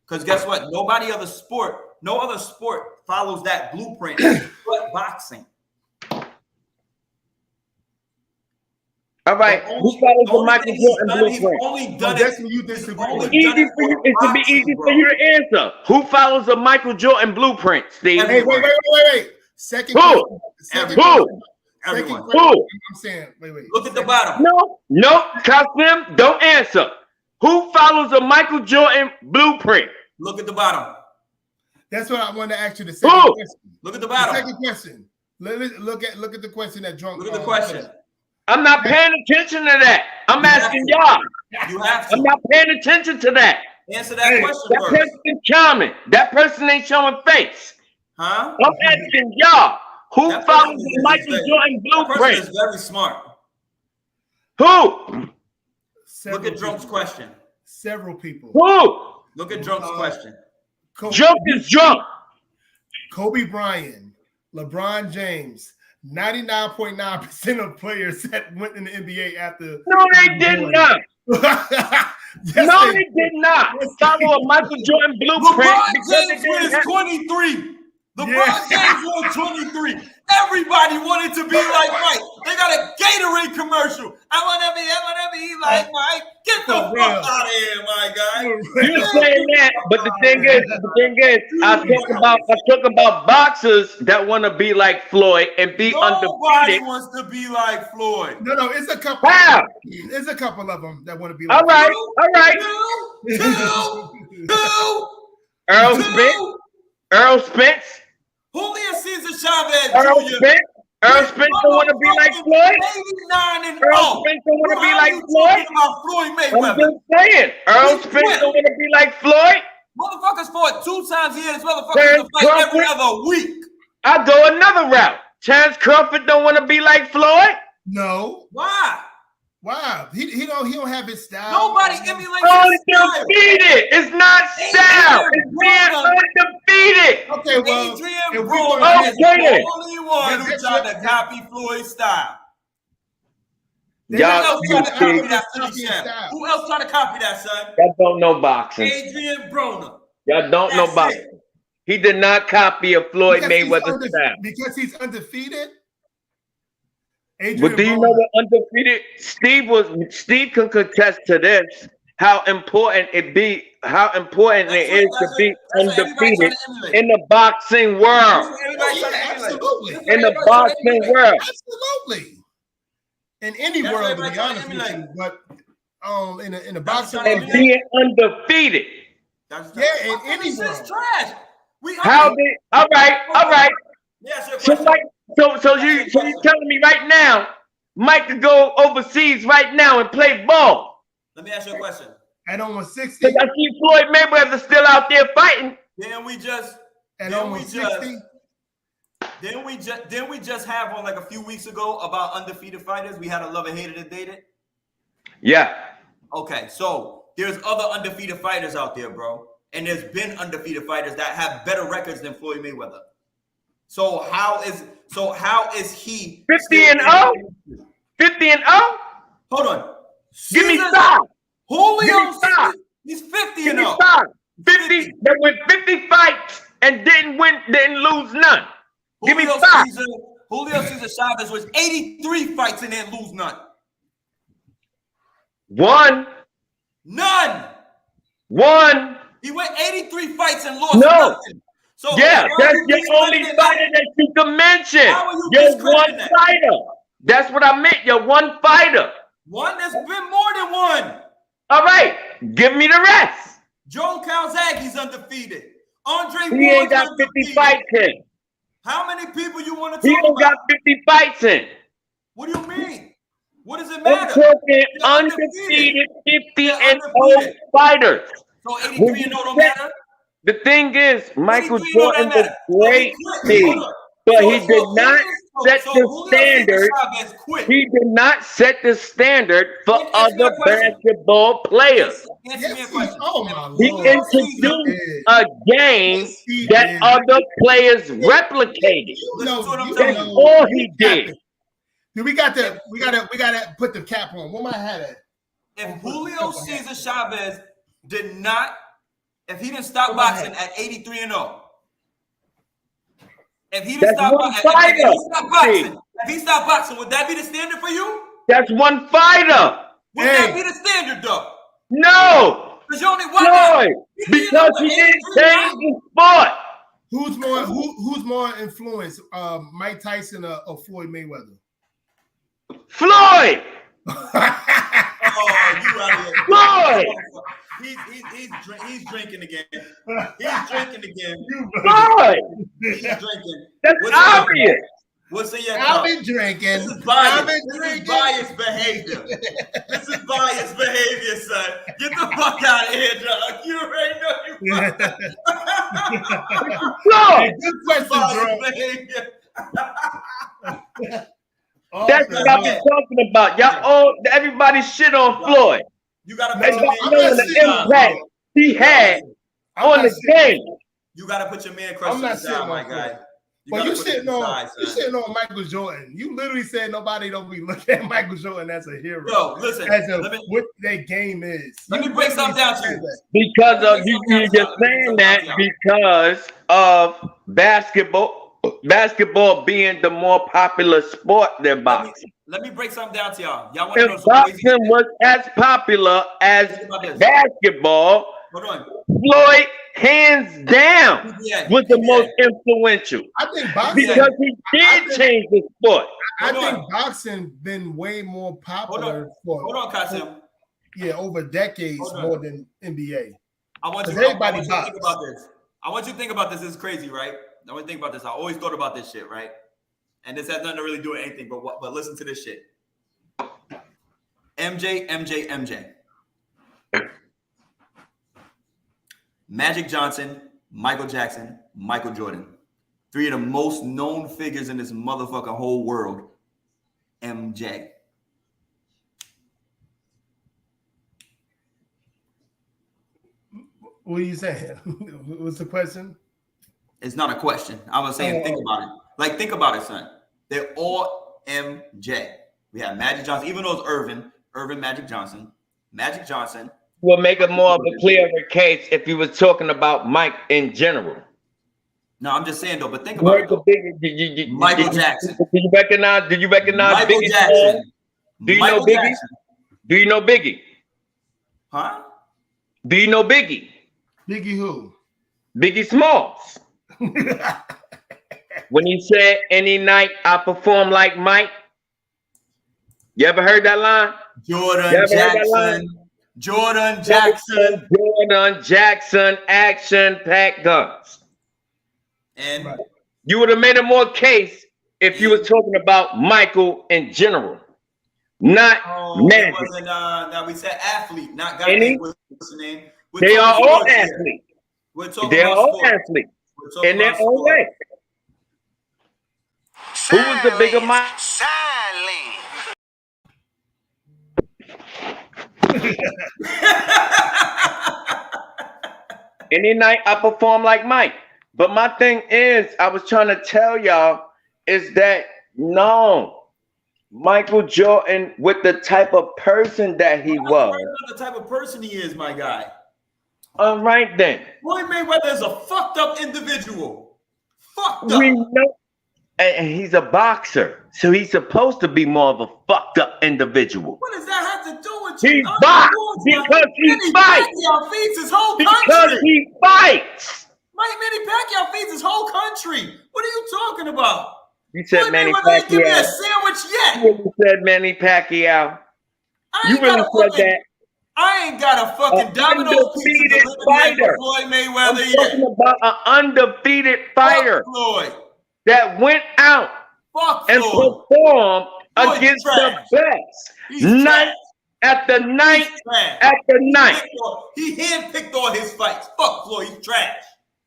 Because guess what? No other sport follows that blueprint but boxing. All right. Who follows the Michael Jordan blueprint? Only done that's when you disagree. It should be easy for you to answer. Who follows the Michael Jordan blueprint, Steve? Hey, wait. Second Who? Everyone. Who? I'm saying, wait. Look at the bottom. No, Kasem, don't answer. Who follows the Michael Jordan blueprint? Look at the bottom. That's what I wanted to ask you. The second question. Look at the bottom. The second question. Look at the question that drunk. Look at the question. I'm not paying attention to that. I'm asking y'all. You have to. I'm not paying attention to that. Answer that question that first. Person is charming. That person ain't showing face. Huh? I'm asking y'all. Who follows the Michael Jordan blueprint? That person is very smart. Who? Look at Drunk's question. Several people. Who? Look at Drunk's question. Drunk is drunk. Kobe Bryant, LeBron James, 99.9% of players that went in the NBA after. No, they did not. No, they did not follow a Michael Jordan blueprint. LeBron James wins 23. LeBron James won 23. Everybody wanted to be like Mike. They got a Gatorade commercial. I want to be like Mike. Get the fuck out of here, my guy. You saying that, but the thing is, I talk about boxers that want to be like Floyd and be Nobody undefeated. wants to be like Floyd. No, it's a couple. How? There's a couple of them that want to be like All right. Earl Spence. Julio Cesar Chavez Earl Jr. Spence don't want to be like Floyd. 89 and Earl Spence don't want to be like Floyd. Floyd I'm Mayweather. just saying. Earl Spence don't want to be like Floyd. Motherfuckers fought 2 times a year. This motherfuckers to fight every other week. I go another route. Chance Crawford don't want to be like Floyd. No. Why? Wow. He don't have his style. Nobody emulates Undefeated. It's not style. It's being undefeated. Okay, well, Adrian Broner is the only one who tried to copy Floyd's style. Who else tried to copy that, son? Y'all don't know boxing. Adrian Broner. Y'all don't know boxing. He did not copy a Floyd Mayweather style. Because he's undefeated. But do you know what undefeated? Steve can contest to this. How important it is to be undefeated in the boxing world. Absolutely. In the boxing world. Absolutely. In any world, to be honest with you, but in the boxing world, and being undefeated. Yeah, in any world. Trash. All right. So you telling me right now, Mike could go overseas right now and play ball? Let me ask you a question. At almost 60. I see Floyd Mayweather still out there fighting. Then we just have on like a few weeks ago about undefeated fighters. We had a love and hated and dated. Yeah. Okay, so there's other undefeated fighters out there, bro. And there's been undefeated fighters that have better records than Floyd Mayweather. So how is he 50-0? 50-0? Hold on. Give me five. Julio, he's 50-0. 50 that went 50 fights and didn't lose none. Give me five. Julio Cesar Chavez was 83 fights and didn't lose none. None. He went 83 fights and lost nothing. So yeah, that's your only fighter that you can mention. You're one fighter. That's what I meant. You're one fighter. One? There's been more than one. All right. Give me the rest. Joe Calzaghe's undefeated. Andre He ain't got 50 fights in. How many people you want to He talk don't about? got 50 fights in. What do you mean? What does it I'm matter? talking undefeated 50-0 fighters. So 83-0 don't matter? The thing is, Michael Jordan was great, but he did not set the standard. He did not set the standard for other basketball players. He introduced a game that other players replicated. That's all he did. We got to put the cap on. Where my hat at? If Julio Cesar Chavez did not, if he didn't stop boxing at 83-0, if he stopped boxing, would that be the standard for you? That's one fighter. Would that be the standard though? No. Because you only because he didn't change the sport. Who's more influenced, Mike Tyson or Floyd Mayweather? Floyd. Floyd. He's drinking again. He's drinking again. Floyd. He's drinking. That's obvious. What's in your cup? I've been drinking. This is biased behavior. This is biased behavior, son. Get the fuck out of here, dog. You already know you fucked up. Floyd. Good question, behavior. That's what I've been talking about. Y'all everybody shit on Floyd. You gotta put the impact he had on the game. You gotta put your man crush on the side, my guy. But you sitting on Michael Jordan. You literally said nobody don't be looking at Michael Jordan as a hero. Yo, listen. What their game is. Let me break something down to you. Because of you're just saying that because of basketball being the more popular sport than boxing. Let me break something down to y'all. Y'all want to know If some crazy boxing was as popular as basketball, Floyd, hands down, was the most influential. I think boxing because he did change the sport. I think boxing been way more popular Hold on, Kasim. Over decades more than NBA. I want you to think about this. I want you to think about this. This is crazy, right? I want you to think about this. I always thought about this shit, right? And this has nothing to really do with anything, but listen to this shit. MJ. Magic Johnson, Michael Jackson, Michael Jordan. 3 of the most known figures in this motherfucking whole world. MJ. What are you saying? What's the question? It's not a question. I was saying, think about it. Like, think about it, son. They're all MJ. We have Magic Johnson, even though it's Irvin Magic Johnson. Will make it more of a clearer case if you was talking about Mike in general. No, I'm just saying though. But think about it. Michael Jackson. Did you recognize Michael Biggie? Jackson? Do you know Biggie? Do you know Biggie? Huh? Do you know Biggie? Biggie who? Biggie Smalls. When he said, "Any night I perform like Mike." You ever heard that line? Jordan Jackson, action-packed guns. And you would have made a more case if you was talking about Michael in general, not Magic. It wasn't, now we said athlete, not guy. What's the name? They are all athletes. They're all athletes in their own way. Who was the bigger Mike? Any night I perform like Mike. But my thing is, I was trying to tell y'all is that no, Michael Jordan, with the type of person that he was. The type of person he is, my guy. All right then. Floyd Mayweather is a fucked up individual. Fucked up. We know, and he's a boxer, so he's supposed to be more of a fucked up individual. What does that have to do with you? He boxes because he fights. Pacquiao feeds his whole country. Because he fights. Manny Pacquiao feeds his whole country. What are you talking about? You said Manny Pacquiao. Give me a sandwich yet. You really said Manny Pacquiao. You really said that. I ain't got a fucking Domino's pizza to fighter. Floyd Mayweather I'm talking about an undefeated fighter that went out and performed against the best. Night after night after night. He handpicked all his fights. Fuck Floyd, he's trash.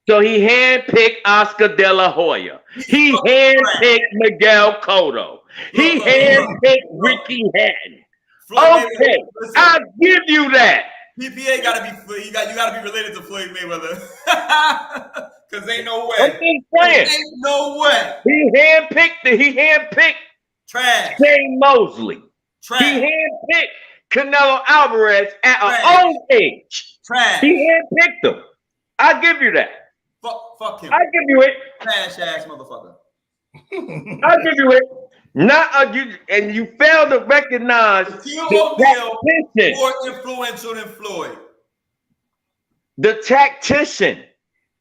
So he handpicked Oscar De La Hoya. He handpicked Miguel Cotto. He handpicked Ricky Hatton. Okay, I'll give you that. PPA gotta be you gotta be related to Floyd Mayweather. Cause ain't no way. I'm just saying. Ain't no way. He handpicked trash. Shane Mosley. Trash. He handpicked Canelo Alvarez at an old age. Trash. He handpicked him. I'll give you that. Fuck him. I'll give you it. Trash ass motherfucker. I'll give you it. Not you, and you fail to recognize the tactician. More influential than Floyd. The tactician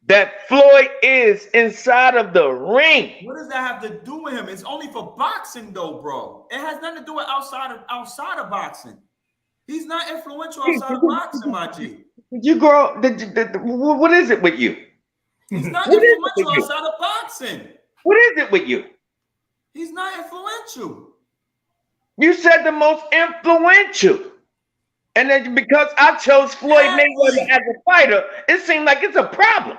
that Floyd is inside of the ring. What does that have to do with him? It's only for boxing, though, bro. It has nothing to do with outside of boxing. He's not influential outside of boxing, my G. You grow. What is it with you? He's not influential outside of boxing. What is it with you? He's not influential. You said the most influential. And then because I chose Floyd Mayweather as a fighter, it seemed like it's a problem.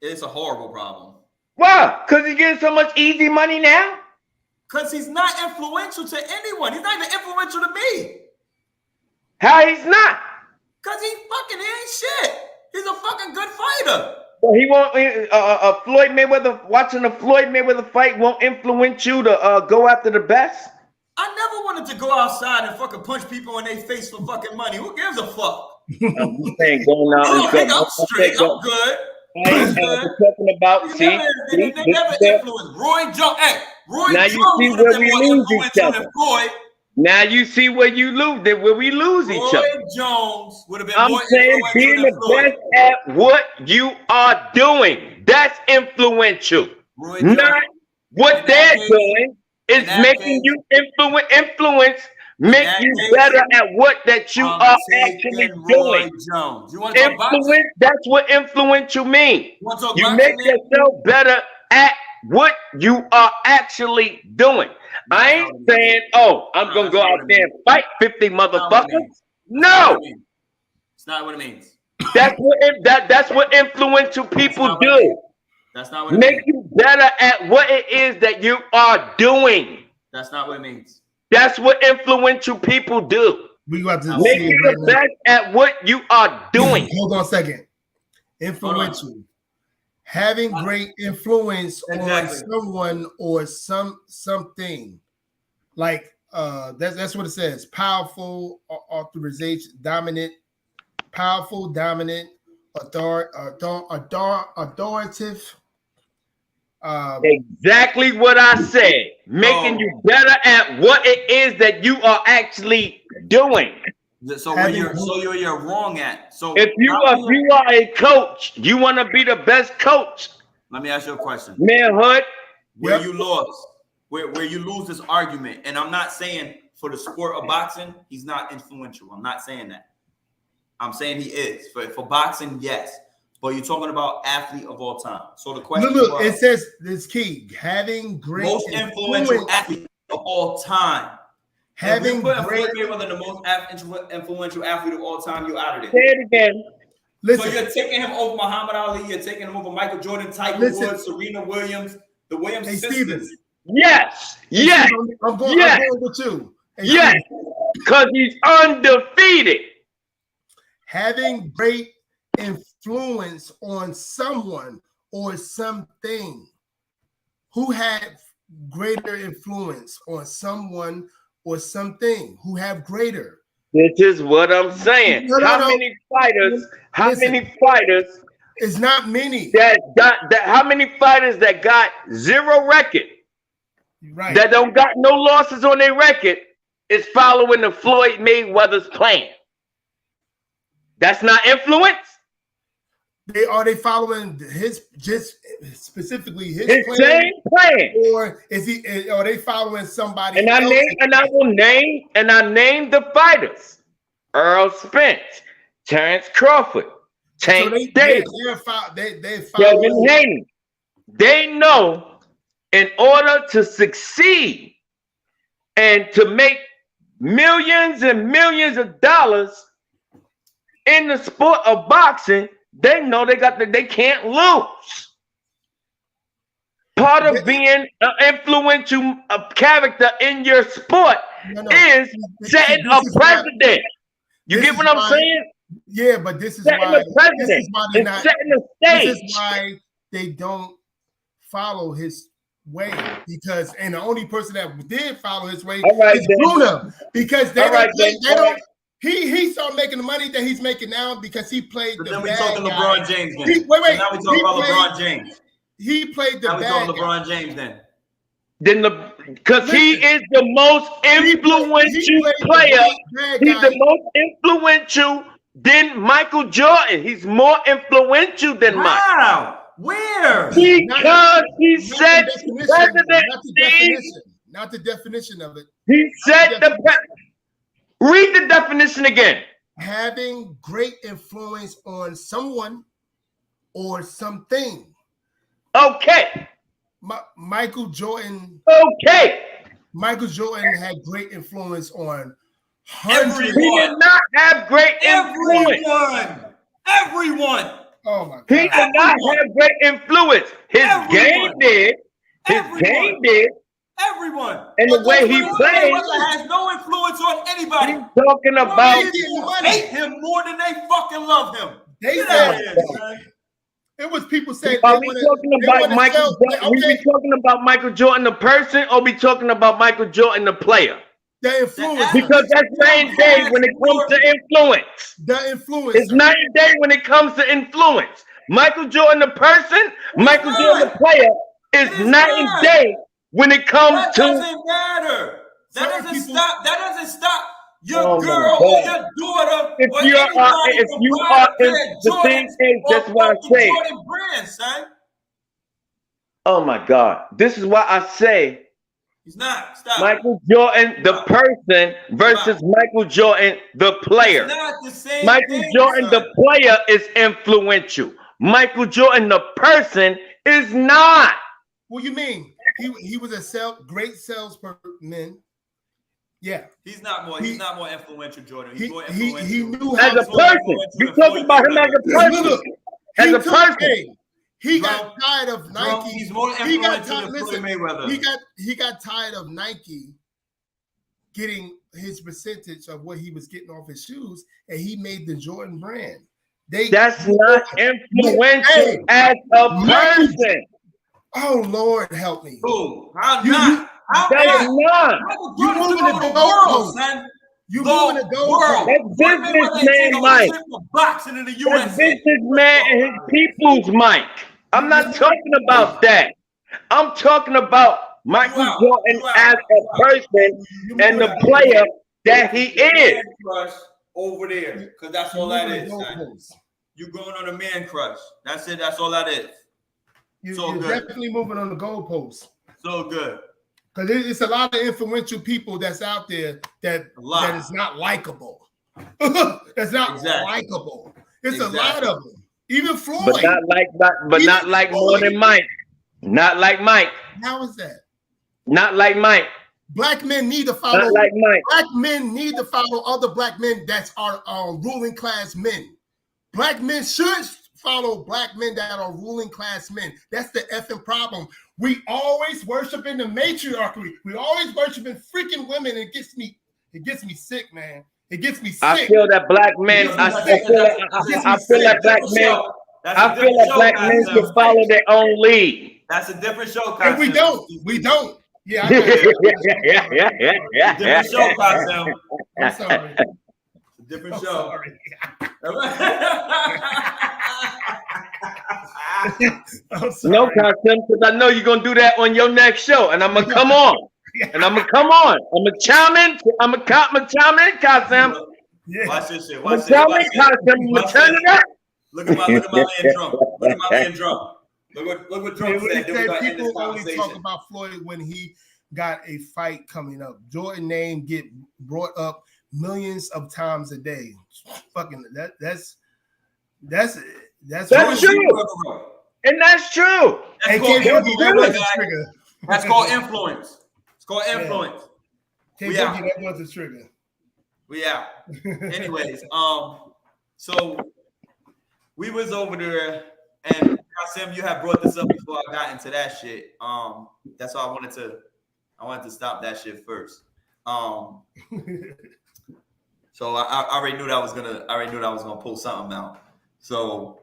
It's a horrible problem. Why? Because he's getting so much easy money now? Because he's not influential to anyone. He's not even influential to me. How he's not? Because he ain't shit. He's a fucking good fighter. So he won't. Floyd Mayweather, watching the Floyd Mayweather fight won't influence you to go after the best. I never wanted to go outside and fucking punch people in their face for fucking money. Who gives a fuck? I'm saying going out and Look, I'm straight. I'm good. I'm talking about. They never influenced Roy Jones. Hey, Roy now Jones you see would have where been we more lose each influential other. than Floyd. Now you see where you lose, where we lose each other. Roy Jones would have been I'm more saying being influential than the Floyd. best at what you are doing. That's influential. Roy Not Jones. what they're doing is making you influence, make you better at what that you are actually doing. Jones. You want to talk boxing? Influence, that's what influential means. You make yourself better at what you are actually doing. I ain't saying, oh, I'm going to go out there and fight 50 motherfuckers. No. It's not what it means. That's what influential people do. That's not what it means. Make you better at what it is that you are doing. That's not what it means. That's what influential people do. We got to make you the best at what you are doing. Hold on a second. Influential. Having great influence on someone or something. Like that's what it says. Powerful, authorization, dominant, powerful, dominant, authoritative. Exactly what I said. Making you better at what it is that you are actually doing. So you're wrong at. So if you are a coach, you want to be the best coach. Let me ask you a question. Manhood. Where you lost, where you lose this argument, and I'm not saying for the sport of boxing, he's not influential. I'm not saying that. I'm saying he is. For boxing, yes. But you're talking about athlete of all time. So the question look, it says this key: having great most influential athlete of all time. Having great Mayweather the most influential athlete of all time, you're out of there. Say it again. Listen. So you're taking him over Muhammad Ali. You're taking him over Michael Jordan, Tiger Woods, Serena Williams, the Williams sisters. Yes. Yes. I'm going with you. Yes. Because he's undefeated. Having great influence on someone or something. Who had greater influence on someone or something? Who have greater? This is what I'm saying. How many fighters? It's not many. How many fighters that got 0 record? Right. That don't got no losses on their record is following the Floyd Mayweather's plan. That's not influence. Are they following his specifically his plan? Same plan, or is he? Are they following somebody? And I name the fighters: Earl Spence, Terrence Crawford, Tank Davis, Kevin Haney. They know in order to succeed and to make millions and millions of dollars in the sport of boxing, they know they can't lose. Part of being an influential character in your sport is setting a precedent. You get what I'm saying? Yeah, but this is why they're not setting the stage. This is why they don't follow his way, because the only person that did follow his way is Bruno, because they don't. He started making the money that he's making now because he played the then we bad talking guy. LeBron James then. Now we talking about LeBron James. He played the bad guy. Now we talking LeBron James then. Because he is the most influential player. He's the most influential than Michael Jordan. He's more influential than Mike. Wow. Where? Because he said not the definition of it. He said read the definition again. Having great influence on someone or something. Okay. Michael Jordan. Okay. Michael Jordan had great influence on hundreds. He did not have great influence. Everyone. Oh my God. He did not have great influence. His game did. Everyone. And the way he played has no influence on anybody. He's talking about hate him more than they fucking love him. They It was people saying. Are we talking about Michael? We be talking about Michael Jordan the person, or we talking about Michael Jordan the player? The influence. Because that's night and day when it comes to influence. The influence. It's night and day when it comes to influence. Michael Jordan the person, Michael Jordan the player is night and day when it comes to. That doesn't matter. That doesn't stop. That doesn't stop your girl or your daughter. If you are in the same age, that's what I say. Jordan brand, son. Oh my God! This is why I say. He's not. Stop. Michael Jordan, the person, versus Michael Jordan, the player. It's not the same Michael thing, Jordan, son. the player, is influential. Michael Jordan, the person, is not. What you mean? He was a great salesperson. Yeah. He's not more influential, Jordan. He's more he influential. knew As a person. You're talking about him as a person. As a person. He got tired of Nike. He's more influential than Floyd Mayweather. He got tired of Nike getting his percentage of what he was getting off his shoes, and he made the Jordan brand. That's not influential as a person. Oh Lord, help me! Ooh, how not? That's not. You moving the goalpost, man. You moving the goalpost. That's businessman Mike. That's businessman and his people's Mike. I'm not talking about that. I'm talking about Michael Jordan as a person and the player that he is. Over there, because that's all that is. You going on a man crush. That's it. That's all that is. You're definitely moving on the goalpost. So good. Because it's a lot of influential people that's out there that is not likable. That's not likable. It's a lot of them. Even Floyd. But not like more than Mike. Not like Mike. How is that? Not like Mike. Black men need to follow. Not like Mike. Black men need to follow other black men that are ruling class men. Black men should follow black men that are ruling class men. That's the effing problem. We always worship in the matriarchy. We always worship in freaking women. It gets me sick, man. It gets me sick. I feel that black men. I feel that black men should follow their own lead. That's a different show, and we don't. Yeah. Different show, Costume. I'm sorry. Different show. No, Costume, because I know you're gonna do that on your next show, and I'm gonna come on. And I'm gonna come on. I'm gonna chime in. I'm gonna chime in, Costume. Yeah. Watch this shit. Watch this. I'm gonna turn it up. Look at my man drum. Look at my man drum. Look what Drum said. People only talk about Floyd when he got a fight coming up. Jordan name get brought up millions of times a day. Fucking that's true. And that's true. That's called influence. It's called influence. We out. That was a trigger. We out. Anyways, so we was over there, and Sam, you had brought this up before I got into that shit. That's why I wanted to stop that shit first. So I already knew that I was gonna pull something out. So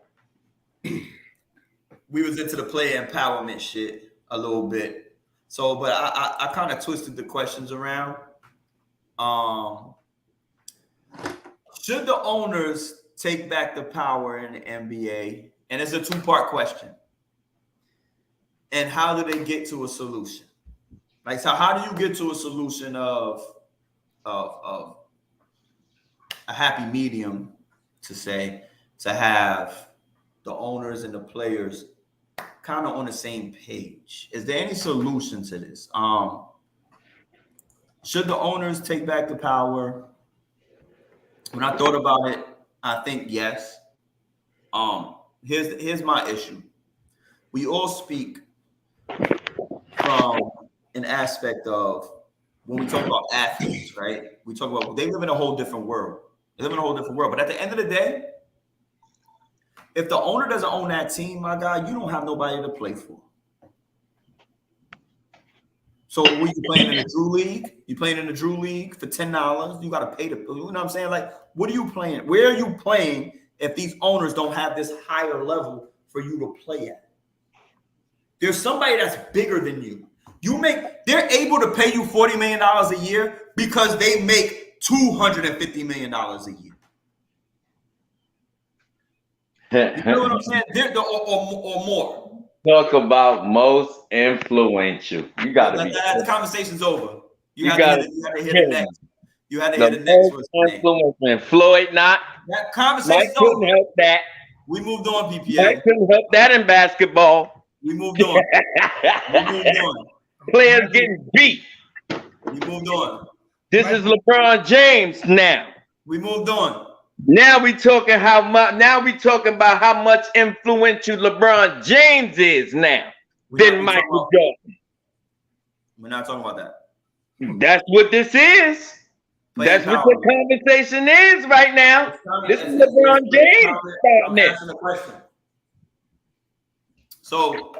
we was into the player empowerment shit a little bit. So, but I kind of twisted the questions around. Should the owners take back the power in the NBA? And it's a two-part question. And how do they get to a solution? Like, so how do you get to a solution of a happy medium, to have the owners and the players kind of on the same page? Is there any solution to this? Should the owners take back the power? When I thought about it, I think yes. Here's my issue. We all speak from an aspect of when we talk about athletes, right? We talk about they live in a whole different world. But at the end of the day, if the owner doesn't own that team, my guy, you don't have nobody to play for. So when you playing in the Drew League, you playing in the Drew League for $10, you got to pay you know what I'm saying? Like, what are you playing? Where are you playing if these owners don't have this higher level for you to play at. There's somebody that's bigger than you. They're able to pay you $40 million a year because they make $250 million a year. You know what I'm saying? Or more. Talk about most influential. You got to be. That conversation's over. You got to hear the next. You had to hear the next influence. Floyd not. That conversation's Mike couldn't over. help that. We moved on, PPA. Mike couldn't help that in basketball. We moved on. We moved on. Players getting beat. We moved on. This is LeBron James now. We moved on. Now we talking how much. Now we talking about how much influential LeBron James is now than Michael Jordan. We're not talking about that. That's what this is. That's what the conversation is right now. This is LeBron James. I'm asking a question. So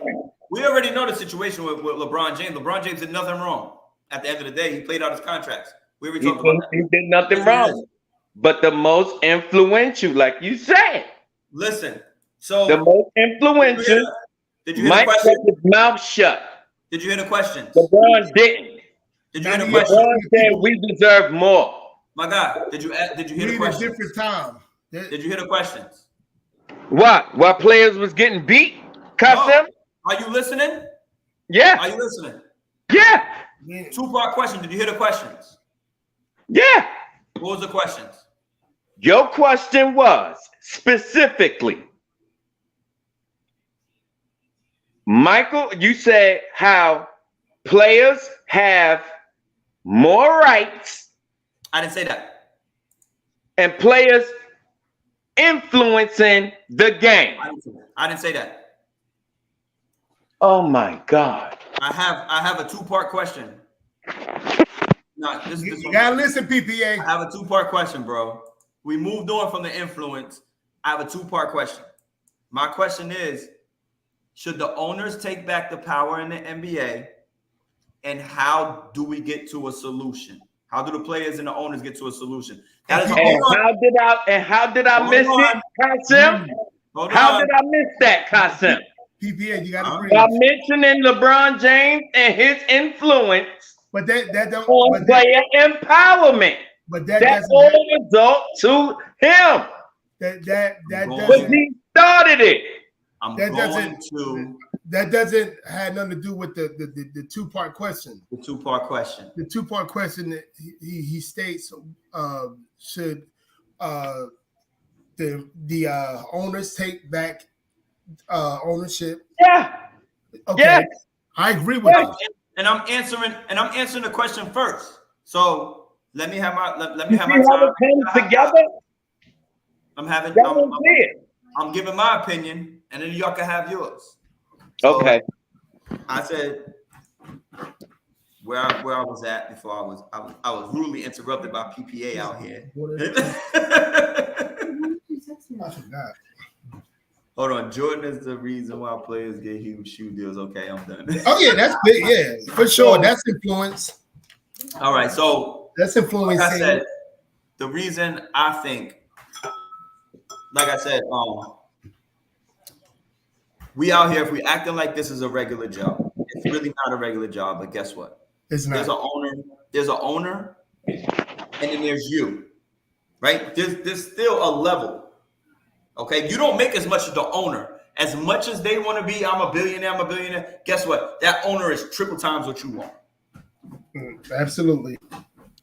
we already know the situation with LeBron James. LeBron James did nothing wrong. At the end of the day, he played out his contracts. We already talked about that. He did nothing wrong. But the most influential, like you said. Listen. So the most influential. Did you hear Mike the question? kept his mouth shut. Did you hear the questions? LeBron didn't. Did you hear the question? LeBron said we deserve more. My God, did you hear the questions? Different time. Did you hear the questions? What? While players was getting beat? No. Are you listening? Yeah. Are you listening? Yeah. Two-part question. Did you hear the questions? Yeah. What was the questions? Your question was specifically, Michael, you said how players have more rights. I didn't say that. And players influencing the game. I didn't say that. Oh my God. I have a two-part question. No, this you gotta listen, PPA. I have a two-part question, bro. We moved on from the influence. I have a two-part question. My question is, should the owners take back the power in the NBA? And how do we get to a solution? How do the players and the owners get to a solution? That is how did I miss it, Kasim? How did I miss that, Kasim? PPA, you gotta breathe. By mentioning LeBron James and his influence, but that don't on player empowerment. But that all result to him. That doesn't. But he started it. That doesn't have nothing to do with the two-part question. The two-part question. The two-part question that he states should the owners take back ownership? Yeah. Okay. Yeah. I agree with that. And I'm answering the question first. So let me have my time. Together. I'm giving my opinion, and then y'all can have yours. So okay. I said where I was at before I was rudely interrupted by PPA out here. Hold on, Jordan is the reason why players get huge shoe deals. Okay, I'm done. Oh yeah, that's big. Yeah, for sure. That's influence. All right, so that's influence. Like I said, the reason I think, like I said, we out here, if we acting like this is a regular job, it's really not a regular job. But guess what? It's not. There's an owner, and then there's you, right? There's still a level. Okay, you don't make as much as the owner. As much as they want to be, I'm a billionaire. Guess what? That owner is triple times what you want. Absolutely.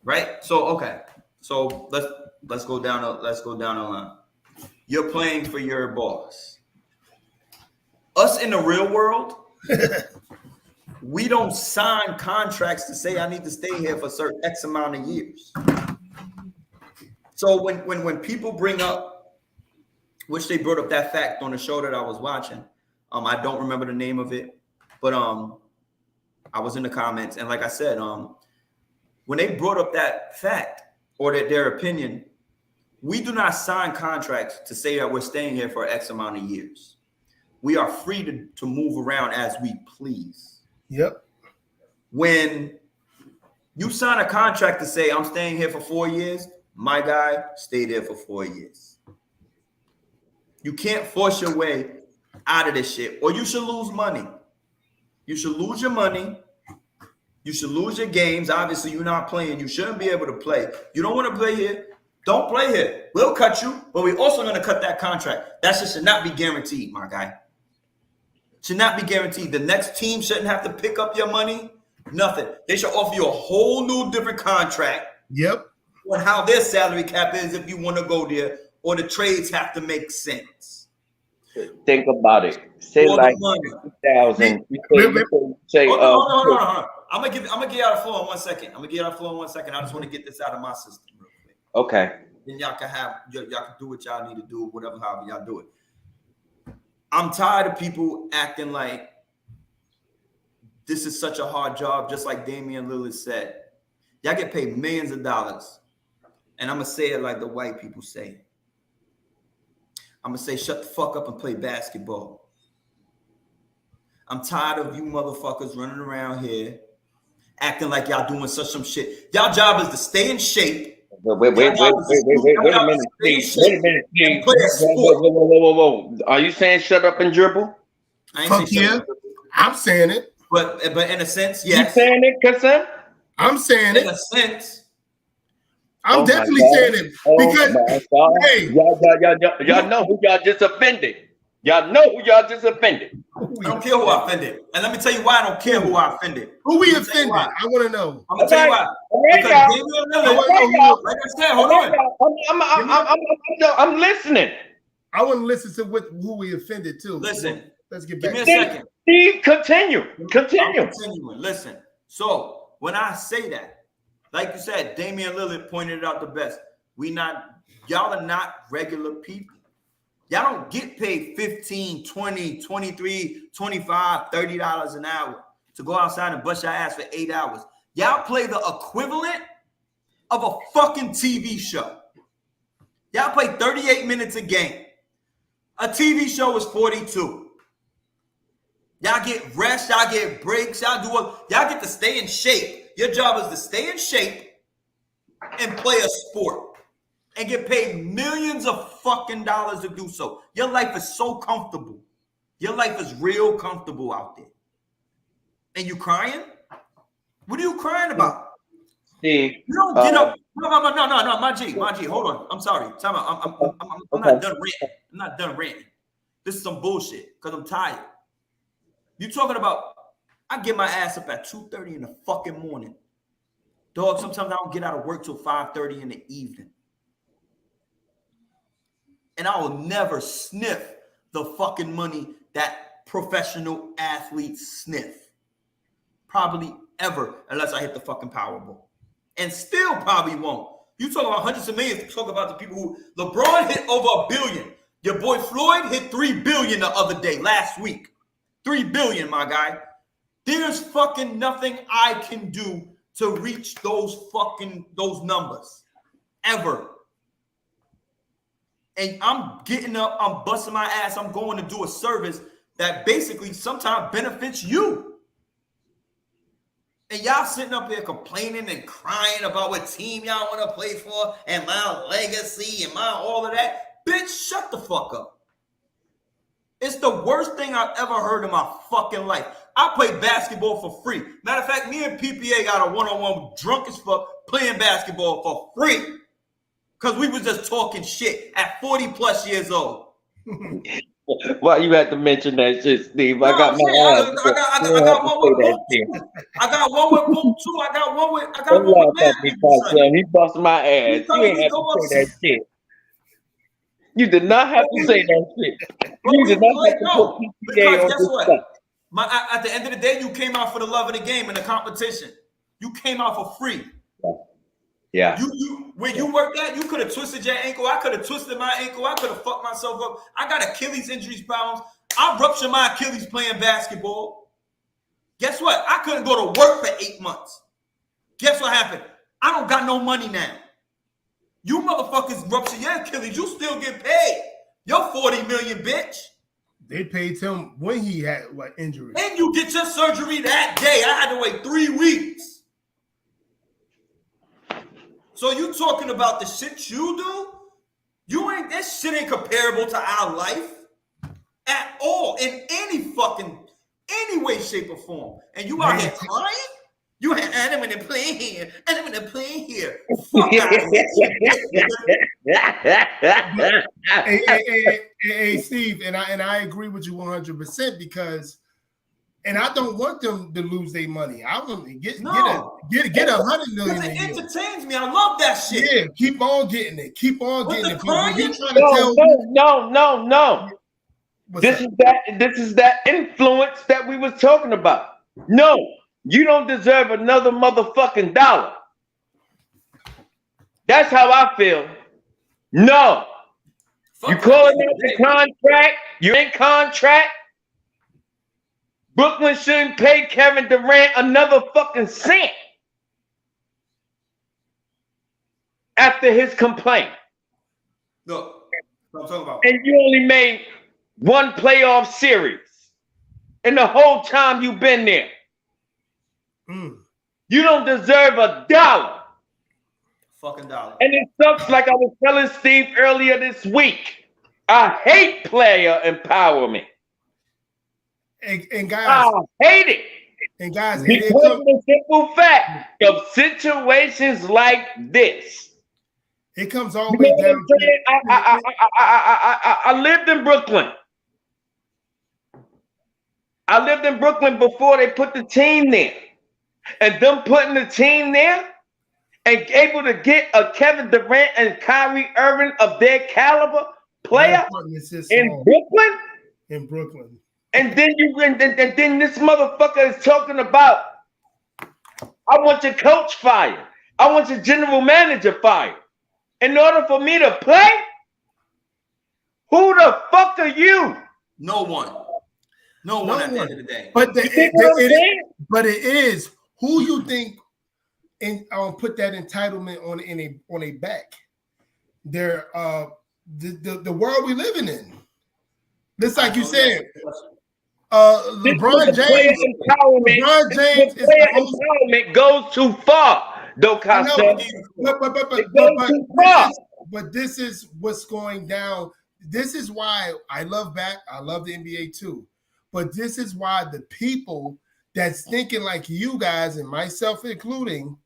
Right. So okay. So let's go down the line. You're playing for your boss. Us in the real world, we don't sign contracts to say I need to stay here for a certain X amount of years. So when people bring up, which they brought up that fact on the show that I was watching. I don't remember the name of it, but I was in the comments, and like I said, when they brought up that fact or their opinion, we do not sign contracts to say that we're staying here for X amount of years. We are free to move around as we please. Yep. When you sign a contract to say I'm staying here for 4 years, my guy, stay there for 4 years. You can't force your way out of this shit, or you should lose money. You should lose your money. You should lose your games. Obviously, you're not playing. You shouldn't be able to play. You don't want to play here. Don't play here. We'll cut you, but we're also going to cut that contract. That shit should not be guaranteed, my guy. Should not be guaranteed. The next team shouldn't have to pick up your money. Nothing. They should offer you a whole new different contract. Yep. On how their salary cap is if you want to go there, or the trades have to make sense. Think about it. Say For like the 2000. Say, hold on. I'm gonna give you out of floor in 1 second. I just want to get this out of my system real quick. Okay. Then y'all can do what y'all need to do, whatever, however y'all do it. I'm tired of people acting like this is such a hard job, just like Damian Lillard said. Y'all get paid millions of dollars. And I'm going to say it like the white people say it. I'm going to say, shut the fuck up and play basketball. I'm tired of you motherfuckers running around here acting like y'all doing such some shit. Y'all job is to stay in shape. Wait a minute, Steve. Whoa. Are you saying shut up and dribble? Fuck yeah. I'm saying it. But in a sense, yes. You saying it, Kassan? I'm saying it. In a sense. I'm definitely saying it. Because hey, y'all know who y'all just offended. Y'all know who y'all just offended. I don't care who I offended. And let me tell you why I don't care who I offended. Who we offended? I want to know. I'm going to tell you why. Because Damian Lillard, like I said, hold on. I'm listening. I want to listen to who we offended too. Listen. Let's get back. Give me a second. Steve, continue. I'm continuing. Listen. So when I say that, like you said, Damian Lillard pointed it out the best. Y'all are not regular people. Y'all don't get paid $15, $20, $23, $25, $30 an hour to go outside and bust your ass for 8 hours. Y'all play the equivalent of a fucking TV show. Y'all play 38 minutes a game. A TV show is 42. Y'all get rest, y'all get breaks, y'all get to stay in shape. Your job is to stay in shape and play a sport and get paid millions of fucking dollars to do so. Your life is so comfortable. Your life is real comfortable out there. And you crying? What are you crying about? Steve, you don't get up. No, my G, hold on. I'm sorry. Time out. I'm not done ranting. I'm not done ranting. This is some bullshit because I'm tired. You talking about, I get my ass up at 2:30 in the fucking morning. Dog, sometimes I don't get out of work till 5:30 in the evening. And I will never sniff the fucking money that professional athletes sniff. Probably ever, unless I hit the fucking Powerball. And still probably won't. You talk about hundreds of millions, talk about the people who, LeBron hit over $1 billion. Your boy Floyd hit $3 billion the other day, last week. $3 billion, my guy. There's fucking nothing I can do to reach those numbers ever. And I'm getting up, I'm busting my ass, I'm going to do a service that basically sometimes benefits you. And y'all sitting up here complaining and crying about what team y'all want to play for and my legacy and my all of that. Bitch, shut the fuck up. It's the worst thing I've ever heard in my fucking life. I play basketball for free. Matter of fact, me and PPA got a one-on-one drunk as fuck playing basketball for free. Because we was just talking shit at 40 plus years old. Why you had to mention that shit, Steve? I got my ass. I got one with Boom 2. I got one with Boom 2. I got one with Matt. He busted my ass. You ain't have to say that shit. You did not have to say that shit. You did not have to put PPA on this stuff. At the end of the day, you came out for the love of the game and the competition. You came out for free. Yeah. Where you worked at, you could have twisted your ankle. I could have twisted my ankle. I could have fucked myself up. I got Achilles injuries problems. I ruptured my Achilles playing basketball. Guess what? I couldn't go to work for 8 months. Guess what happened? I don't got no money now. You motherfuckers rupture your Achilles, you still get paid. You're $40 million, bitch. They paid him when he had injury. And you get your surgery that day. I had to wait 3 weeks. So you talking about the shit you do? This shit ain't comparable to our life. at all in any way, shape, or form. And you out here crying? You had and I'm gonna play here, and I'm gonna play here. Fuck out of here. Hey, Steve, and I agree with you 100% because, and I don't want them to lose their money. I want to get $100 million. It entertains me. I love that shit. Yeah, keep on getting it. Keep on getting it. No. This is that influence that we was talking about. No, you don't deserve another motherfucking dollar. That's how I feel. No. You calling out the contract? You in contract? Brooklyn shouldn't pay Kevin Durant another fucking cent after his complaint. Look, what I'm talking about. And you only made one playoff series in the whole time you've been there. You don't deserve a dollar. Fucking dollar. And it sucks, like I was telling Steve earlier this week. I hate player empowerment. And guys, I hate it. And guys, because of the simple fact of situations like this. It comes all the way down. I lived in Brooklyn. I lived in Brooklyn before they put the team there. And them putting the team there and able to get a Kevin Durant and Kyrie Irving of their caliber player in Brooklyn. In Brooklyn. And then then this motherfucker is talking about, I want your coach fired. I want your general manager fired. In order for me to play? Who the fuck are you? No one. No one at the end of the day. But it is who you think put that entitlement on a back. They're the world we living in. Just like you said, LeBron James empowerment goes too far. But this is what's going down. This is why I love the NBA too. But this is why the people that's thinking like you guys and myself including,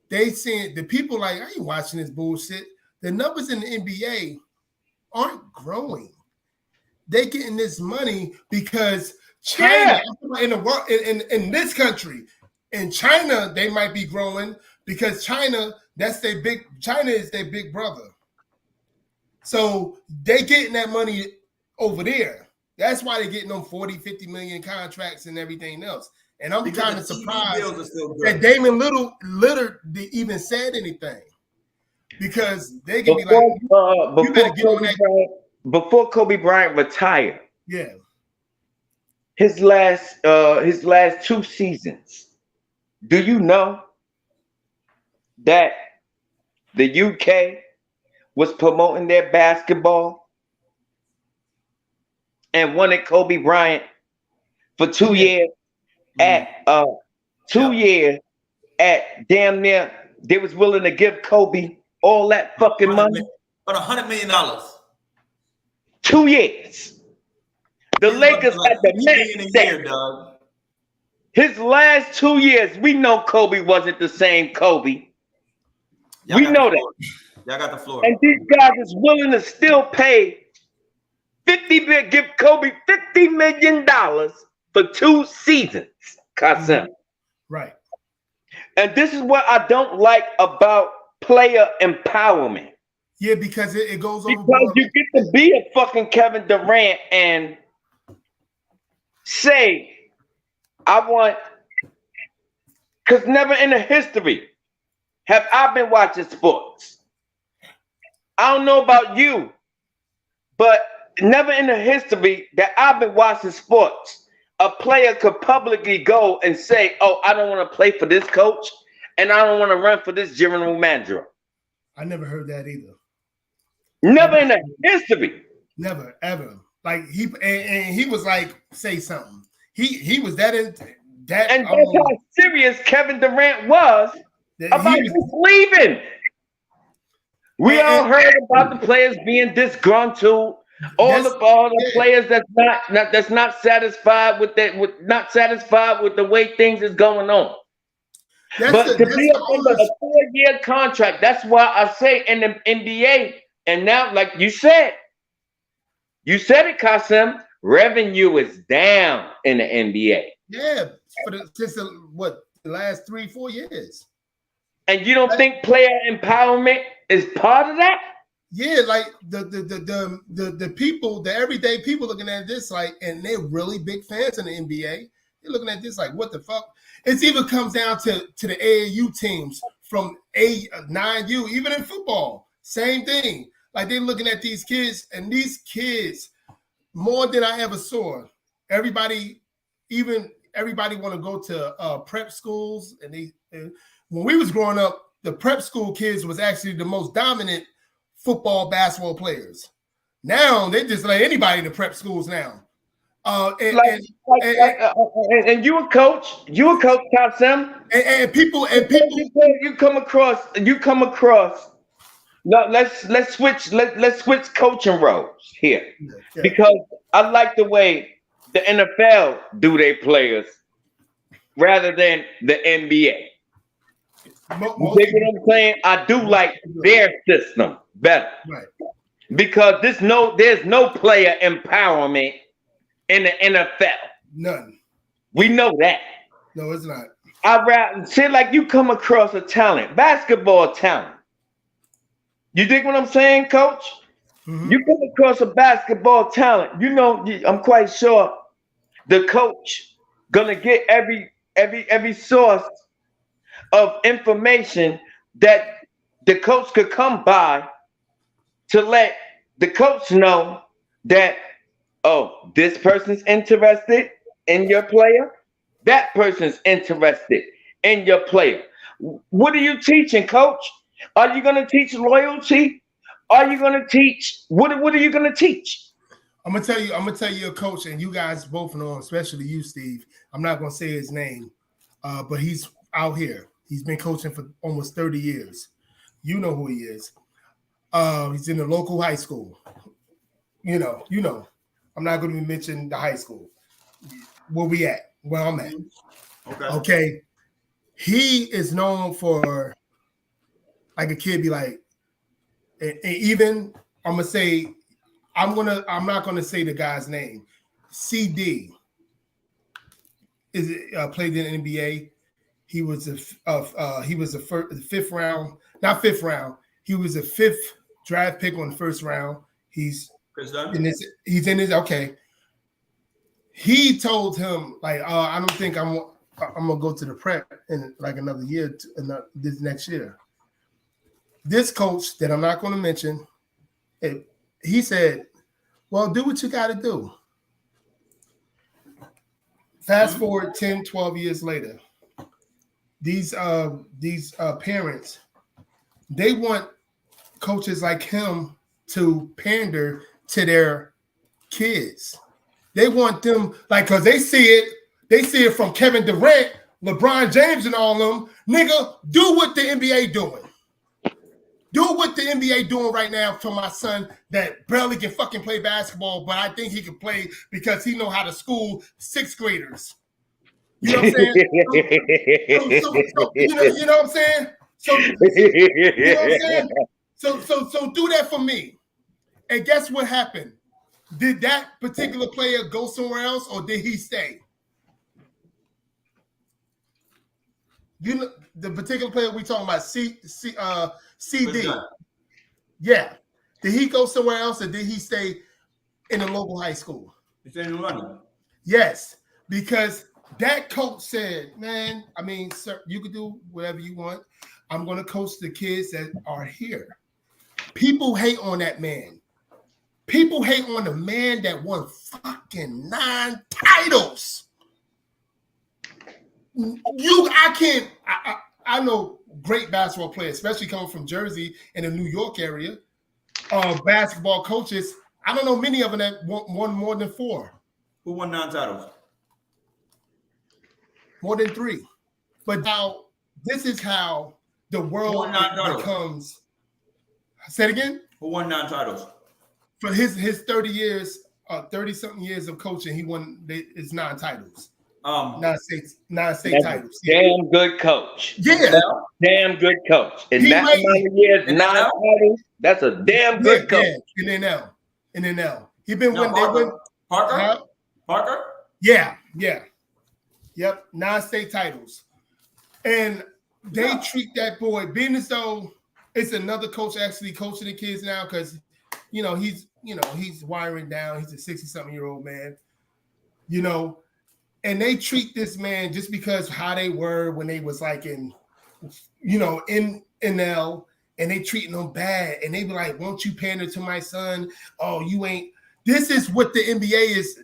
they saying the people like, I ain't watching this bullshit. The numbers in the NBA aren't growing. They getting this money because China in the world in this country, in China, they might be growing because China is their big brother. So they getting that money over there. That's why they're getting them 40, 50 million contracts and everything else. And I'm kind of surprised that Damon Lillard even said anything. Because they can be like, you better get on that. Before Kobe Bryant retired, yeah, his last 2 seasons, do you know that the UK was promoting their basketball and wanted Kobe Bryant for 2 years at 2 years at damn near, they was willing to give Kobe all that fucking money. About $100 million. 2 years. The Lakers had the max. His last 2 years, we know Kobe wasn't the same Kobe. We know that. Y'all got the floor. And these guys is willing to still pay give Kobe $50 million for 2 seasons. Right. And this is what I don't like about player empowerment. Yeah, because it goes over. Because you get to be a fucking Kevin Durant and say, I want, because never in the history have I been watching sports. I don't know about you, but never in the history that I've been watching sports, a player could publicly go and say, oh, I don't want to play for this coach and I don't want to run for this general manager. I never heard that either. Never in the history. Never, ever. Like he was like, say something. He was that in that. And that's how serious Kevin Durant was about just leaving. We all heard about the players being disgruntled, All the players that's not satisfied with not satisfied with the way things is going on. But to be under a 4-year contract, that's why I say in the NBA, and now, like you said it, Kasim, revenue is down in the NBA. Yeah, since the last 3-4 years. And you don't think player empowerment is part of that? Yeah, like the people, the everyday people looking at this, like, and they're really big fans in the NBA. They're looking at this like, what the fuck? It even comes down to the AAU teams from 9U, even in football, same thing. Like, they're looking at these kids, and these kids, more than I ever saw, everybody want to go to prep schools, and when we was growing up, the prep school kids was actually the most dominant football, basketball players. Now they just let anybody in the prep schools now. And you a coach, Kasim, and people you come across. No, let's switch coaching roles here, because I like the way the NFL do their players rather than the NBA. You get what I'm saying? I do like their system better, right? Because there's no player empowerment in the NFL. None. We know that. No, it's not. I rather say, like, you come across a talent, basketball talent. You dig what I'm saying, Coach? Mm-hmm. You come across a basketball talent. You know, I'm quite sure the coach gonna get every source of information that the coach could come by to let the coach know that, oh, this person's interested in your player, that person's interested in your player. What are you teaching, Coach? Are you going to teach loyalty? Are you going to teach what are you going to teach? I'm gonna tell you a coach, and you guys both know, especially you, Steve. I'm not gonna say his name, but he's out here. He's been coaching for almost 30 years. You know who he is. He's in the local high school. You know. I'm not going to mention the high school. Where I'm at. Okay. He is known for, like, a kid be like, and even I'm not gonna say the guy's name. CD played in the NBA. He was the fifth round, not fifth round. He was a 5th draft pick on the first round. He's in his okay. He told him, like, I don't think I'm gonna go to the prep in like another year, this next year. This coach that I'm not going to mention, he said, well, do what you got to do. Fast forward 10, 12 years later, these parents, they want coaches like him to pander to their kids. They want them, like, because they see it from Kevin Durant, LeBron James, and all of them. Nigga, do what the NBA doing. Do what the NBA doing right now for my son that barely can fucking play basketball, but I think he can play because he know how to school 6th graders. You know what I'm saying? You know what I'm saying? So do that for me. And guess what happened? Did that particular player go somewhere else, or did he stay? You know, the particular player we talking about, CD. Yeah. Did he go somewhere else, or did he stay in a local high school? He stayed in London. Yes, because that coach said, man, I mean, sir, you can do whatever you want. I'm going to coach the kids that are here. People hate on that man. People hate on the man that won fucking 9 titles. I know great basketball players, especially coming from Jersey and the New York area. Basketball coaches, I don't know many of them that won more than 4. Who won 9 titles? More than 3. But now, this is how the world becomes. Say it again? Who won 9 titles? for his 30 years, 30-something years of coaching, he won it's 9 titles. 9 state titles. Damn good coach. Yeah. Damn good coach. In He that might- amount of years, 9 titles, that's a damn good coach. In NL. He been No, winning. They win. Parker? Parker? Yeah. Yep. 9 state titles. And they treat that boy, being as though it's another coach actually coaching the kids now, because he's wiring down. He's a 60-something-year-old man. And they treat this man just because how they were when they was like in NL, and they treating him bad, and they be like, "Won't you pander to my son? Oh, you ain't." This is what the NBA is.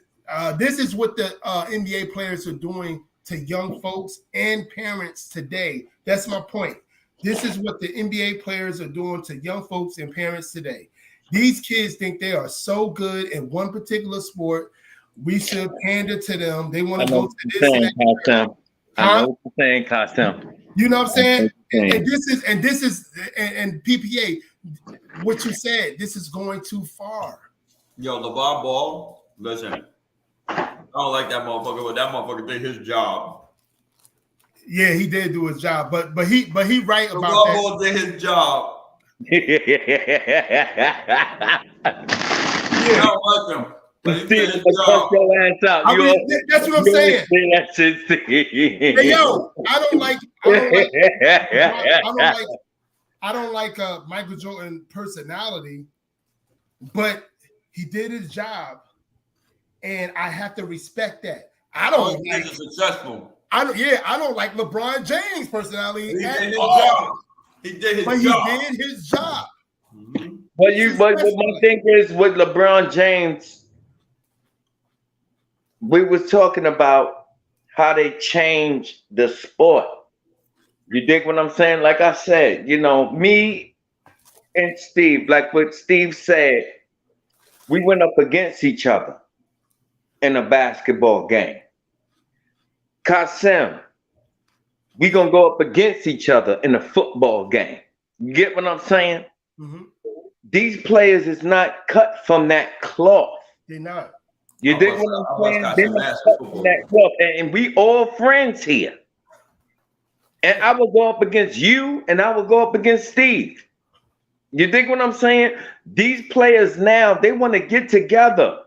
This is what the NBA players are doing to young folks and parents today. That's my point. This is what the NBA players are doing to young folks and parents today. These kids think they are so good in one particular sport. We should pander to them. They want to go to this. I know what you're saying, Costume. You know what I'm saying? And this is PPA. What you said. This is going too far. Yo, LeVar Ball. Listen, I don't like that motherfucker, but that motherfucker did his job. Yeah, he did do his job, but he right about LeVar that. Ball did his job. I don't like him. But he did his job. That's what I'm saying. Hey, yo, I don't like Michael Jordan personality, but he did his job, and I have to respect that. I don't like successful. I don't like LeBron James' personality. He did his job. He did his job. Mm-hmm. But my thing is with LeBron James, we was talking about how they changed the sport. You dig what I'm saying? Like I said, me and Steve, like what Steve said, we went up against each other in a basketball game. Qasim, we gonna go up against each other in a football game. You get what I'm saying? Mm-hmm. These players is not cut from that cloth. They're not. You dig what I'm saying? They're not cut from that cloth. And we all friends here. And I will go up against you, and I will go up against Steve. You dig what I'm saying? These players now, they want to get together.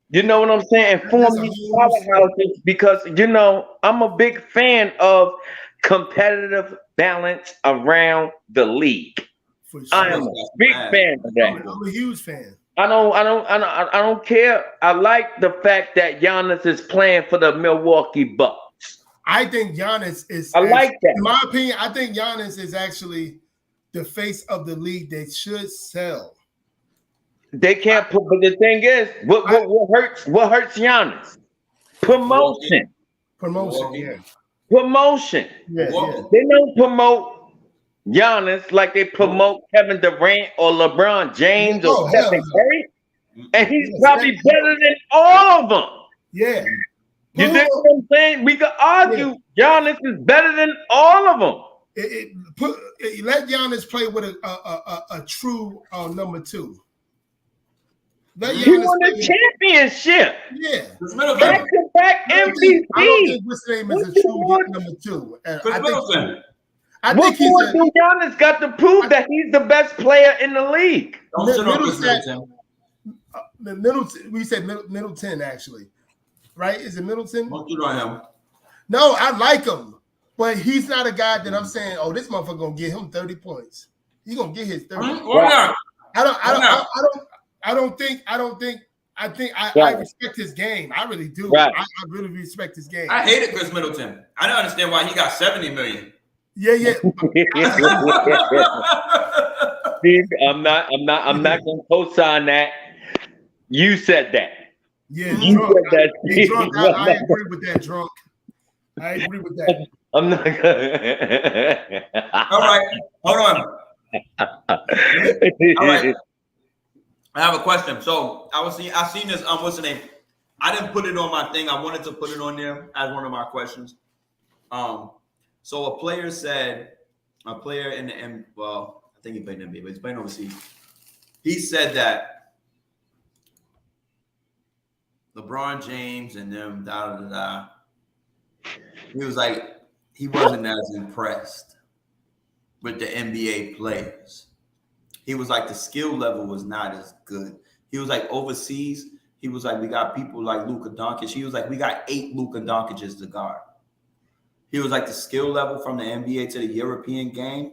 You know what I'm saying? And form these powerhouses because, I'm a big fan of competitive balance around the league. For sure. I am a big fan of that. I'm a huge fan. I don't care. I like the fact that Giannis is playing for the Milwaukee Bucks. I think Giannis is. I like that. In my opinion, I think Giannis is actually the face of the league. They should sell. They can't put, but the thing is, what hurts Giannis? Promotion. Promotion. Yeah. They don't promote Giannis like they promote Kevin Durant or LeBron James or Stephen Curry, and he's probably better than all of them. Yeah. You dig what I'm saying? We could argue Giannis is better than all of them. Let Giannis play with a true number 2. He won a championship. Yeah. Back-to-back MVP. I don't think what's name is a true number 2. I think Giannis got to prove that he's the best player in the league. Middleton. We said Middleton actually, right? Is it Middleton? Don't you on him? No, I like him, but he's not a guy that I'm saying, oh, this motherfucker gonna get him 30 points. He's gonna get his 30. Why not? I respect his game. I really do. Right. I really respect his game. I hated Chris Middleton. I don't understand why he got 70 million. Yeah. Steve, I'm not gonna co-sign that. You said that. Yeah, you drunk. said that. Drunk. I agree with that, drunk. I agree with that. I'm not gonna. All right, hold on. All right. I have a question. So I seen this. What's the name? I didn't put it on my thing. I wanted to put it on there as one of my questions. So a player in the well, I think he played in the NBA, but he's playing overseas. He said that LeBron James and them, he was like, he wasn't as impressed with the NBA players. He was like, the skill level was not as good. He was like, overseas, he was like, we got people like Luka Doncic. He was like, we got 8 Luka Doncic's to guard. He was like, the skill level from the NBA to the European game,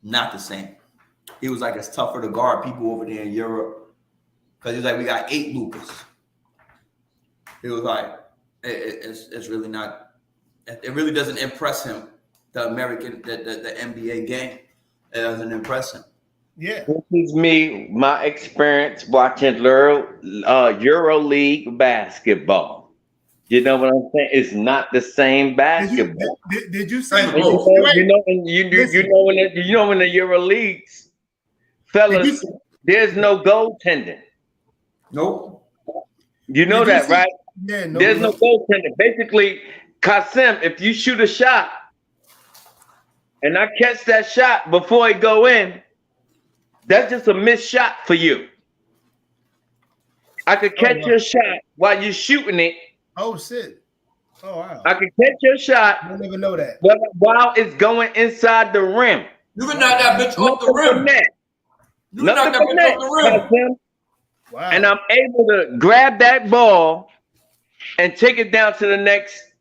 not the same. He was like, it's tougher to guard people over there in Europe because he was like, we got 8 Lukas. He was like, it's really not. It really doesn't impress him. The NBA game, it doesn't impress him. Yeah, this is me. My experience watching EuroLeague basketball. You know what I'm saying? It's not the same basketball. Did you see? You know in the EuroLeagues, fellas, there's no goaltending. Nope. You know that, right? Yeah, There's no goaltending. Basically, Kasim, if you shoot a shot and I catch that shot before it go in, that's just a missed shot for you. I could catch your shot while you're shooting it. Oh shit! Oh wow! I could catch your shot. I didn't even know that. While it's going inside the rim. You can knock that bitch off the rim. You can knock that bitch off the rim. Wow! And I'm able to grab that ball and take it down to the next.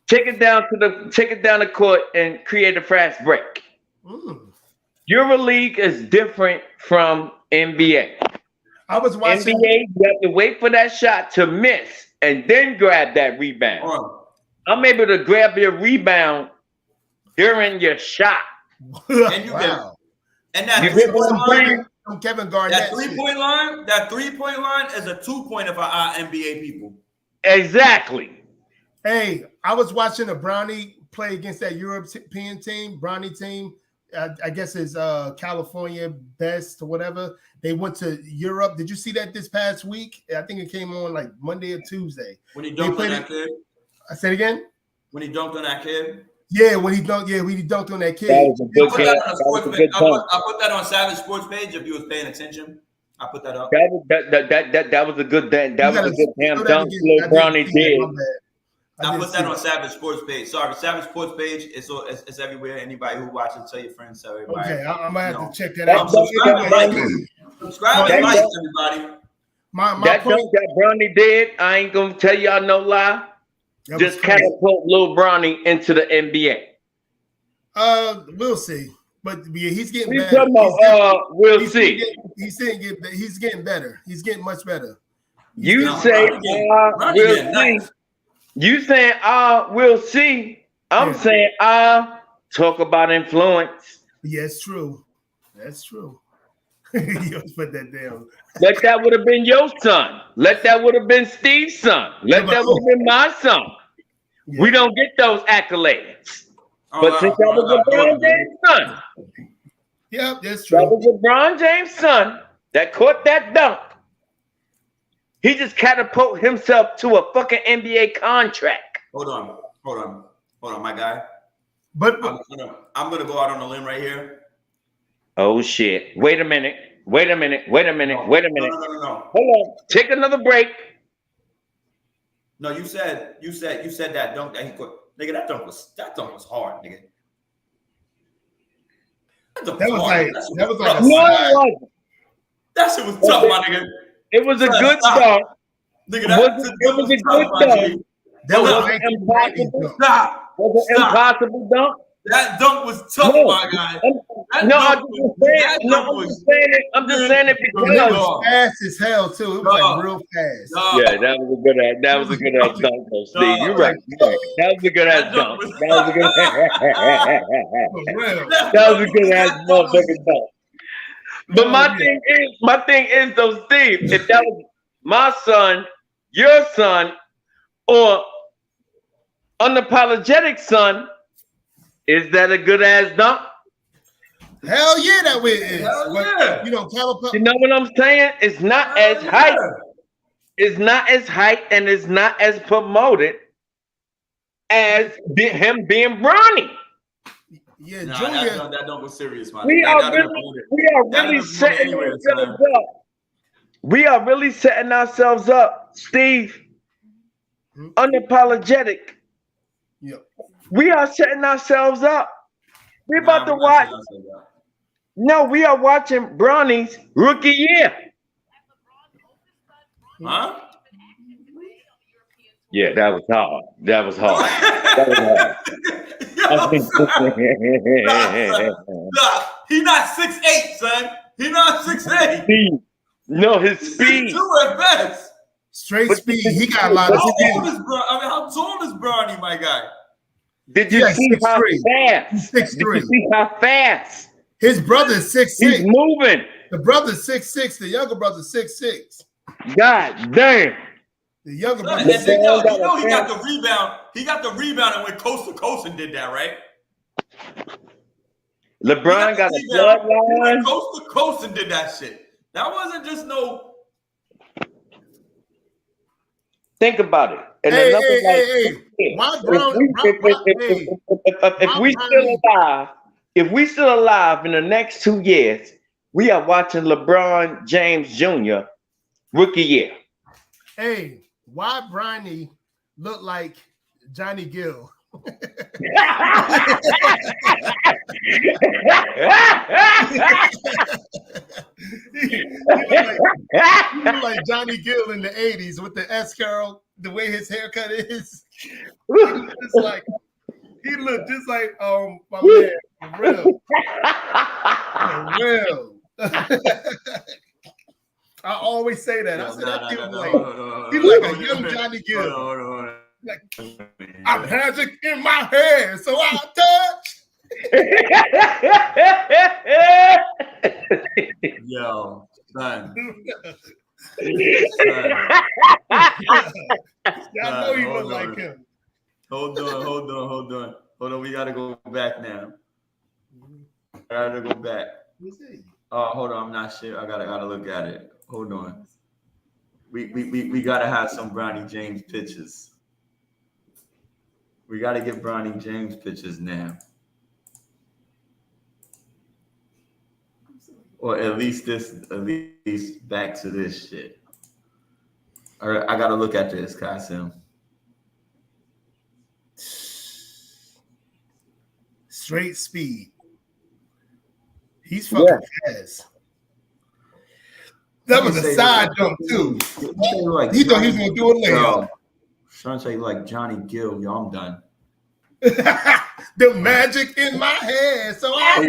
Take it down the court and create a fast break. EuroLeague is different from NBA. I was watching NBA, you have to wait for that shot to miss and then grab that rebound. I'm able to grab your rebound during your shot. And you wow! And that You get what I'm saying? Kevin Garnett. That 3-point line is a 2-pointer for our NBA people. Exactly. Hey, I was watching a Brownie play against that European team, Brownie team. I guess it's California Best or whatever. They went to Europe. Did you see that this past week? I think it came on like Monday or Tuesday. When he dunked on that kid? I said again? When he dunked on that kid? Yeah, when he dunked on that kid. That was a good game. I put that on Savage Sports page if you was paying attention. I put that up. That was a good damn dunk Lil Brownie did. I put that on Savage Sports page. Sorry, Savage Sports page. It's everywhere. Anybody who watches, tell your friends, tell everybody. Okay, I'm gonna have to check that out. Subscribe and like everybody. That dunk that Brownie did, I ain't gonna tell y'all no lie. Just catapult Lil Brownie into the NBA. We'll see. But yeah, he's getting We better. talking about we'll see. He's getting better. He's getting much better. You say we'll see. You saying we'll see. I'm saying talk about influence. Yeah, it's true. That's true. You put that down. Let that would have been your son. Let that would have been Steve's son. Let that would have been my son. Yeah. We don't get those accolades. But since that was LeBron James' son. Yep, that's true. That was LeBron James' son that caught that dunk. He just catapulted himself to a fucking NBA contract. Hold on, my guy. But I'm gonna go out on a limb right here. Oh shit! Wait a minute. No. Hold on. Take another break. No, you said that dunk that he caught. Nigga, that dunk was hard, nigga. That shit was tough, my nigga. It was a good dunk. Nigga, it was a good dunk. That was an impossible. Was it impossible dunk? That dunk was tough, my guy. I'm just saying it because it was fast as hell too. It was like real fast. Yeah, that was a good ass dunk, though, Steve. You're right. That was a good ass dunk. That was a good ass motherfucking dunk. But my thing is though, Steve, if that was my son, your son, or unapologetic son, is that a good ass dunk? Hell yeah, that way it is. Yeah. You know what I'm saying? It's not as hype. It's not as hype and it's not as promoted as him being Bronny. Yeah, Nah, Junior. that don't go serious, man. We are really setting ourselves up. We are really setting ourselves up, Steve. Unapologetic. Yep. We are setting ourselves up. We're about to watch. No, we are watching Bronny's rookie year. Huh? Yeah, that was hard. That was hard. That was hard. Nah, he's not 6'8", son. He's not 6'8". No, his speed. 6'2" at best. Straight speed. He got a lot of speed. How tall is Bronny, my guy? Did you see how fast? 6'3". Did you see how fast? His brother's 6'6". He's moving. The brother's 6'6". The younger brother's 6'6". God damn. The younger brother. He got the rebound. He got the rebound and went coast to coast and did that, right? LeBron got a bloodline. He went coast to coast and did that shit. That wasn't just no. Think about it. And Hey. If we still alive in the next 2 years, we are watching LeBron James Jr. rookie year. Hey, why Bronny look like Johnny Gill? he look like Johnny Gill in the 80s with the S curl, the way his haircut is. He looked just like my man, for real. For real. I always say that. I said that he look like a young Johnny Gill. Like, I'm magic in my hair, so I touch. Yo, son. I know you look like him. Hold on. We gotta go back now. Hold on, I'm not sure. I gotta look at it. Hold on. We gotta have some Bronny James pictures. We gotta get Bronny James pictures now. Or at least back to this shit. All right, I gotta look at this, Kasim. Straight speed. He's fucking fast. That was a side jump too. He thought he was gonna do a layup. Trying to say like Johnny Gill, yo, I'm done. The magic in my hair, so I.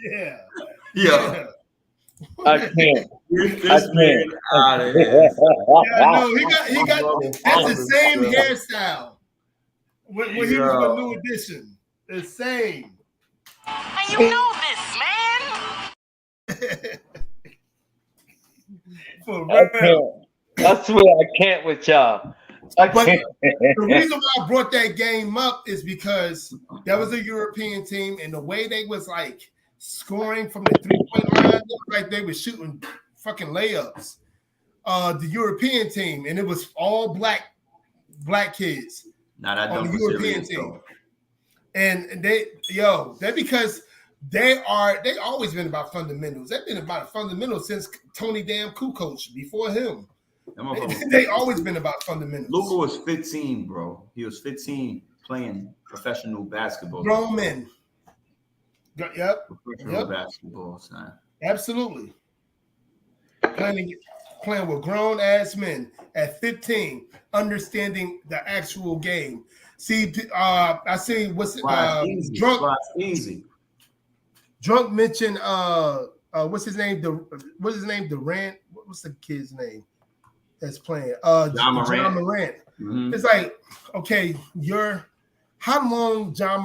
Yeah. Yeah. I can't. Get this man out of here. Yeah, no, he got that's the same hairstyle when he was with New Edition. The same. And you know this, man. For real. I swear I can't with y'all. But the reason why I brought that game up is because that was a European team, and the way they was like scoring from the 3-point line, it looked like they were shooting fucking layups. The European team, and it was all black kids on the European team. And they're because they always been about fundamentals. They've been about fundamentals since Tony Damn Kukoc before him. They always been about fundamentals. Luka was 15, bro. He was 15 playing professional basketball. Grown men. Yep. Professional basketball, son. Absolutely. Playing with grown ass men at 15, understanding the actual game. See, I see Drunk mentioned what's his name? Durant. What's the kid's name that's playing? John Morant. Mm-hmm. It's like, okay, how long John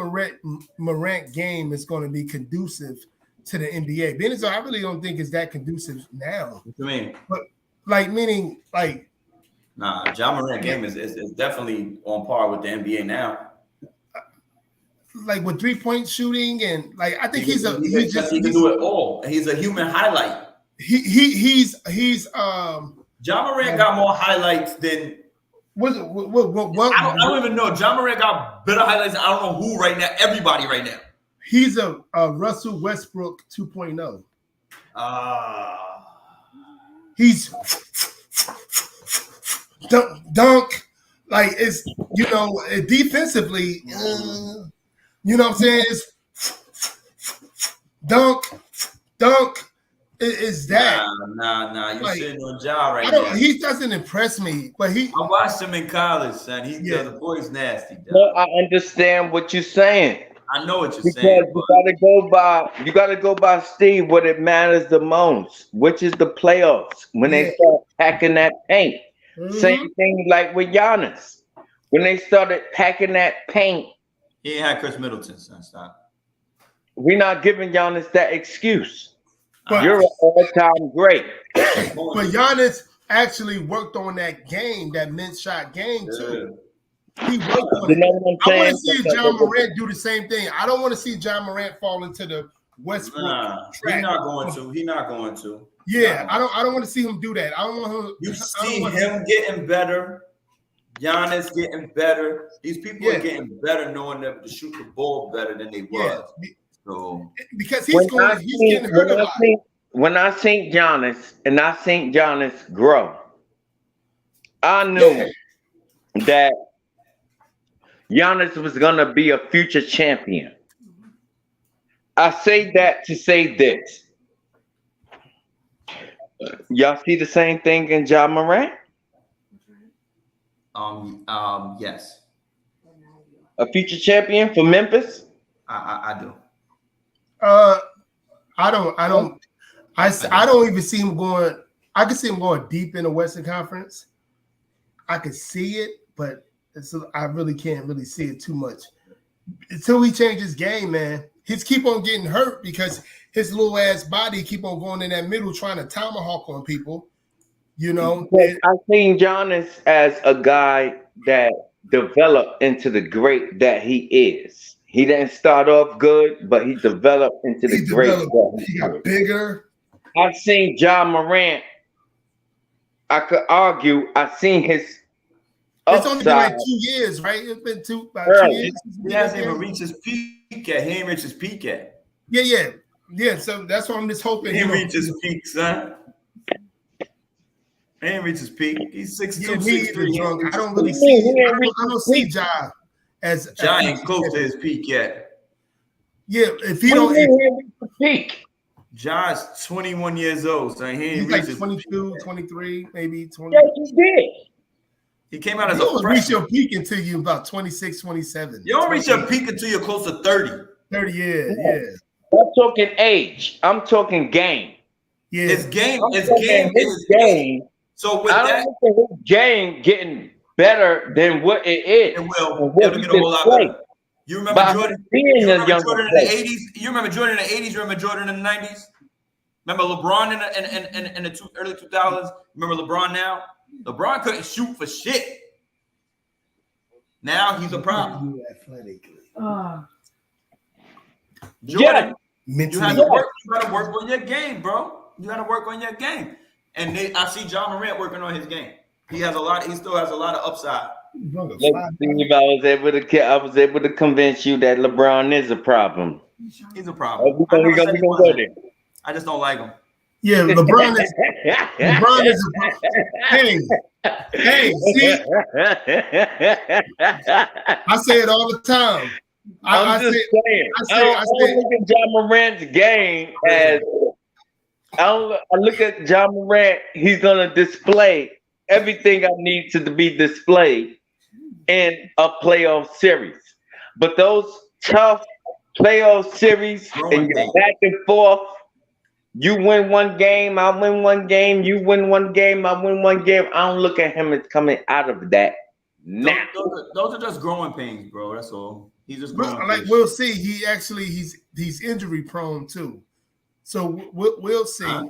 Morant game is going to be conducive to the NBA? Being so, I really don't think it's that conducive now. What you mean? But meaning John Morant game is definitely on par with the NBA now. Like with 3-point shooting and I think he can do it all. He's a human highlight. He's John Morant got more highlights than What? I don't even know. John Morant got better highlights. I don't know who right now. Everybody right now. He's a Russell Westbrook 2.0. He's dunk. Like it's defensively, you know what I'm saying? It's dunk. Is that? Nah. You're like, sitting on Ja right now. He doesn't impress me, but I watched him in college, son. The boy's nasty. No, I understand what you're saying. I know what you're saying. You gotta go by Steve. What it matters the most, which is the playoffs. When they start packing that paint. Same thing like with Giannis. When they started packing that paint. He ain't had Chris Middleton, son. Stop. We're not giving Giannis that excuse. You're an all-time great. But Giannis actually worked on that game, that mid shot game too. He worked on it. I want to see John Morant do the same thing. I don't want to see John Morant fall into the Westbrook track. He's not going to. Yeah, I don't want to see him do that. I don't want him. You see him getting better. Giannis getting better. These people are getting better, knowing that to shoot the ball better than they was. So because he's getting hurt a lot. When I seen Giannis and I seen Giannis grow, I knew that Giannis was gonna be a future champion. I say that to say this. Y'all see the same thing in Ja Morant? Yes. A future champion for Memphis? I do. I don't even see him going. I can see him going deep in the Western Conference. I could see it, but I really can't really see it too much until he changes his game, man. He's keep on getting hurt because his little ass body keep on going in that middle trying to tomahawk on people. You know, I've seen Giannis as a guy that developed into the great that he is. He didn't start off good, but he developed into the great. He got bigger. I've seen John Morant. I could argue. I've seen his. It's only been like 2 years, right? It's been 2 years. He hasn't even reached his peak yet. He ain't reached his peak yet. Yeah. So that's why I'm just hoping he reached his peak, son. He ain't reached his peak. He's 6'2", 6'3". I don't really see. I don't see Ja as Ja ain't close to his peak yet. Yeah, if he don't reach the peak. Ja's 21 years old, so he ain't he's like reached 22, 23, maybe 20. Yes, he did. He came out as you a don't freshman. reach your peak until you about 26, 27. You don't reach your peak until you're close to 30. 30, yeah. I'm talking age. I'm talking game. Yeah. His game. So with I that, don't think his game getting better than what it is. It will. It'll get a whole lot better. You remember Jordan? You remember Jordan in the 80s? You remember Jordan in the 80s? You remember Jordan in the 90s? Remember LeBron in the early 2000s? Remember LeBron now? LeBron couldn't shoot for shit. Now he's a problem. Jordan, you have to work. You got to work on your game, bro. You got to work on your game. And I see John Morant working on his game. He still has a lot of upside. Let's see if I was able to convince you that LeBron is a problem. He's a problem. I just don't like him. Yeah, LeBron is hey, see, I say it all the time. I'm just saying. I look at John Morant's game as I look at John Morant. He's gonna display everything I need to be displayed in a playoff series. But those tough playoff series and you're back and forth. You win one game, I win one game. You win one game, I win one game. I don't look at him as coming out of that now. Those are just growing pains, bro. That's all. He's just growing like pains. we'll see. He's injury prone too, so we'll see.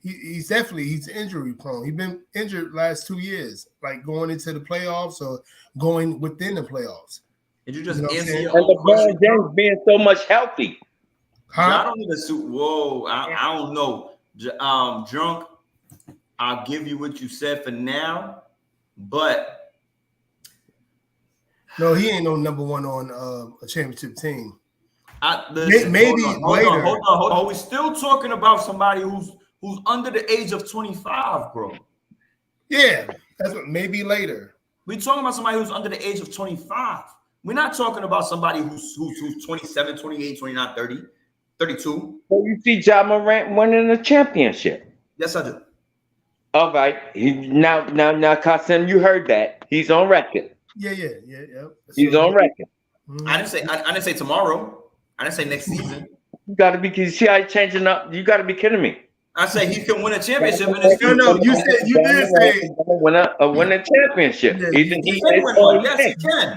He's injury prone. He's been injured last 2 years, like going into the playoffs or going within the playoffs. Did you just answer and LeBron James being so much healthy? I don't need a suit. Whoa, I don't know. Drunk, I'll give you what you said for now, but No, he ain't no number one on a championship team. Listen, maybe hold later. On. Are we still talking about somebody who's under the age of 25, bro? Yeah, that's what. Maybe later. We're talking about somebody who's under the age of 25. We're not talking about somebody who's 27, 28, 29, 30, 32. So you see Ja Morant winning a championship. Yes, I do. All right. Now, Kasim, you heard that. He's on record. Yeah. He's on record. Mm-hmm. I didn't say tomorrow. I didn't say next season. You gotta be, you see how he's changing up. You gotta be kidding me. I say he can win a championship in his future. No, you did say win a championship. Yeah, Yes,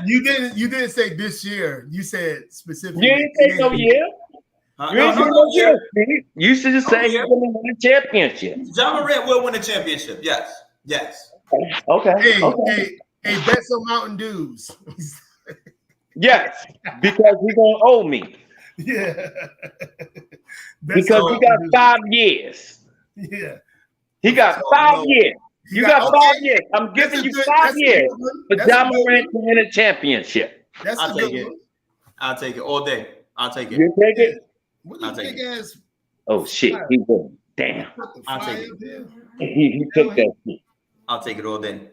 he can. You didn't say this year. You said specifically. You didn't say no year. You should just say he's gonna win a championship. Ja Morant will win a championship. Yes. Okay. Hey, bet some Mountain Dews. Yes, because he's gonna owe me. Yeah. Because he got 5 years. Yeah. He got 5 years. You got 5 years. I'm giving you 5 years for Ja Morant to win a championship. I'll take it. I'll take it all day. I'll take it. You take it? I'll take it. Oh shit, he won. Damn. I'll take it. He took that shit. I'll take it all day.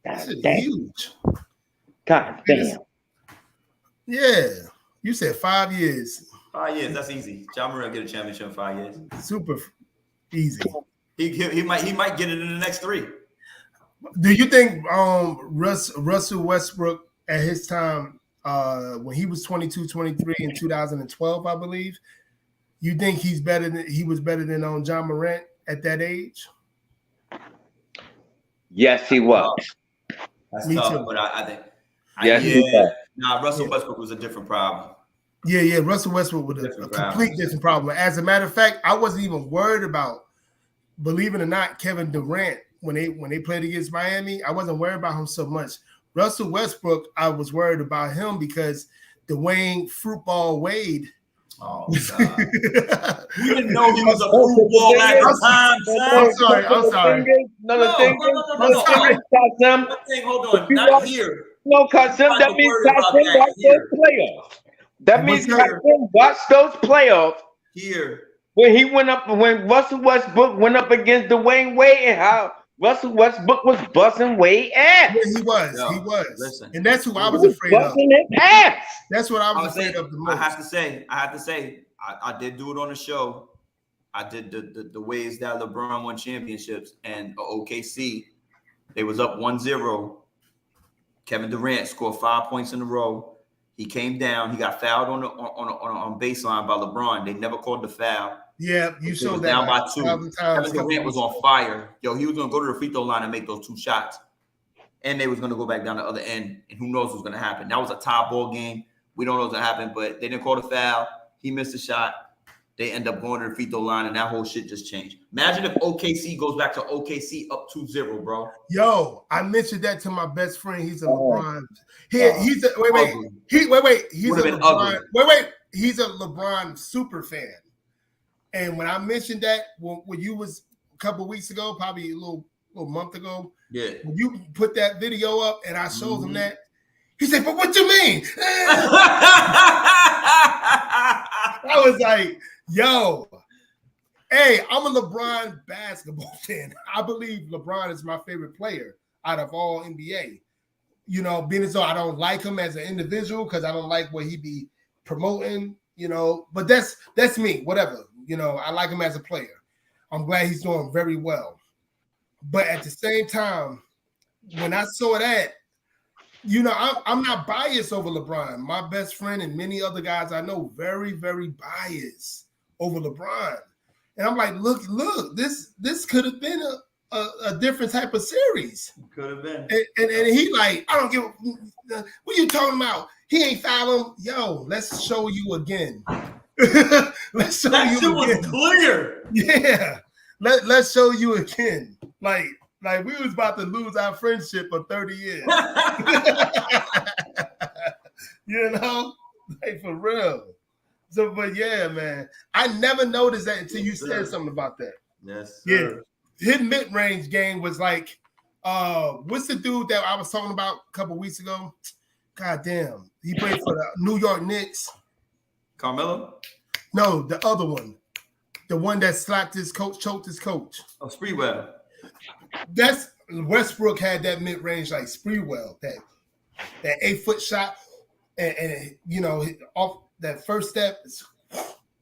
That's huge. God damn. Yeah. You said 5 years. 5 years, that's easy. Ja Morant get a championship in 5 years. Super easy. He might get it in the next 3. Do you think Russell Westbrook at his time when he was 22, 23 in 2012, I believe, you think he was better than Ja Morant at that age? Yes, he was. That's Me tough, too. but I think He was. Russell Westbrook was a different problem. Yeah. Russell Westbrook was a complete different problem. As a matter of fact, I wasn't even worried about, believe it or not, Kevin Durant when they played against Miami. I wasn't worried about him so much. Russell Westbrook, I was worried about him because Dwayne Fruitball Wade. Oh God! You didn't know he was a football at the time. I'm sorry. No. Hold on, not here. No, Kasim, that means Kasim watched those playoffs. That means Kasim watched those playoffs. Here. When Russell Westbrook went up against Dwayne Wade and how Russell Westbrook was busting Wade ass. Yeah, he was. Listen. And that's who I was afraid of. Busting his ass. That's what I was afraid of the most. I have to say, I did do it on the show. I did the ways that LeBron won championships and OKC. They was up 1-0. Kevin Durant scored 5 points in a row. He came down. He got fouled on baseline by LeBron. They never called the foul. Yeah, you showed that. Down by 2. Kevin Durant was on fire. Yo, he was going to go to the free throw line and make those 2 shots. And they was going to go back down the other end. And who knows what's going to happen. That was a tie ball game. We don't know what's going to happen. But they didn't call the foul. He missed a shot. They end up going to the free throw line. And that whole shit just changed. Imagine if OKC goes back to OKC up 2-0, bro. Yo, I mentioned that to my best friend. He's a LeBron. He's a LeBron. He's a LeBron super fan. And when I mentioned that, when you was a couple of weeks ago, probably a little month ago, when you put that video up and I showed him that, he said, "But what you mean?" I was like, "Yo, hey, I'm a LeBron basketball fan. I believe LeBron is my favorite player out of all NBA. You know, being as though I don't like him as an individual because I don't like what he be promoting. You know, but that's me. Whatever. You know, I like him as a player. I'm glad he's doing very well. But at the same time, when I saw that, you know, I'm not biased over LeBron. My best friend and many other guys I know very, very biased over LeBron. And I'm like, look, this could have been a different type of series. Could have been. And he like, I don't give what you talking about? He ain't foul him. Yo, let's show you again. Let's show that you shit again. Was clear. Yeah. Let's show you again. Like we was about to lose our friendship for 30 years. You know? Like for real. So, but yeah, man. I never noticed that until you said something about that. Yes, sir. Yeah. His mid-range game was like, what's the dude that I was talking about a couple weeks ago? goddamn, he played for the New York Knicks. Carmelo? No, the other one. The one that slapped his coach, choked his coach. Oh, Spreewell. That's Westbrook had that mid-range like Spreewell, that 8-foot shot, and you know, off that first step,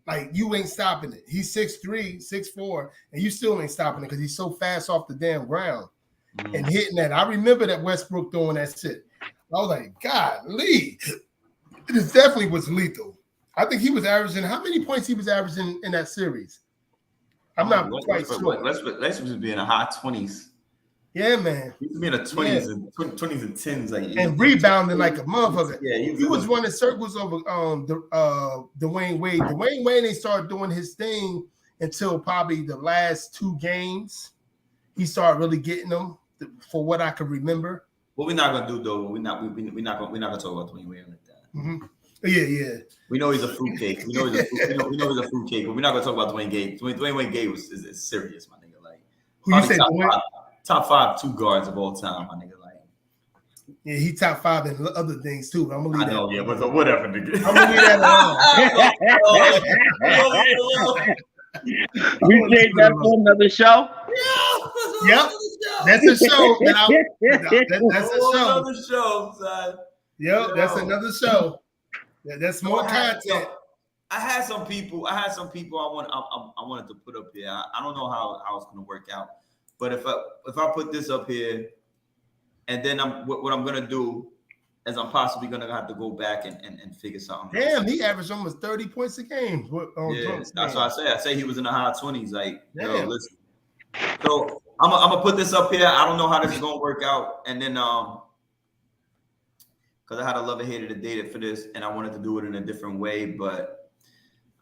like you ain't stopping it. He's 6'3", 6'4", and you still ain't stopping it because he's so fast off the damn ground and hitting that. I remember that Westbrook doing that shit. I was like, golly, it definitely was lethal. I think he was averaging, how many points he was averaging in that series? I'm not quite sure. Let's just be in the high 20s. Yeah, man. He was in the 20s and 20s and 10s, like, and rebounding like a motherfucker. Yeah, he was running circles over Dwayne Wade. Dwayne Wade ain't started doing his thing until probably the last 2 games. He started really getting them, for what I can remember. What we're not gonna do though, we're not gonna talk about Dwayne Wade like that. Mm-hmm. Yeah. We know he's a fruitcake. We know he's a fruitcake, but we're not gonna talk about Dwayne Wade. Dwayne Wade is serious, my nigga. Like, who you say top 5 2 guards of all time, my nigga. Like, yeah, he top 5 in other things too. But I'm gonna leave that. Yeah, but whatever, nigga. I'm gonna leave that alone. We take that for another show. Yep, that's a show. That's a show. Another show, son. Yep, that's another show. That's more content. I had some people I wanted to put up here. I don't know how it's going to work out, but if I put this up here, and then what I'm going to do is I'm possibly going to have to go back and figure something. Damn, he averaged almost 30 points a game. Yeah, that's what I say. I say he was in the high 20s. Like, yo, listen. So I'm gonna put this up here. I don't know how this is gonna work out, and then because I had a love and hated to date it for this, and I wanted to do it in a different way, but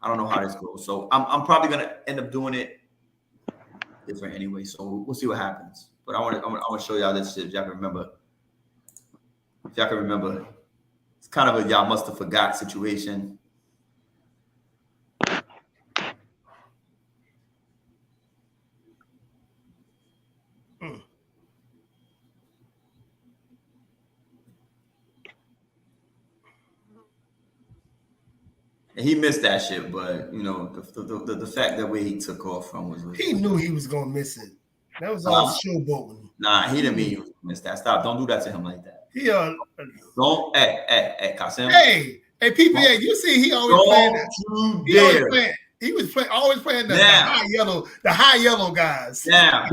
I don't know how this goes. So I'm probably gonna end up doing it different anyway. So we'll see what happens. But I want to show y'all this shit. If y'all can remember, it's kind of a y'all must have forgot situation. And he missed that shit, but you know the fact that way he took off from was he knew he was gonna miss it. That was all showboating. Nah, he didn't mean he was gonna miss that. Stop! Don't do that to him like that. Don't. Hey, Kasim. Hey, PPA. You see, he always playing that. He was always playing the high yellow guys. Now.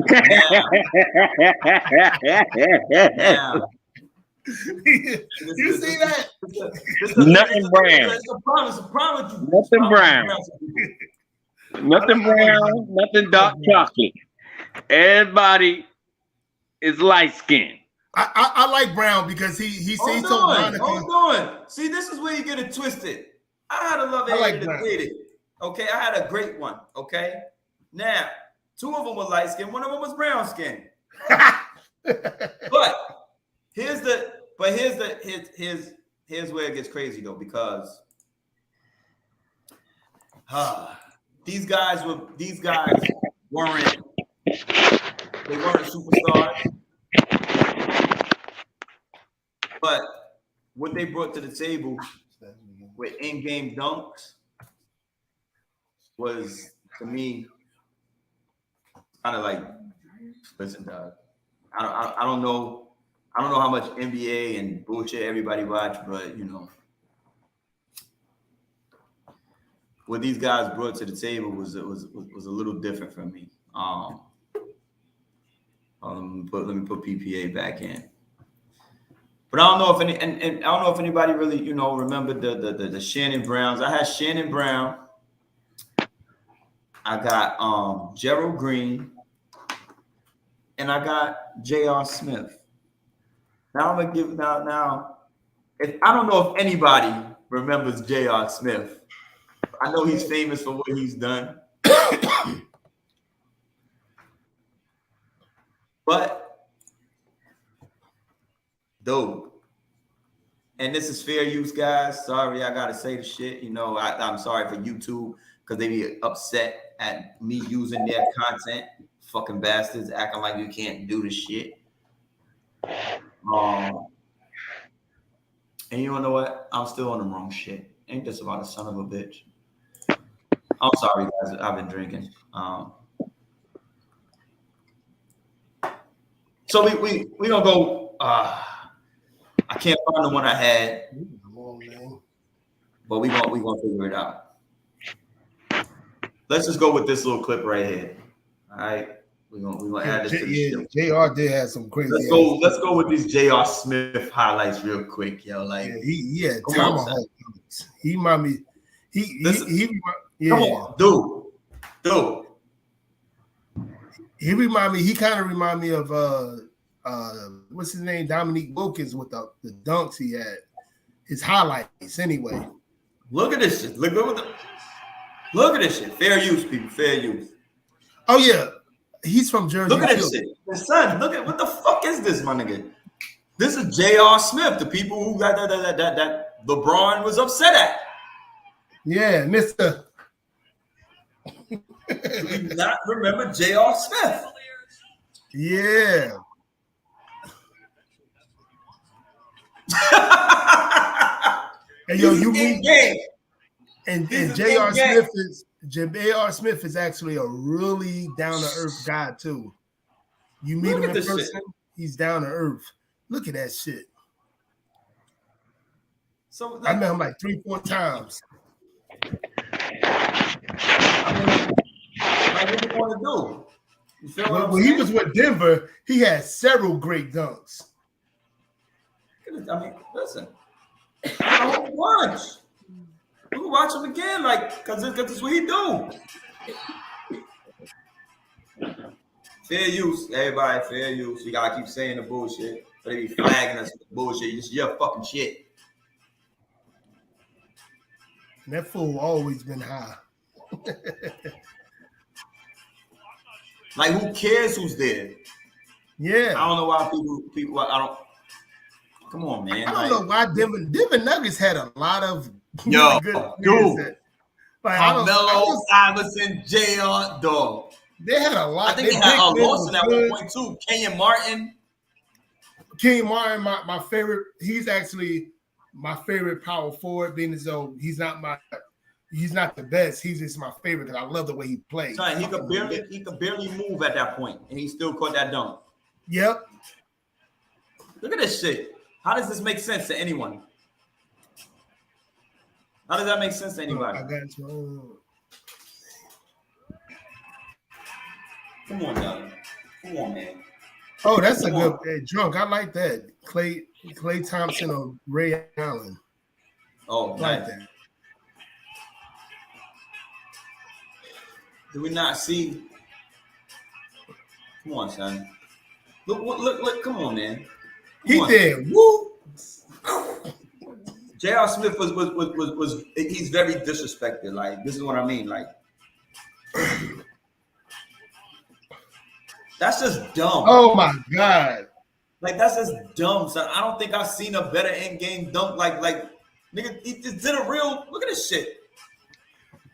You see that? Nothing brown. Nothing brown. Nothing brown. Nothing dark chocolate. Everybody is light skinned. I like Brown because he sees so Hold on. See, this is where you get it twisted. I had a love and hate it. Okay, I had a great one. Okay, now 2 of them were light skinned, 1 of them was brown skinned. But here's where it gets crazy though, because these guys weren't superstars, but what they brought to the table with in-game dunks was, to me, kind of like, listen, dog, I don't know how much NBA and bullshit everybody watch, but you know, what these guys brought to the table was a little different for me. Let me put PPA back in. But I don't know if anybody really, you know, remembered the Shannon Browns. I had Shannon Brown. I got Gerald Green, and I got J.R. Smith. Now I'm gonna give now. I don't know if anybody remembers J.R. Smith. I know he's famous for what he's done, but dope. And this is fair use, guys. Sorry, I gotta say the shit. You know, I'm sorry for YouTube because they be upset at me using their content. Fucking bastards acting like you can't do the shit. And you know what? I'm still on the wrong shit. Ain't this about a son of a bitch? I'm sorry, guys. I've been drinking. So we gonna go. I can't find the one I had, but we gonna figure it out. Let's just go with this little clip right here. All right, we gonna add this to the show. JR did have some crazy. Let's go with these J.R. Smith highlights real quik, yo. Like he had tomahawk. He remind me. Come on, dude. He remind me. He kind of remind me of what's his name? Dominique Wilkins with the dunks he had. His highlights anyway. Look at this shit. Look at this shit. Fair use, people. Fair use. Oh yeah, he's from Jersey. Look at this shit. Son, look at what the fuck is this, my nigga? This is J.R. Smith, the people who got that LeBron was upset at. Yeah, Mr. Do you not remember J.R. Smith? Yeah. And yo, you mean and J.R. Smith is actually a really down to earth guy too. You meet him in person, he's down to earth. Look at that shit. So I met him like 3-4 times. What do you want to do? You feel what When he was with Denver, he had several great dunks. I mean, listen, I don't watch. We can watch him again, like, cause it's what he do. Fair use, everybody. Fair use. You gotta keep saying the bullshit, but they be flagging us with the bullshit. It's your fucking shit. And that fool always been high. Like, who cares who's there? Yeah. I don't know why people. I don't. Come on, man. I don't know why Denver Nuggets had a lot of yo, good dude. Like, Carmelo, Iverson, J.R. Dog. They had a lot. I think they had Lawson at one point too. Kenyon Martin. My favorite. He's actually my favorite power forward, being as though he's not the best. He's just my favorite because I love the way he plays. Son, he could barely move at that point, and he still caught that dunk. Yep. Look at this shit. How does this make sense to anyone? How does that make sense to anybody? I got you. Come on, Doug. Come on, man. Oh, that's a good drunk. I like that. Clay Thompson or Ray Allen. Oh, I like that. Do we not see? Come on, son. Look. Come on, man. He did. Woo. J.R. Smith was he's very disrespected. Like, this is what I mean. Like, that's just dumb. Oh my God. Like, that's just dumb, son. I don't think I've seen a better in-game dunk. Like nigga, he just did a real. Look at this shit.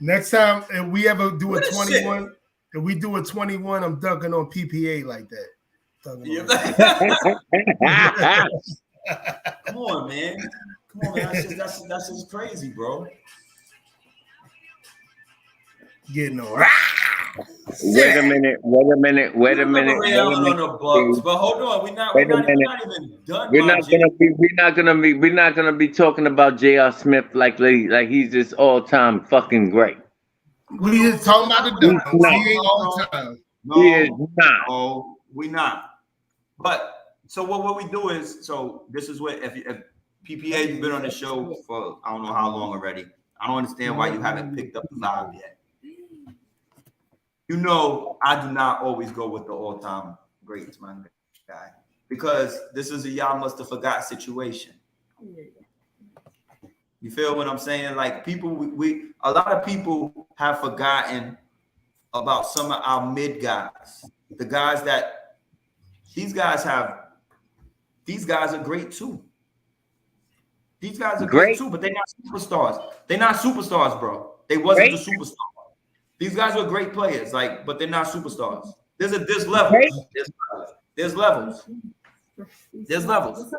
Next time, if we ever do a 21, if we do a 21, I'm dunking on PPA like that. Come on, man. That's just crazy, bro. Getting on. Wait a minute. On the Bucks, but hold on, we're not even done. We're not gonna be talking about J.R. Smith like he's this all-time fucking great. We just talking about the dunks. He ain't all the time. He is not. No, we not. But so what we do is, so this is what if PPA, you've been on the show for I don't know how long already. I don't understand why you haven't picked up the vibe yet. You know, I do not always go with the all-time greats, my guy, because this is a y'all must have forgot situation. You feel what I'm saying? Like, people, a lot of people have forgotten about some of our mid guys, the guys that these guys are great too. These guys are great too, but they're not superstars. They're not superstars, bro. They wasn't the superstar. These guys were great players, like, but they're not superstars. There's levels. There's levels. There's levels.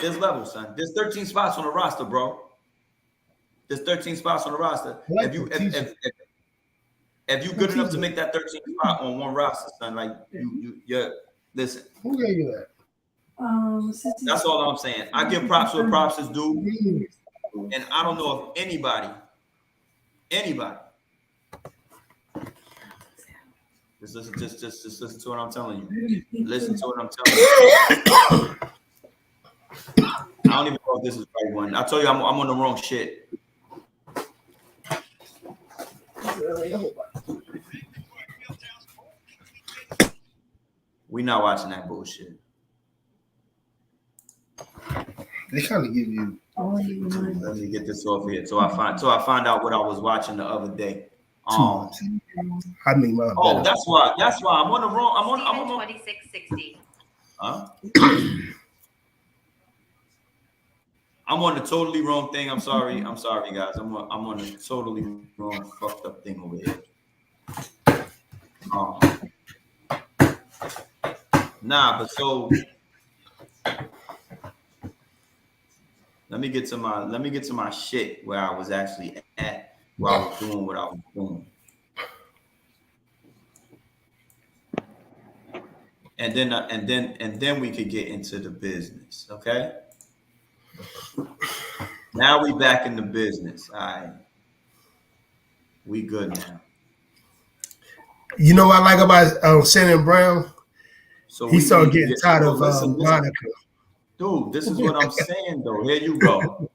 There's levels, son. There's 13 spots on the roster, bro. There's 13 spots on the roster. Like if you good enough to make that 13th spot on one roster, son, like you're listen. Who gave you that? That's all I'm saying. I give props where props is due, and I don't know if anybody. Just listen to what I'm telling you. Listen to what I'm telling you. I don't even know if this is the right one. I told you I'm on the wrong shit. We not watching that bullshit. They kind of give you. Let me get this off here. So I find out what I was watching the other day. I mean, my oh, that's why I'm on the wrong. I'm on 2660. Huh? I'm on the totally wrong thing. I'm sorry, guys. I'm on the totally wrong fucked up thing over here. Nah, but so let me get to my shit where I was actually at while I was doing what I was doing. And then we could get into the business, okay? Now we back in the business. All right. We good now. You know what I like about Shannon Brown? So he started getting tired of Monica. Dude, this is what I'm saying, though. Here you go.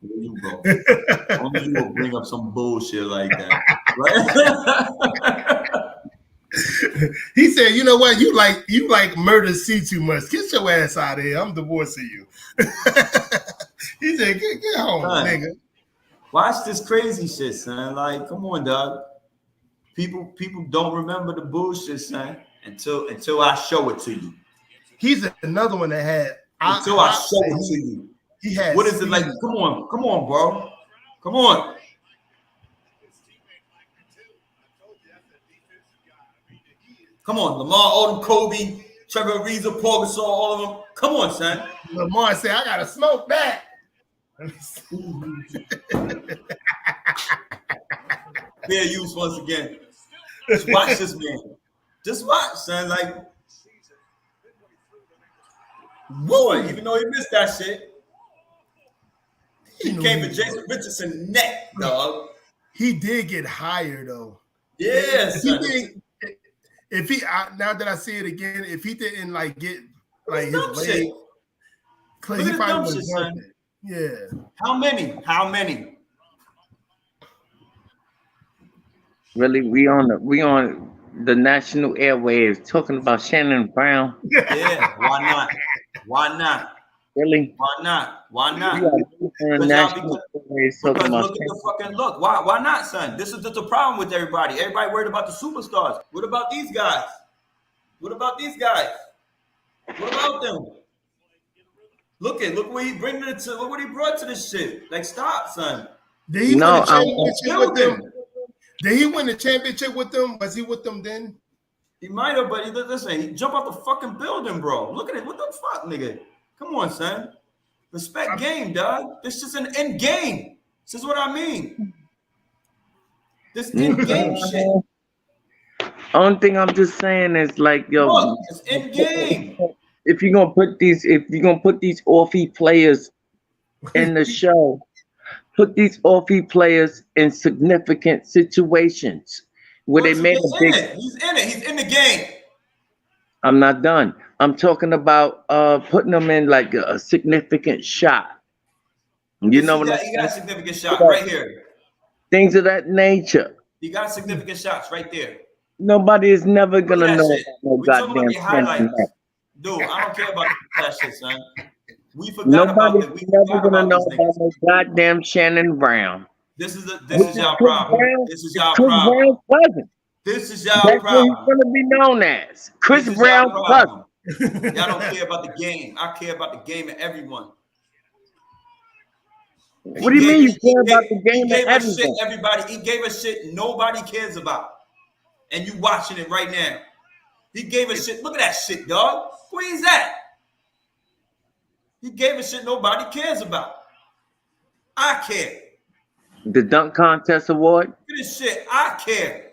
Only you will bring up some bullshit like that. Right? He said, you know what? You like Murder C too much. Get your ass out of here. I'm divorcing you. He said, get home, son, nigga. Watch this crazy shit, son. Like, come on, dog. People don't remember the bullshit, son, until I show it to you. He's another one that had until I show it to you. He had what is it like? Come on, bro. Come on. Come on, Lamar Odom, Kobe, Trevor Ariza, Paul Gasol, all of them. Come on, son. Lamar said, I gotta smoke that. Fair use once again. Just watch this man. Just watch, son. Like, boy, even though he missed that shit, he came for Jason Richardson neck, dog. He did get higher though. Yes. Yeah, if he now that I see it again, if he didn't like get like his leg, because he probably was jumping. Yeah. How many? Really, we on the national airwaves talking about Shannon Brown. Yeah. Why not? Really? Why not? Because look at the fucking look. Why not, son? This is just a problem with everybody. Everybody worried about the superstars. What about these guys? What about them? Look what he bring to look what he brought to this shit. Like, stop, son. Did he win the championship with them? Did he win the championship with them? Was he with them then? He might have, but listen, he jumped out the fucking building, bro. Look at it. What the fuck, nigga? Come on, son. Respect game, dog. This is an end game. This is what I mean. This end game shit. Only thing I'm just saying is like, yo, look, it's end game. If you're gonna put these offie players in the show, put these offie players in significant situations where they made a big. He's in it. He's in the game. I'm not done. I'm talking about putting them in like a significant shot. You know what I'm saying? He got a significant shot right here. Things of that nature. He got significant shots right there. Nobody is never gonna know no goddamn highlights. Dude, I don't care about that shit, son. We forgot Nobody's about that. Never gonna know about no goddamn Shannon Brown. This is y'all problem. This is y'all Chris problem. Brown's cousin. This is y'all That's problem. what he's gonna be known as. Chris Brown's cousin. Y'all don't care about the game. I care about the game and everyone. What do you mean you care about the game and everything? He gave us shit nobody cares about. And you watching it right now. He gave us shit. Look at that shit, dog. Where is that? He gave a shit nobody cares about. I care. The dunk contest award. Look at this shit. I care.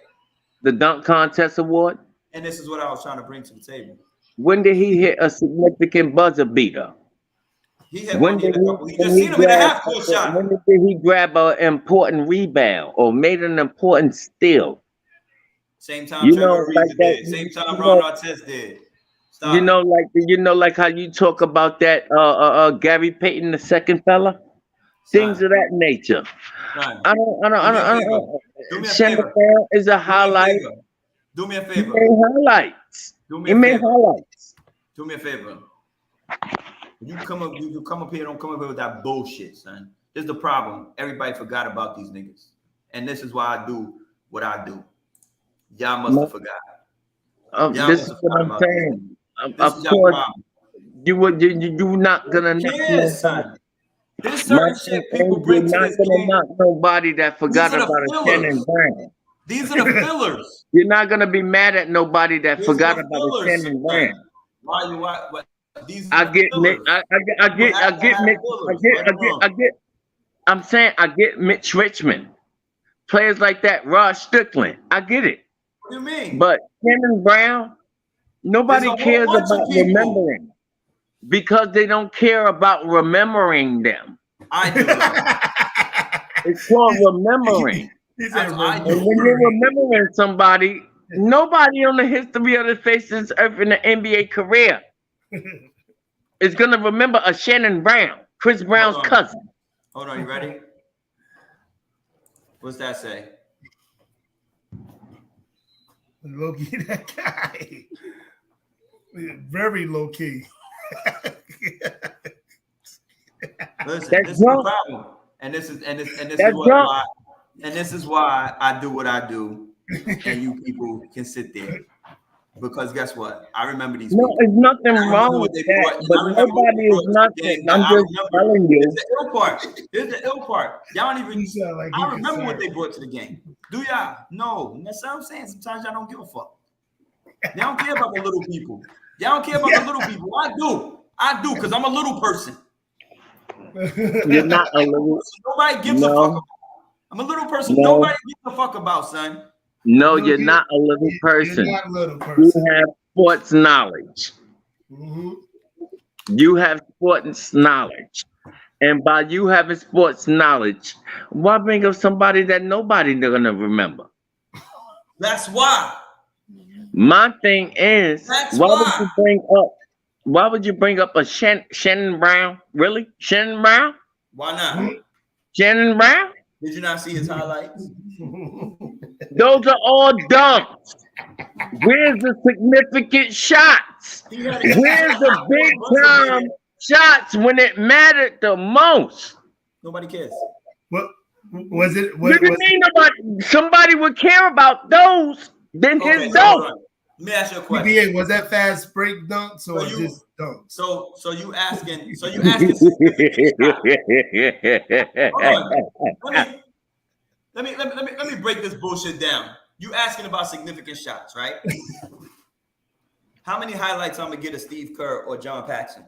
The dunk contest award. And this is what I was trying to bring to the table. When did he hit a significant buzzer beater? He had one hit a couple. He just seen him in a half court shot. When did he grab an important rebound or made an important steal? Same time Trevor Ariza did. Same time Ron Artest did. Stop. You know, like how you talk about that Gary Payton, the second fella, things of that nature. Son. I don't. Do me a Shannon favor. Brown is a highlight. Do me a He favor. made highlights. Do me He a made favor. highlights. Do me a favor. You come up here, don't come up here with that bullshit, son. This is the problem. Everybody forgot about these niggas. And this is why I do what I do. Y'all must have forgot. This is what I'm saying. Of course, you're not gonna son. There's certain shit people bring to this game. Not nobody that forgot about a Shannon Brown. These are the fillers. You're not gonna be mad at nobody that forgot about a Shannon Brown. Why? These I get I'm saying I get Mitch Richmond, players like that, Rod Strickland. I get it. What do you mean? But Shannon Brown, nobody cares about remembering because they don't care about remembering them. I do. It's called remembering. And when you're remembering somebody, nobody on the history of the face of this earth in the NBA career is gonna remember a Shannon Brown, Chris Brown's cousin. Hold on, you ready? What's that say? Low key, that guy. Very low key. Listen, this is the problem, and this is why I do what I do, and you people can sit there. Because guess what? I remember these people. There's nothing wrong with that, but nobody is nothing. I'm just telling you. It's the ill part. Here's the ill part. Y'all don't even. I remember what they brought to the game. Do y'all? No. That's what I'm saying. Sometimes y'all don't give a fuck. Y'all don't care about the little people. Y'all don't care about the little people. I do, because I'm a little person. You're not a little. Nobody gives a fuck about. I'm a little person. Nobody gives a fuck about, son. No, you're not a little person. You're not a little person. You have sports knowledge. Mm-hmm. You have sports knowledge. And by you having sports knowledge, why bring up somebody that nobody's gonna remember? That's why. My thing is, why would you bring up a Shannon Brown? Really? Shannon Brown? Why not? Shannon Brown? Did you not see his highlights? Those are all dunks. Where's the significant shots? Where's the big time shots when it mattered the most? Nobody cares. What was it? What do you mean nobody? Somebody would care about those than his dunks. Let me ask you a question. PBA, was that fast break dunks or just dunks? So you asking? Hold on. Let me break this bullshit down. You asking about significant shots, right? How many highlights I'm gonna get of Steve Kerr or John Paxson?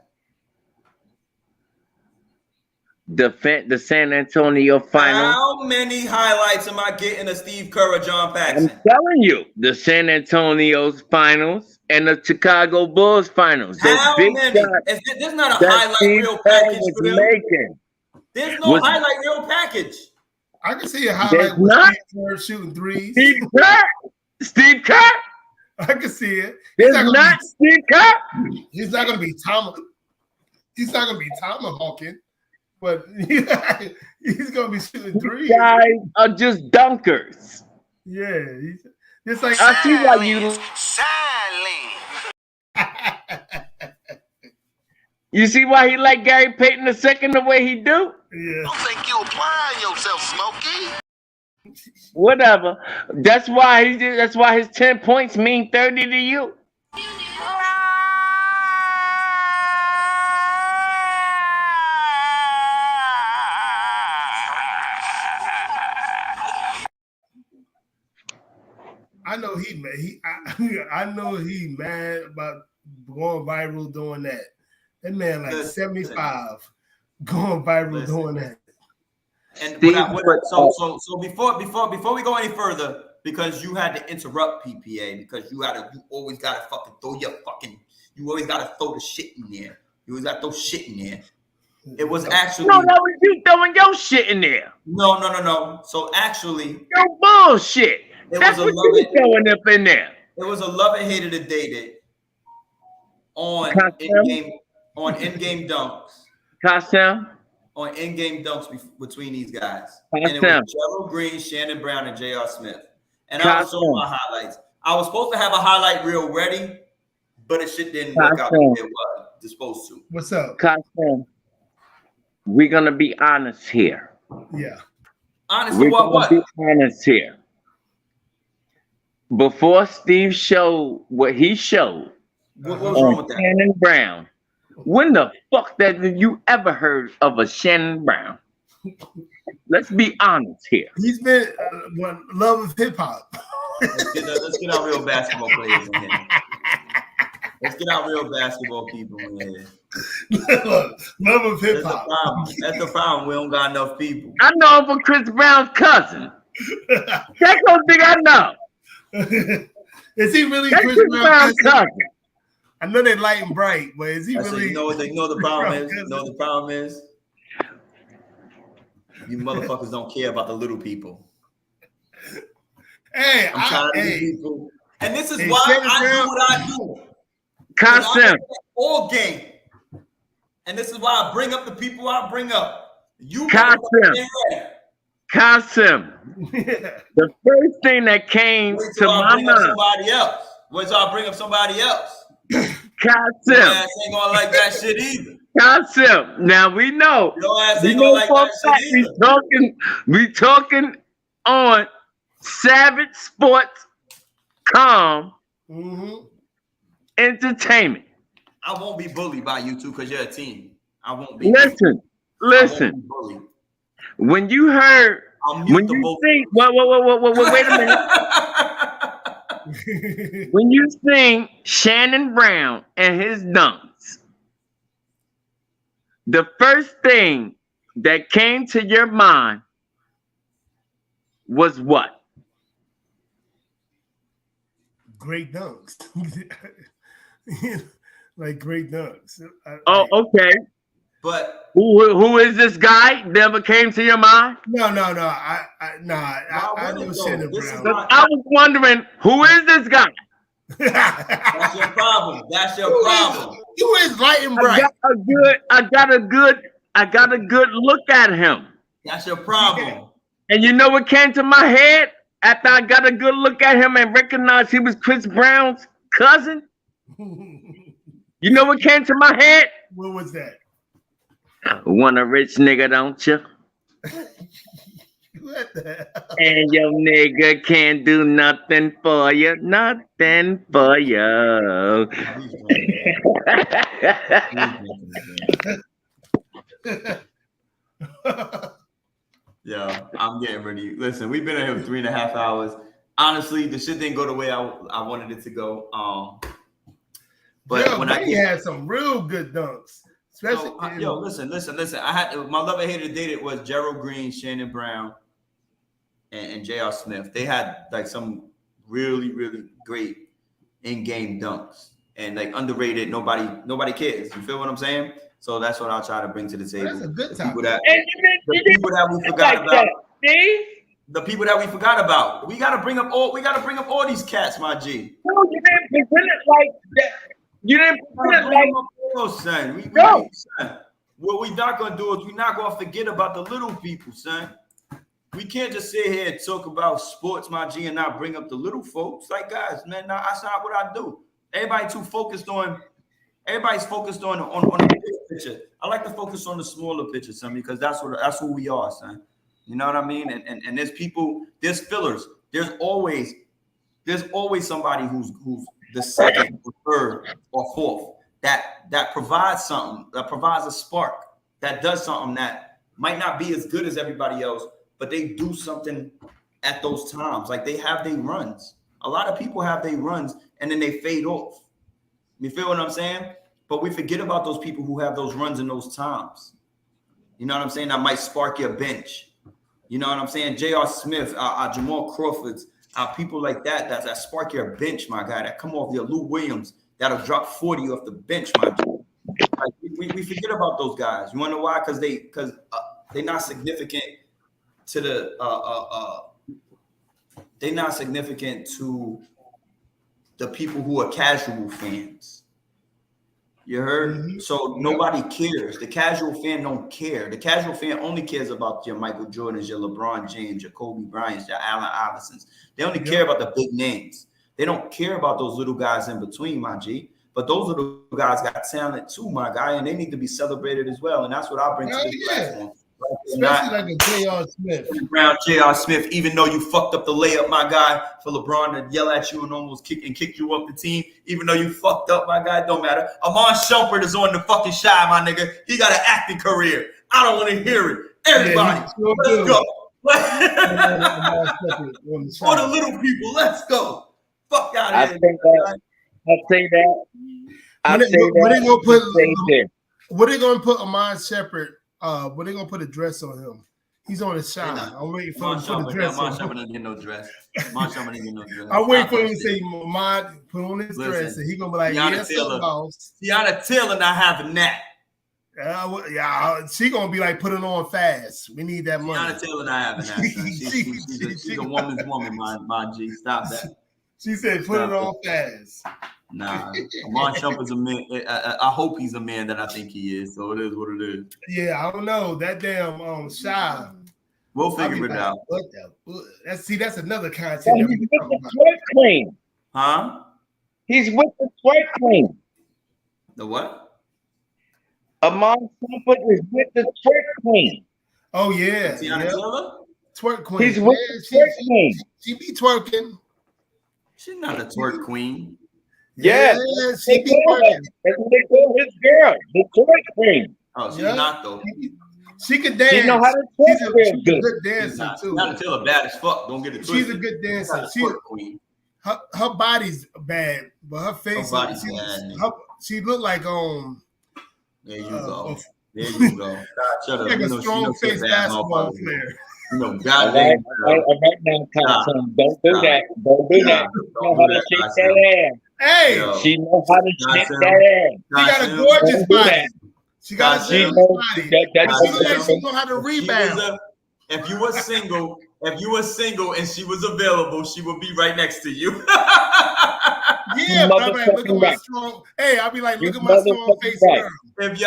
The San Antonio Finals. How many highlights am I getting of Steve Kerr or John Paxson? I'm telling you, the San Antonio's Finals and the Chicago Bulls Finals. How many? There's not a highlight reel package for them. There's no highlight reel package. I can see a highlight with Steve Kerr shooting threes. Steve Kerr. I can see it. Steve Kerr. He's not going to be tomahawking, but he's going to be shooting threes. You guys are just dunkers. Yeah, it's like I see why you. You see why he like Gary Payton II the way he do? Yeah. Don't think you applying yourself, Smokey. Whatever. That's why he did. That's why his 10 points mean 30 to you. I know I know he mad about going viral doing that. That man like Listen. 75 going viral doing that. And Steve, so before we go any further, because you had to interrupt PPA, because you always gotta fucking you always gotta throw the shit in there. You always gotta throw shit in there. It was actually no, you throwing your shit in there. No. So actually, your bullshit. That's what you throwing up in there. It was a love and hater to date it on in-game dunks. Costume. On in-game dunks between these guys. And it was Gerald Green, Shannon Brown, and J.R. Smith. And I was showing my highlights. I was supposed to have a highlight reel ready, but it shit didn't work out the way it was supposed to. What's up? Costume. We're going to be honest here. Yeah. Honest for what? Be honest here. Before Steve showed what he showed what was wrong with that? Shannon Brown, when the fuck have you ever heard of a Shannon Brown? Let's be honest here. He's been love of hip hop. Let's get our real basketball players in here. Let's get our real basketball people in here. Love of hip hop. That's the problem. We don't got enough people. I know him for Chris Brown's cousin. That's one thing I know. Is he really Chris Brown's cousin? I know they're light and bright, but is he really? You know what the problem is? You know the problem is? You motherfuckers don't care about the little people. Hey, I'm tired of these people. And this is why I do what I do. Concept. All game. And this is why I bring up the people I bring up. You Concept. The first thing that came to my mind. Somebody else. Wait till I bring up somebody else. Concept. Your ass ain't gonna like that shit either. Concept. Now we know. Your ass ain't gonna like that shit either. We talking on Savage Sports Entertainment. I won't be bullied by you two because you're a team. I won't be. Listen. When you heard, when you sing, wait a minute. When you sing Shannon Brown and his dunks, the first thing that came to your mind was what? Great dunks. Like great dunks. Okay. But who is this guy? Never came to your mind? No. I know Shannon Brown. I was wondering, who is this guy? That's your problem. Who is light and bright? I got a good look at him. That's your problem. And you know what came to my head after I got a good look at him and recognized he was Chris Brown's cousin? You know what came to my head? What was that? Want a rich nigga, don't you? What the hell? And your nigga can't do nothing for you. Nothing for you. Yeah, I'm getting ready. Listen, we've been in here for 3.5 hours. Honestly, the shit didn't go the way I wanted it to go. But when he had some real good dunks. Especially listen. I had my love and hater dated was Gerald Green, Shannon Brown, and J.R. Smith. They had like some really, really great in-game dunks and like underrated. Nobody cares. You feel what I'm saying? So that's what I'll try to bring to the table. That's a good time. The people that we forgot about. The people that we forgot about. We gotta bring up all these cats, my G. No, you didn't present it like that. You didn't present it like son. Son. What we not gonna do is we're not gonna forget about the little people, son. We can't just sit here and talk about sports, my G, and not bring up the little folks. Like, guys, man, that's not what I do. Everybody's focused on the big picture. I like to focus on the smaller picture, son, because that's who we are, son. You know what I mean? And there's people, there's fillers. There's always somebody who's the second or third or fourth that provides something, that provides a spark, that does something that might not be as good as everybody else, but they do something at those times. Like they have their runs. A lot of people have their runs and then they fade off. You feel what I'm saying? But we forget about those people who have those runs in those times. You know what I'm saying? That might spark your bench. You know what I'm saying? J.R. Smith, Jamal Crawford's, people like that spark your bench, my guy, that come off your Lou Williams, that'll drop 40 off the bench, my guy. Like, we forget about those guys. You want to know why? Because they're not significant to they're not significant to the people who are casual fans. You heard? Mm-hmm. So nobody cares. The casual fan don't care. The casual fan only cares about your Michael Jordans, your LeBron James, your Kobe Bryants, your Allen Iversons. They only care about the big names. They don't care about those little guys in between, my G. But those little guys got talent too, my guy, and they need to be celebrated as well. And that's what I bring to this platform. Especially like a J.R. Smith. Brown J.R. Smith, even though you fucked up the layup, my guy, for LeBron to yell at you and almost kick you off the team, even though you fucked up, my guy, it don't matter. Amon Shumpert is on the fucking shy, my nigga. He got an acting career. I don't want to hear it. Everybody, let's go. For the little people, let's go. Fuck out of here. I say that. What are they gonna put Amon Shepard? What they gonna put a dress on him? He's on his shine. I'm waiting for him to put a dress on him. Shepard didn't get no dress. I'm waiting for him to say, Amon, put on his dress, and he's gonna be like, yes, boss. Tiana Taylor not having that. Yeah, she gonna be like, put it on fast. We need that money. Tiana Taylor not having that. She's a woman's woman, my G. Stop that. She said, put it on fast. Nah, Amon Shumpert's a man. I hope he's a man that I think he is. So it is what it is. Yeah, I don't know. That damn shy. We'll figure it out. That's another content. He's with the twerk queen. Huh? He's with the twerk queen. The what? Amon Shumpert is with the twerk queen. Oh yeah, Tiana Taylor? Twerk queen. He's with the twerk queen. She be twerking. She's not a twerk queen. Yeah, she be twerking. That's what they call his girl, the twerk queen. Oh, she's not though. She could dance. She know how to twerk. She's a good dancer too. Not until her bad as fuck. Don't get it twisted. She's a good dancer. She's a queen. Her body's bad, but her face. Her body's bad. She look like There you go. There you go. God, shut up. Like a strong face basketball player. You know, goddamn. Don't do that. Don't do that. She know how to shake that ass. Hey, she knows how to shake that ass. She got a gorgeous body. She got a gorgeous body. She look like she know how to rebound. If you were single and she was available, she would be right next to you. Yeah, but I'm like, look at my strong. Hey, I'll be like, look at my strong face girl. If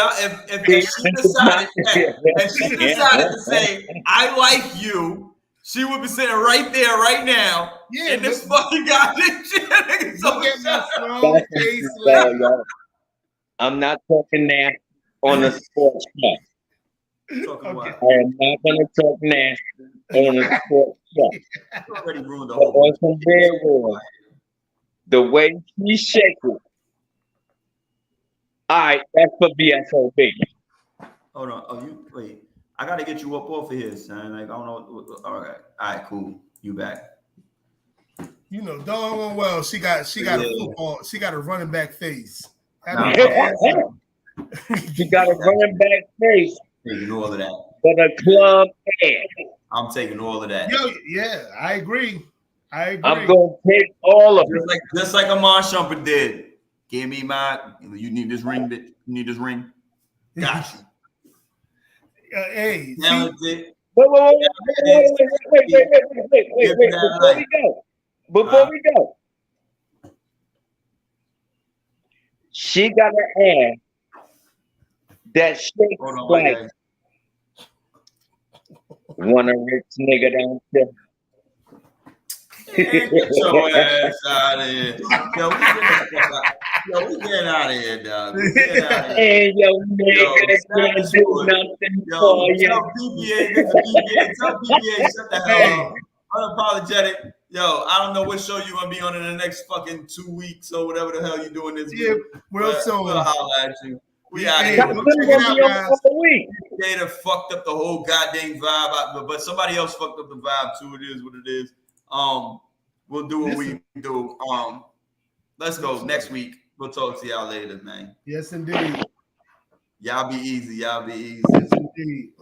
she decided to say, I like you, she would be sitting right there, right now, in this fucking goddamn shit. Look at my strong face. I'm not talking that on the sports show. Okay. I am not going to talk nasty on the sports show. Already ruined the whole on some real world. The way she shake it. All right, that's for BSOB. Hold on. Oh, wait. I gotta get you up off of here, son. Like, I don't know. All right, cool. You back. You know, doggone well, she got a football. She got a running back face. She got a running back face. Taking all of that. But a club head. I'm taking all of that. Yeah, I agree. I'm gonna take all of it. Just like Amon Shumpert did. Give me you need this ring, bitch. You need this ring. Got you. Hey, wait. Before we go. She got an ass that shakes like want a rich nigga down there. Get your ass out of here. We get out of here, dog. We get out of here. Hey, nigga, can't do nothing for you. Tell PBA, shut the hell up. Unapologetic. Yo, I don't know what show you're going to be on in the next fucking 2 weeks or whatever the hell you're doing this week. We'll holler at you. We out here. They done fucked up the whole goddamn vibe, but somebody else fucked up the vibe too. It is what it is. We'll do what we do. Let's go next week. We'll talk to y'all later, man. Yes, indeed. Y'all be easy. Y'all be easy. Yes, indeed.